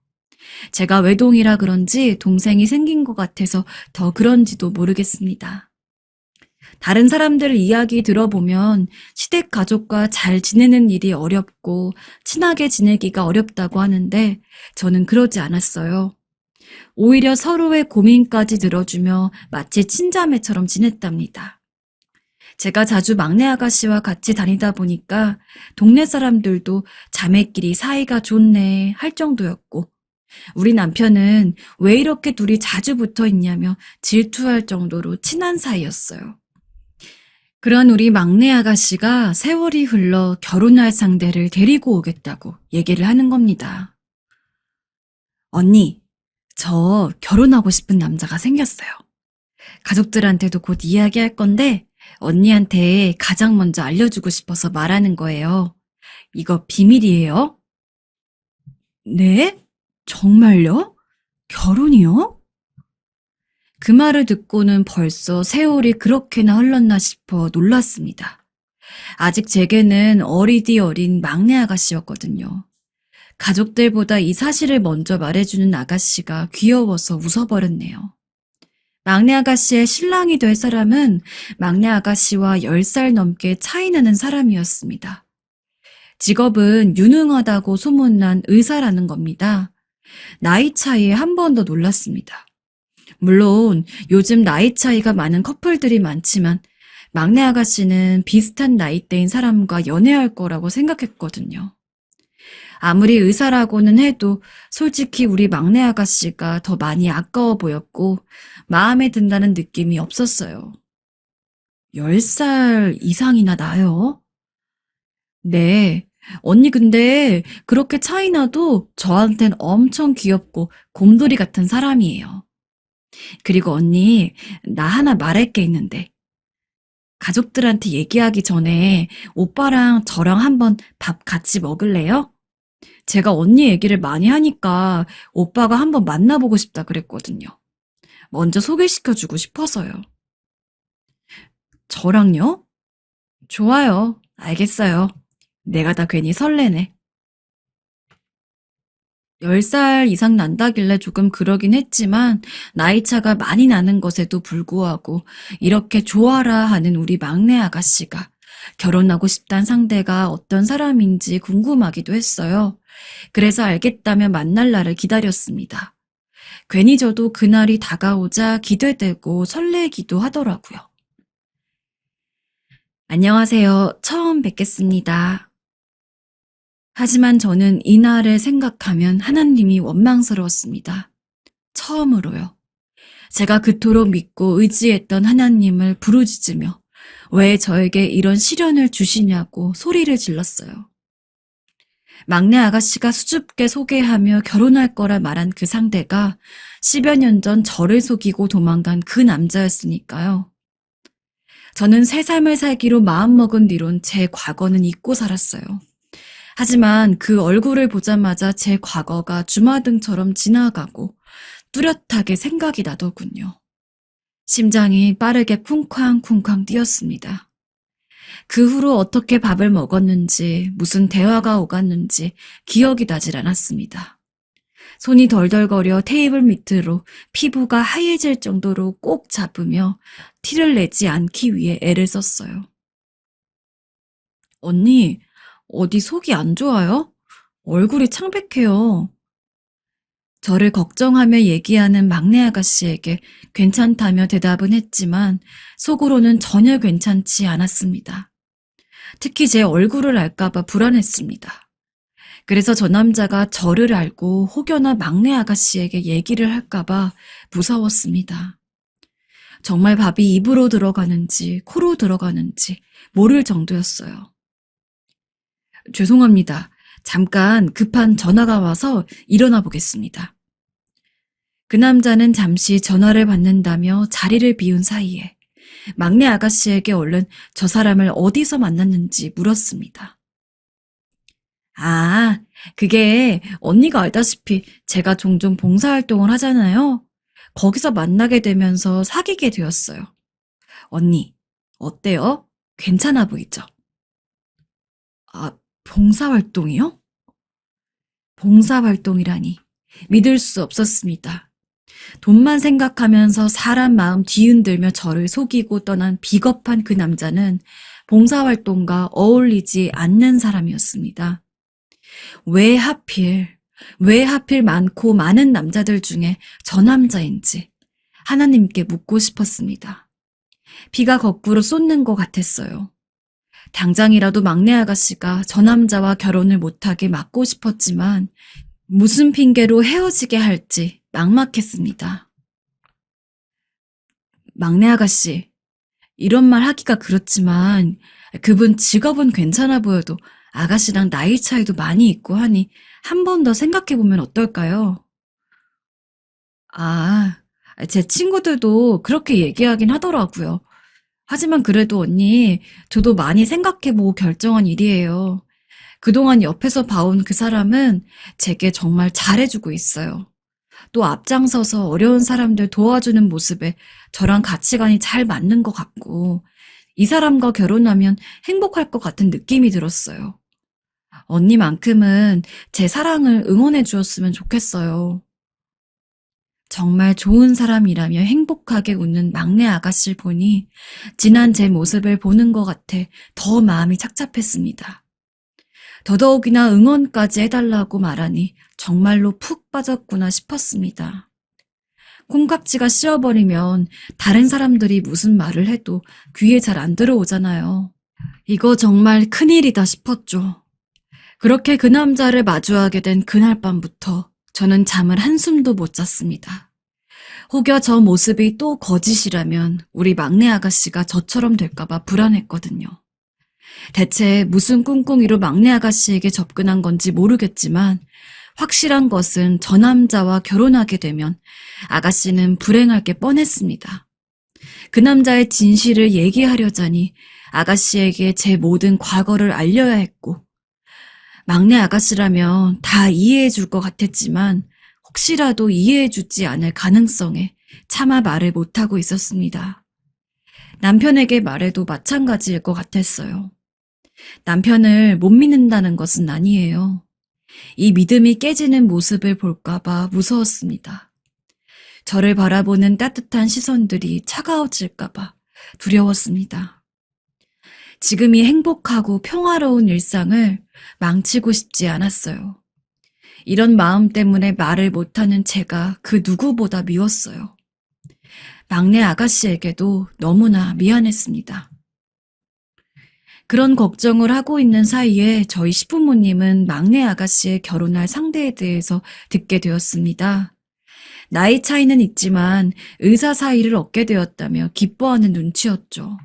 제가 외동이라 그런지 동생이 생긴 것 같아서 더 그런지도 모르겠습니다. 다른 사람들 이야기 들어보면 시댁 가족과 잘 지내는 일이 어렵고 친하게 지내기가 어렵다고 하는데 저는 그러지 않았어요. 오히려 서로의 고민까지 들어주며 마치 친자매처럼 지냈답니다. 제가 자주 막내 아가씨와 같이 다니다 보니까 동네 사람들도 자매끼리 사이가 좋네 할 정도였고 우리 남편은 왜 이렇게 둘이 자주 붙어 있냐며 질투할 정도로 친한 사이였어요. 그런 우리 막내 아가씨가 세월이 흘러 결혼할 상대를 데리고 오겠다고 얘기를 하는 겁니다. 언니, 저 결혼하고 싶은 남자가 생겼어요. 가족들한테도 곧 이야기할 건데 언니한테 가장 먼저 알려주고 싶어서 말하는 거예요. 이거 비밀이에요? 네? 정말요? 결혼이요? 그 말을 듣고는 벌써 세월이 그렇게나 흘렀나 싶어 놀랐습니다. 아직 제게는 어리디 어린 막내 아가씨였거든요. 가족들보다 이 사실을 먼저 말해주는 아가씨가 귀여워서 웃어버렸네요. 막내 아가씨의 신랑이 될 사람은 막내 아가씨와 10살 넘게 차이 나는 사람이었습니다. 직업은 유능하다고 소문난 의사라는 겁니다. 나이 차이에 한 번 더 놀랐습니다. 물론 요즘 나이 차이가 많은 커플들이 많지만 막내 아가씨는 비슷한 나이대인 사람과 연애할 거라고 생각했거든요. 아무리 의사라고는 해도 솔직히 우리 막내 아가씨가 더 많이 아까워 보였고 마음에 든다는 느낌이 없었어요. 10살 이상이나 나요? 네. 언니 근데 그렇게 차이 나도 저한텐 엄청 귀엽고 곰돌이 같은 사람이에요. 그리고 언니, 나 하나 말할 게 있는데. 가족들한테 얘기하기 전에 오빠랑 저랑 한번 밥 같이 먹을래요? 제가 언니 얘기를 많이 하니까 오빠가 한번 만나보고 싶다 그랬거든요. 먼저 소개시켜주고 싶어서요. 저랑요? 좋아요. 알겠어요. 내가 다 괜히 설레네. 10살 이상 난다길래 조금 그러긴 했지만 나이 차가 많이 나는 것에도 불구하고 이렇게 좋아라 하는 우리 막내 아가씨가 결혼하고 싶단 상대가 어떤 사람인지 궁금하기도 했어요. 그래서 알겠다며 만날 날을 기다렸습니다. 괜히 저도 그날이 다가오자 기대되고 설레기도 하더라고요. 안녕하세요. 처음 뵙겠습니다. 하지만 저는 이날을 생각하면 하나님이 원망스러웠습니다. 처음으로요. 제가 그토록 믿고 의지했던 하나님을 부르짖으며 왜 저에게 이런 시련을 주시냐고 소리를 질렀어요. 막내 아가씨가 수줍게 소개하며 결혼할 거라 말한 그 상대가 10여 년 전 저를 속이고 도망간 그 남자였으니까요. 저는 새 삶을 살기로 마음먹은 뒤론 제 과거는 잊고 살았어요. 하지만 그 얼굴을 보자마자 제 과거가 주마등처럼 지나가고 뚜렷하게 생각이 나더군요. 심장이 빠르게 쿵쾅쿵쾅 뛰었습니다. 그 후로 어떻게 밥을 먹었는지, 무슨 대화가 오갔는지 기억이 나질 않았습니다. 손이 덜덜거려 테이블 밑으로 피부가 하얘질 정도로 꼭 잡으며 티를 내지 않기 위해 애를 썼어요. 언니, 어디 속이 안 좋아요? 얼굴이 창백해요. 저를 걱정하며 얘기하는 막내 아가씨에게 괜찮다며 대답은 했지만 속으로는 전혀 괜찮지 않았습니다. 특히 제 얼굴을 알까봐 불안했습니다. 그래서 저 남자가 저를 알고 혹여나 막내 아가씨에게 얘기를 할까봐 무서웠습니다. 정말 밥이 입으로 들어가는지 코로 들어가는지 모를 정도였어요. 죄송합니다. 잠깐 급한 전화가 와서 일어나 보겠습니다. 그 남자는 잠시 전화를 받는다며 자리를 비운 사이에 막내 아가씨에게 얼른 저 사람을 어디서 만났는지 물었습니다. 아, 그게 언니가 알다시피 제가 종종 봉사활동을 하잖아요. 거기서 만나게 되면서 사귀게 되었어요. 언니, 어때요? 괜찮아 보이죠? 아, 봉사활동이요? 봉사활동이라니. 믿을 수 없었습니다. 돈만 생각하면서 사람 마음 뒤흔들며 저를 속이고 떠난 비겁한 그 남자는 봉사활동과 어울리지 않는 사람이었습니다. 왜 하필 많고 많은 남자들 중에 저 남자인지 하나님께 묻고 싶었습니다. 비가 거꾸로 쏟는 것 같았어요. 당장이라도 막내 아가씨가 저 남자와 결혼을 못하게 막고 싶었지만 무슨 핑계로 헤어지게 할지 막막했습니다. 막내 아가씨, 이런 말 하기가 그렇지만 그분 직업은 괜찮아 보여도 아가씨랑 나이 차이도 많이 있고 하니 한 번 더 생각해보면 어떨까요? 아, 제 친구들도 그렇게 얘기하긴 하더라고요. 하지만 그래도 언니, 저도 많이 생각해보고 결정한 일이에요. 그동안 옆에서 봐온 그 사람은 제게 정말 잘해주고 있어요. 또 앞장서서 어려운 사람들 도와주는 모습에 저랑 가치관이 잘 맞는 것 같고, 이 사람과 결혼하면 행복할 것 같은 느낌이 들었어요. 언니만큼은 제 사랑을 응원해 주었으면 좋겠어요. 정말 좋은 사람이라며 행복하게 웃는 막내 아가씨를 보니 지난 제 모습을 보는 것 같아 더 마음이 착잡했습니다. 더더욱이나 응원까지 해달라고 말하니 정말로 푹 빠졌구나 싶었습니다. 콩깍지가 씌어버리면 다른 사람들이 무슨 말을 해도 귀에 잘 안 들어오잖아요. 이거 정말 큰일이다 싶었죠. 그렇게 그 남자를 마주하게 된 그날 밤부터 저는 잠을 한숨도 못 잤습니다. 혹여 저 모습이 또 거짓이라면 우리 막내 아가씨가 저처럼 될까봐 불안했거든요. 대체 무슨 꿍꿍이로 막내 아가씨에게 접근한 건지 모르겠지만 확실한 것은 저 남자와 결혼하게 되면 아가씨는 불행할 게 뻔했습니다. 그 남자의 진실을 얘기하려자니 아가씨에게 제 모든 과거를 알려야 했고 막내 아가씨라면 다 이해해 줄 것 같았지만 혹시라도 이해해 주지 않을 가능성에 차마 말을 못하고 있었습니다. 남편에게 말해도 마찬가지일 것 같았어요. 남편을 못 믿는다는 것은 아니에요. 이 믿음이 깨지는 모습을 볼까봐 무서웠습니다. 저를 바라보는 따뜻한 시선들이 차가워질까봐 두려웠습니다. 지금이 행복하고 평화로운 일상을 망치고 싶지 않았어요. 이런 마음 때문에 말을 못하는 제가 그 누구보다 미웠어요. 막내 아가씨에게도 너무나 미안했습니다. 그런 걱정을 하고 있는 사이에 저희 시부모님은 막내 아가씨의 결혼할 상대에 대해서 듣게 되었습니다. 나이 차이는 있지만 의사 사이를 얻게 되었다며 기뻐하는 눈치였죠.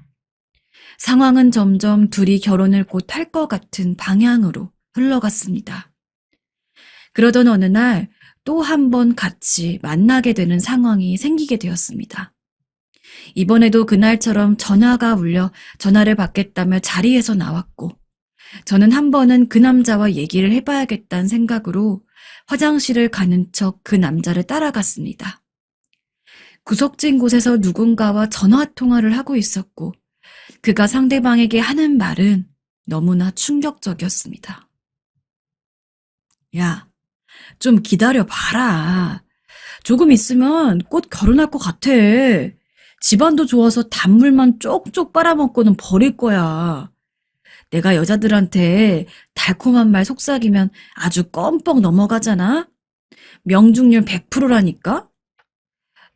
상황은 점점 둘이 결혼을 곧 할 것 같은 방향으로 흘러갔습니다. 그러던 어느 날 또 한 번 같이 만나게 되는 상황이 생기게 되었습니다. 이번에도 그날처럼 전화가 울려 전화를 받겠다며 자리에서 나왔고 저는 한 번은 그 남자와 얘기를 해봐야겠다는 생각으로 화장실을 가는 척 그 남자를 따라갔습니다. 구석진 곳에서 누군가와 전화통화를 하고 있었고 그가 상대방에게 하는 말은 너무나 충격적이었습니다. 야, 좀 기다려봐라. 조금 있으면 곧 결혼할 것 같아. 집안도 좋아서 단물만 쪽쪽 빨아먹고는 버릴 거야. 내가 여자들한테 달콤한 말 속삭이면 아주 껌뻑 넘어가잖아? 명중률 100%라니까?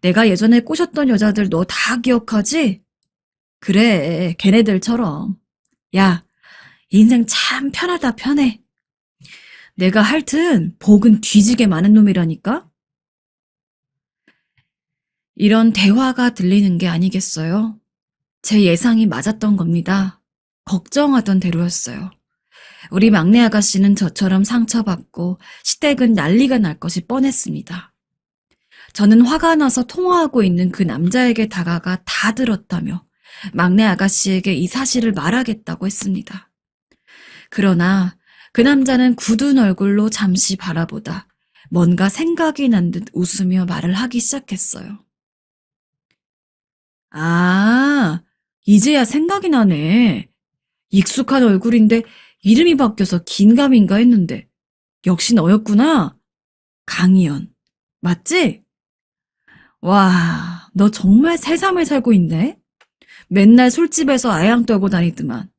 내가 예전에 꼬셨던 여자들 너 다 기억하지? 그래, 걔네들처럼. 야, 인생 참 편하다 편해. 내가 하여튼 복은 뒤지게 많은 놈이라니까? 이런 대화가 들리는 게 아니겠어요? 제 예상이 맞았던 겁니다. 걱정하던 대로였어요. 우리 막내 아가씨는 저처럼 상처받고 시댁은 난리가 날 것이 뻔했습니다. 저는 화가 나서 통화하고 있는 그 남자에게 다가가 다 들었다며 막내 아가씨에게 이 사실을 말하겠다고 했습니다. 그러나 그 남자는 굳은 얼굴로 잠시 바라보다 뭔가 생각이 난 듯 웃으며 말을 하기 시작했어요. 아, 이제야 생각이 나네. 익숙한 얼굴인데 이름이 바뀌어서 긴가민가 했는데 역시 너였구나. 강희연. 맞지? 와, 너 정말 새삼을 살고 있네. 맨날 술집에서 아양 떨고 다니더만.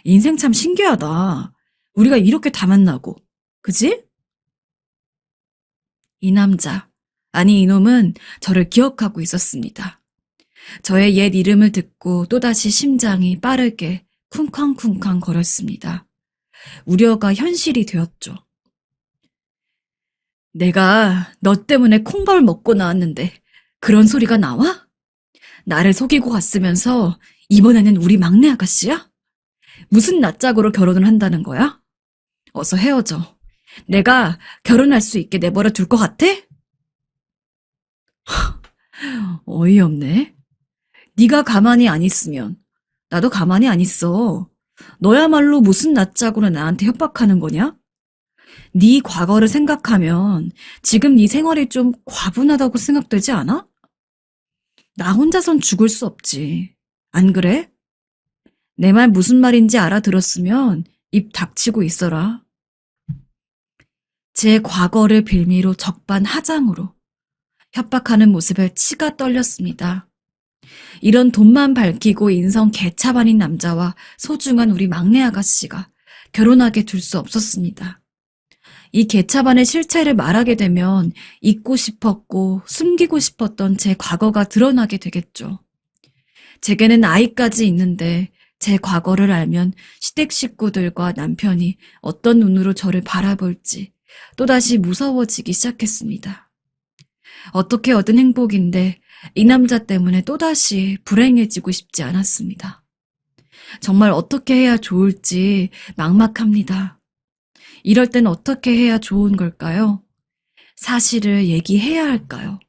인생 참 신기하다. 우리가 이렇게 다 만나고. 그지? 이 남자, 아니 이놈은 저를 기억하고 있었습니다. 저의 옛 이름을 듣고 또다시 심장이 빠르게 쿵쾅쿵쾅 거렸습니다. 우려가 현실이 되었죠. 내가 너 때문에 콩밥을 먹고 나왔는데 그런 소리가 나와? 나를 속이고 갔으면서 이번에는 우리 막내 아가씨야? 무슨 낯짝으로 결혼을 한다는 거야? 어서 헤어져. 내가 결혼할 수 있게 내버려 둘 것 같아? 어이없네. 네가 가만히 안 있으면 나도 가만히 안 있어. 너야말로 무슨 낯짝으로 나한테 협박하는 거냐? 네 과거를 생각하면 지금 네 생활이 좀 과분하다고 생각되지 않아? 나 혼자선 죽을 수 없지. 안 그래? 내 말 무슨 말인지 알아들었으면 입 닥치고 있어라. 제 과거를 빌미로 적반하장으로 협박하는 모습에 치가 떨렸습니다. 이런 돈만 밝히고 인성 개차반인 남자와 소중한 우리 막내 아가씨가 결혼하게 둘 수 없었습니다. 이 개차반의 실체를 말하게 되면 잊고 싶었고 숨기고 싶었던 제 과거가 드러나게 되겠죠. 제게는 아이까지 있는데 제 과거를 알면 시댁 식구들과 남편이 어떤 눈으로 저를 바라볼지 또다시 무서워지기 시작했습니다. 어떻게 얻은 행복인데 이 남자 때문에 또다시 불행해지고 싶지 않았습니다. 정말 어떻게 해야 좋을지 막막합니다. 이럴 땐 어떻게 해야 좋은 걸까요? 사실을 얘기해야 할까요?